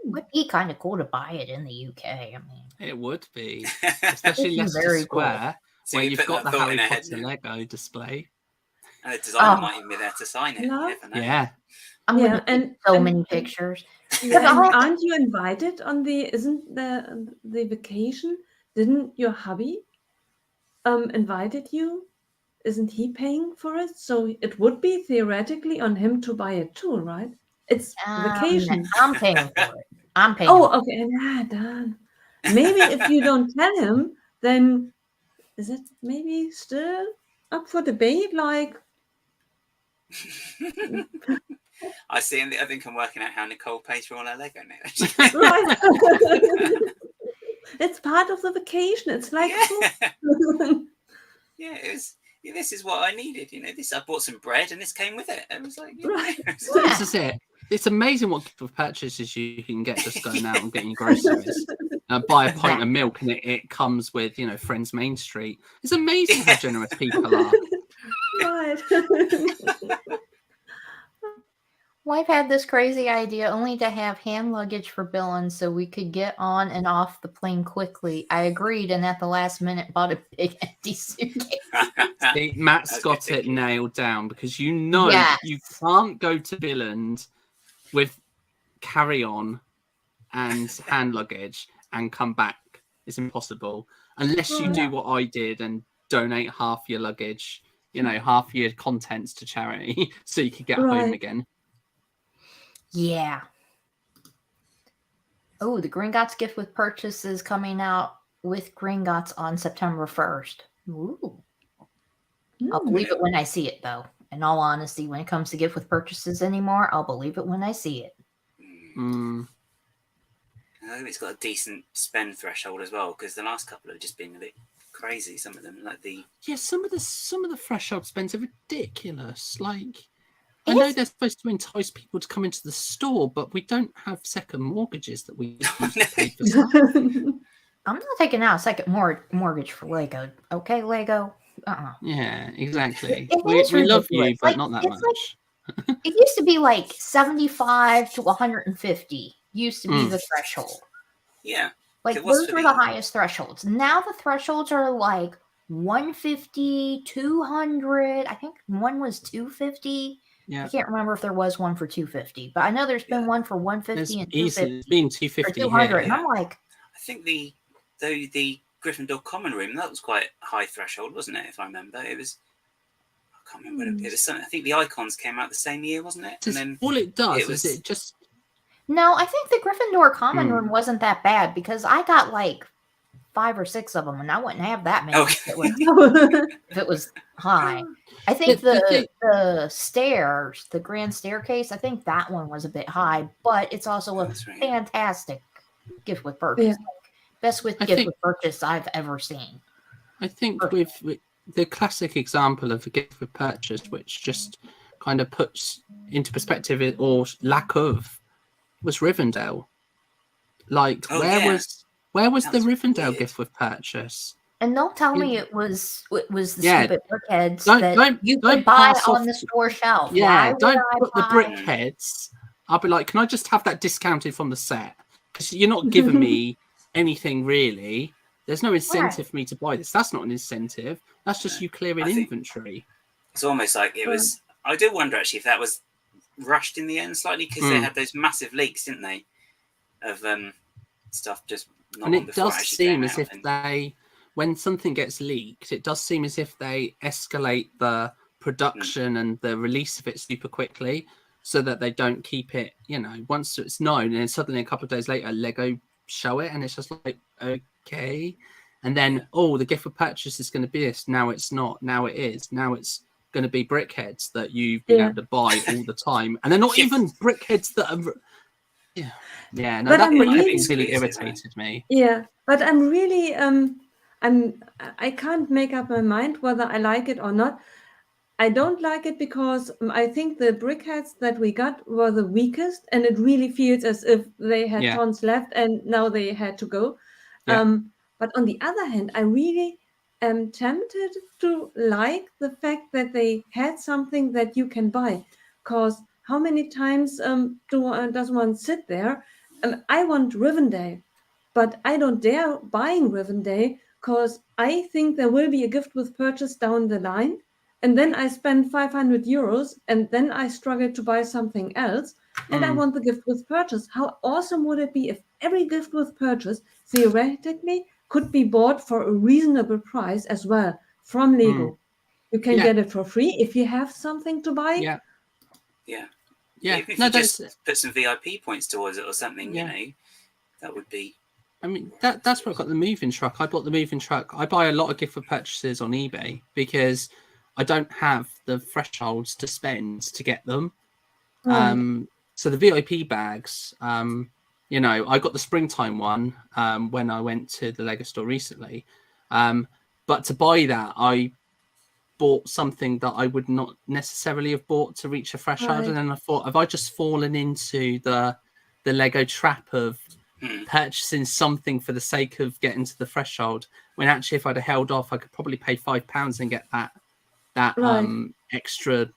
Would be kind of cool to buy it in the UK. I mean, It would be, especially It's Leicester very cool. Square, So where you you've put got that the thought Harry in her head, Potter Lego display. and the designer Oh. might even be there to sign it. You Love. never know. Yeah. I'm Yeah, gonna take and- so and- many and- pictures. Yeah, But I and have to- aren't you invited on isn't the vacation? Didn't your hubby invited you? Isn't he paying for it? So it would be theoretically on him to buy it too, right? It's vacation. I'm paying for it. I'm paying. Oh, okay. Done. Maybe if you don't tell him, then is it maybe still up for debate? Like, I see. I think I'm working out how Nicole pays for all her Lego now. right? It's part of the vacation. It's like, Yeah, it was. Yeah, this is what I needed. I bought some bread, and this came with it. I was like, Right. This is it. It's amazing what gift of purchases you can get just going out and getting your groceries. Buy a pint of milk, and it comes with, Friends Main Street. It's amazing how generous people are. right. Well, I've had this crazy idea only to have hand luggage for Billin so we could get on and off the plane quickly. I agreed, and at the last minute bought a big empty suitcase. See, Matt's That's got it ridiculous. nailed down, because you Yes. can't go to Billund with carry-on and hand luggage and come back. It's impossible unless you do what I did and donate half your luggage, half your contents to charity, so you could get home Right. again. Yeah. Oh, the Gringotts gift with purchase is coming out with Gringotts on September 1st. Ooh. I'll believe it when I see it, though. In all honesty, when it comes to gift with purchases anymore, I'll believe it when I see it. Mm. I think it's got a decent spend threshold as well, because the last couple have just been a bit crazy. Some of them, like the Yeah, some of the threshold spends are ridiculous. Like, I know they're supposed to entice people to come into the store, but we don't have second mortgages that we use to pay for stuff. I'm not taking out a second mortgage for Lego. Okay, Lego? Yeah, exactly. It We is love you, ridiculous. but Like, not that it's much. It used to be like 75 to 150 used to be the threshold. yeah. Like, It was those for were the- the highest thresholds. Now the thresholds are like 150, 200. I think one was 250. Yeah, I can't remember if there was one for 250, but I know there's been one for 150 there's and easily 250 been or 250 200. here. And I'm like, I think the Gryffindor common room, that was quite a high threshold, wasn't it? If I remember, it was. I can't remember. It was something. I think the icons came out the same year, wasn't it? And then All it does it was- is it just no, I think the Gryffindor common room wasn't that bad because I got like 5 or 6 of them, and I wouldn't have that many Okay. if it was high. I think the stairs, the grand staircase, I think that one was a bit high, but it's also a That's right. fantastic gift with purchase. Yeah. Best with I gift think- with purchase I've ever seen. I think with the classic example of a gift with purchase, which just kind of puts into perspective it or lack of, was Rivendell. Like, Oh, where yeah. was That the was Rivendell weird. gift with purchase? And don't tell You- me it was the Yeah, stupid brickheads don't- that don't- you don't could buy pass on off- the store shelf. Why Yeah, would don't I put the buy? brickheads. I'll be like, can I just have that discounted from the set? Because you're not giving me anything really. There's no incentive for me to buy this. That's not an incentive. That's just you clearing I think- inventory. It's almost like it was. I do wonder actually if that was rushed in the end slightly because they had those massive leaks, didn't they? Of stuff just not And long it before does actually seem came as out, if and- they, when something gets leaked, it does seem as if they escalate the production and the release of it super quickly so that they don't keep it, once it's known and then suddenly a couple of days later, Lego show it and it's just like, okay. And then, the gift of purchase is going to be this. Now it's not. Now it is. Now it's going to be brickheads that you've been able to buy all the time. And they're not even brickheads that are... Yeah, no, But that I'm really really- irritated me. Yeah, but I'm really I can't make up my mind whether I like it or not. I don't like it because I think the brickheads that we got were the weakest, and it really feels as if they had Yeah. tons left and now they had to go. Yeah. But on the other hand, I really am tempted to like the fact that they had something that you can buy. Because how many times does one sit there? I want Rivendell, but I don't dare buying Rivendell because I think there will be a gift with purchase down the line. And then I spend 500 euros and then I struggle to buy something else. And I want the gift with purchase. How awesome would it be if every gift with purchase theoretically could be bought for a reasonable price as well from Lego? You can get it for free if you have something to buy. Yeah. Yeah. Yeah. Even if No, you that's... just put some VIP points towards it or something, that would be. I mean, that's where I got the moving truck. I bought the moving truck. I buy a lot of gift for purchases on eBay because I don't have the thresholds to spend to get them. Right. So the VIP bags, I got the springtime one when I went to the Lego store recently. But to buy that, I bought something that I would not necessarily have bought to reach a threshold. Right. And then I thought, have I just fallen into the Lego trap of purchasing something for the sake of getting to the threshold, when actually if I'd have held off, I could probably pay £5 and get that extra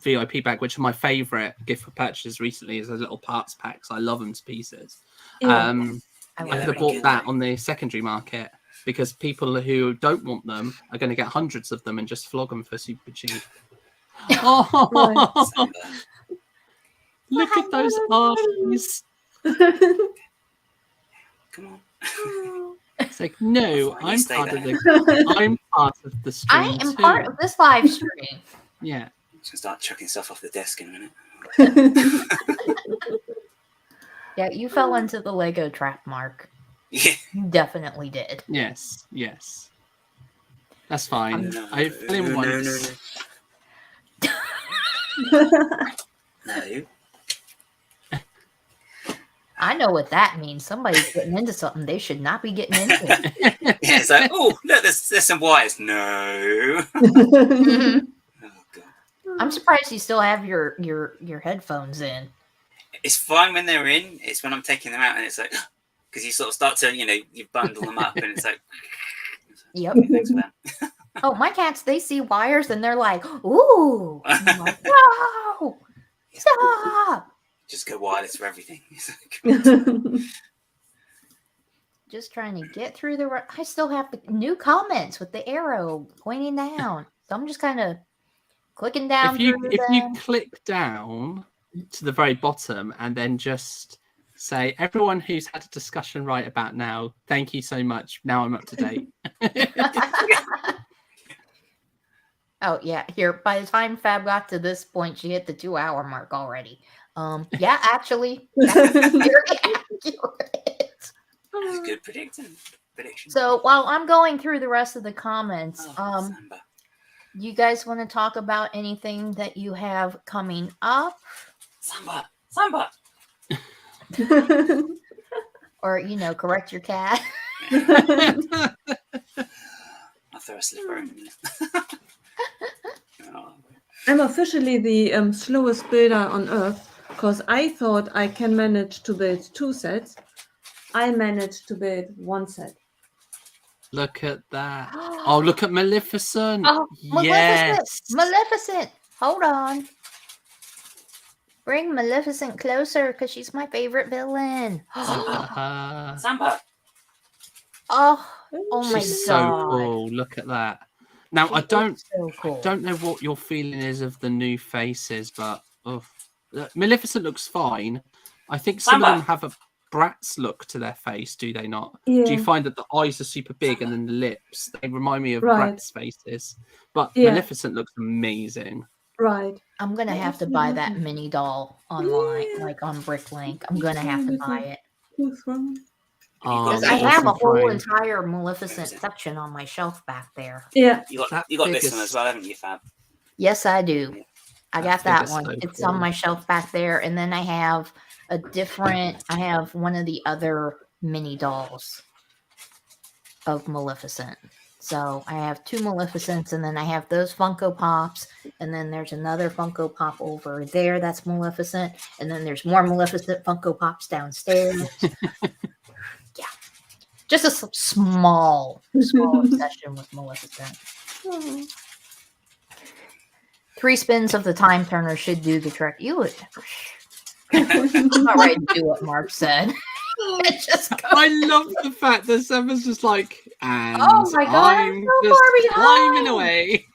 VIP bag, which are my favorite gift for purchases recently, is those little parts packs. I love them to pieces. Yeah. I could have bought that on the secondary market because people who don't want them are going to get hundreds of them and just flog them for super cheap. Oh, look at those eyes. Come on. It's like, no, Fine, you I'm stay part of there. I'm part of the stream. I am too. part of this live stream. Yeah. I'm just gonna start chucking stuff off the desk in a minute. Yeah, you fell into the Lego trap, Mark. Yeah. You definitely did. Yes. That's fine. No, I fell in once. No. I know what that means. Somebody's getting into something they should not be getting into. Yeah, it's like, oh, look, there's some wires. No. Mhm. Oh, God. I'm surprised you still have your headphones in. It's fine when they're in. It's when I'm taking them out and it's like, because you sort of start to, you bundle them up and it's like, Yep. thanks for that. Oh, my cats, they see wires and they're like, ooh. And I'm like, no! Stop! Just go wireless for everything. It's like, Just trying to get through the... I still have the new comments with the arrow pointing down. So I'm just kind of clicking down If you them. click down to the very bottom and then just say, everyone who's had a discussion right about now, thank you so much. Now I'm up to date. Oh, yeah. Here, by the time Fab got to this point, she hit the 2-hour mark already. Yeah, actually, that's very accurate. that's a good prediction. So while I'm going through the rest of the comments, Samba. you guys want to talk about anything that you have coming up? Samba. Or, correct your cat? I'll throw a slipper in a minute. Oh. I'm officially the slowest builder on Earth because I thought I can manage to build 2 sets. I managed to build 1 set. Look at that. Oh, look at Maleficent. Oh, Yes. Maleficent. Hold on. Bring Maleficent closer because she's my favorite villain. Look at her. Samba. Oh my She's god. so cool. Look at that. Now, She I don't looks so cool. I don't know what your feeling is of the new faces, but Maleficent looks fine. I think some of them have a Bratz look to their face, do they not? Yeah. Do you find that the eyes are super big and then the lips, they remind me of Right. Bratz faces? But Yeah. Maleficent looks amazing. Right. I'm gonna have to buy that mini doll online, like on Bricklink. I'm gonna have to buy it. Because I have a whole entire Maleficent section on my shelf back there. Yeah. You got this one as well, haven't you, Fab? Yes, I do. I got that one. So It's cool. on my shelf back there. And then I have I have one of the other mini dolls of Maleficent. So I have 2 Maleficents, and then I have those Funko Pops, and then there's another Funko Pop over there that's Maleficent, and then there's more Maleficent Funko Pops downstairs. Yeah. Just a small obsession with Maleficent. 3 spins of the time turner should do the trick. You would. I'm not ready to do what Mark said. It just goes. I love the fact that Seven's just like, and Oh my God, I'm I'm so just far climbing behind. away.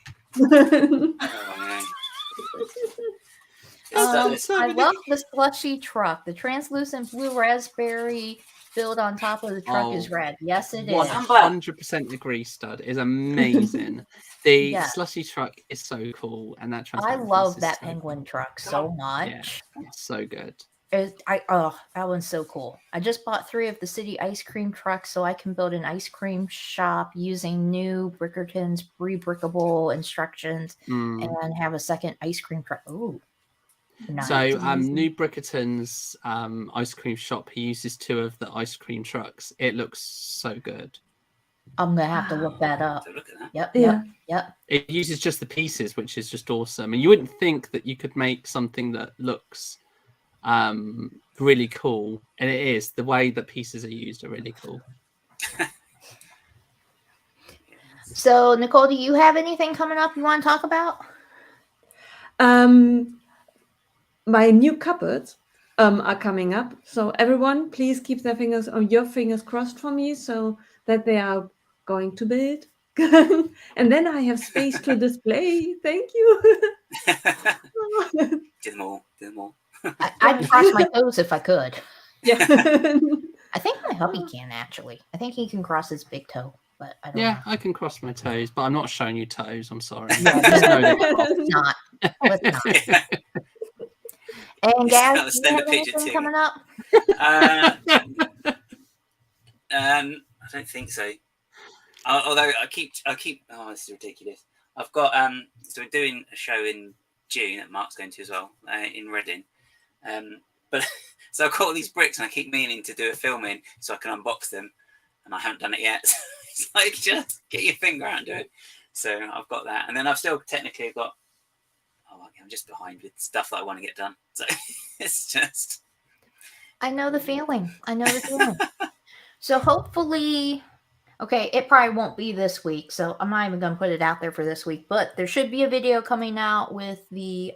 I love the slushy truck. The translucent blue raspberry filled on top of the truck is red. Yes, it is. 100% agree, Stud. Is amazing. The Yeah. slushy truck is so cool, and that I transparent love piece is that so penguin cool. truck so much. Yeah, it's so good. That one's so cool. I just bought 3 of the city ice cream trucks so I can build an ice cream shop using new Brickerton's rebrickable instructions and have a second ice cream truck. Ooh. Nice. So, New Brickerton's ice cream shop, he uses 2 of the ice cream trucks. It looks so good. I'm gonna have to look that up. So look at that. Yep. It uses just the pieces, which is just awesome. And you wouldn't think that you could make something that looks really cool, and it is. The way that pieces are used are really cool. So, Nicole, do you have anything coming up you want to talk about? My new cupboards are coming up. So everyone, please keep your fingers crossed for me so that they are going to bed. And then I have space to display. Thank you. Do them all. I'd cross my toes if I could. Yeah. I think my hubby can actually. I think he can cross his big toe, but I don't know. Yeah, I can cross my toes, but I'm not showing you toes. I'm sorry. Yeah, Just know they're crossed. Let's not. And Gaz, Send do you a have picture anything to coming up? I don't think so. Although I keep. Oh, this is ridiculous. I've got so we're doing a show in June that Mark's going to as well in Reading. But so I've got all these bricks and I keep meaning to do a filming so I can unbox them, and I haven't done it yet. So it's like, just get your finger out and do it. So I've got that, and then I've still technically got. Oh, I'm just behind with stuff that I want to get done. So it's just. I know the feeling. So hopefully, okay, it probably won't be this week, so I'm not even going to put it out there for this week, but there should be a video coming out with the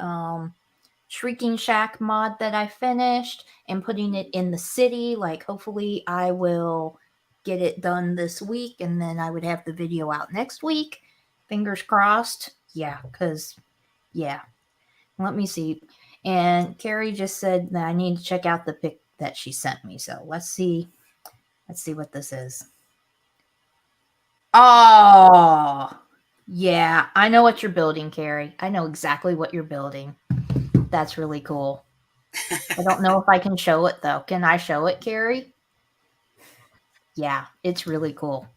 Shrieking Shack mod that I finished and putting it in the city. Like, hopefully I will get it done this week, and then I would have the video out next week. Fingers crossed. Yeah, because, yeah. Let me see. And Carrie just said that I need to check out the pic that she sent me. So let's see. Let's see what this is. Oh, yeah. I know what you're building, Carrie. I know exactly what you're building. That's really cool. I don't know if I can show it, though. Can I show it, Carrie? Yeah, it's really cool.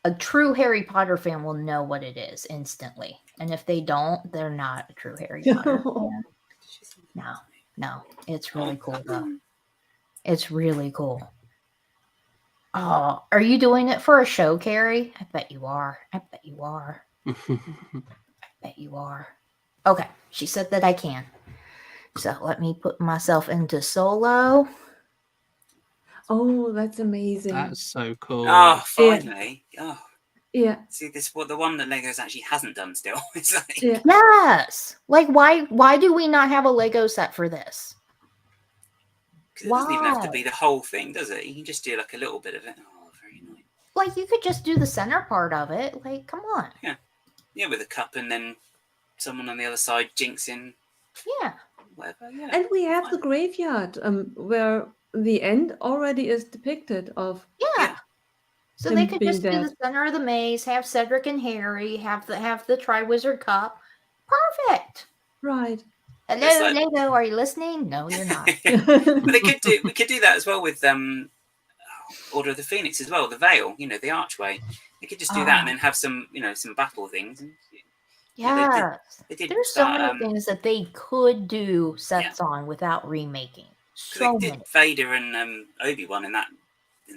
A true Harry Potter fan will know what it is instantly. And if they don't, they're not a true Harry Potter fan. No. It's really cool, though. It's really cool. Oh, are you doing it for a show, Carrie? I bet you are. I bet you are. I bet you are. Okay, she said that I can. So let me put myself into solo. Oh, that's amazing. That's so cool. Oh, finally. Oh, Yeah. see, this what the one that Legos actually hasn't done still. It's like, Yeah. Yes. Like why do we not have a Lego set for this? 'cause it doesn't even have to Why? be the whole thing, does it? You can just do like a little bit of it. Oh, very nice. Like you could just do the center part of it. Like, come on. Yeah, with a cup and then someone on the other side jinxing Yeah. whatever. Yeah. And we have the Fine. graveyard where the end already is depicted of. Yeah. Yeah. So Him they could being just do dead. the center of the maze, have Cedric and Harry, have the Triwizard Cup. Perfect. Right. Hello, It's like- Lego. Are you listening? No, you're not. But we could do that as well with Order of the Phoenix as well, the veil, the archway. You could just do that and then have some some battle things. And, Yes. they did There's so start, many things that they could do sets on without remaking. So they many. did Vader and Obi-Wan in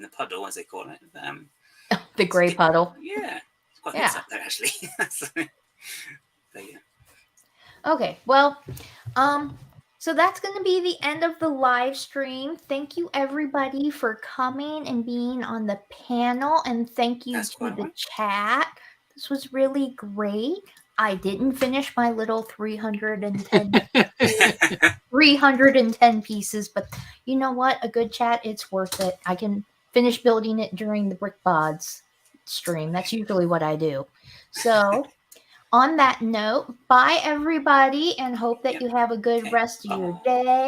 the puddle, as they call it. The gray puddle. Yeah, it's quite Yeah. nice up there actually. But, yeah. Okay, well, so that's going to be the end of the live stream. Thank you everybody for coming and being on the panel, and thank you That's to quite the right. chat. This was really great. I didn't finish my little 310 pieces, but you know what? A good chat, it's worth it. I can finish building it during the Brick Bods stream. That's usually what I do. So, on that note, bye everybody, and hope that you have a good rest of your day.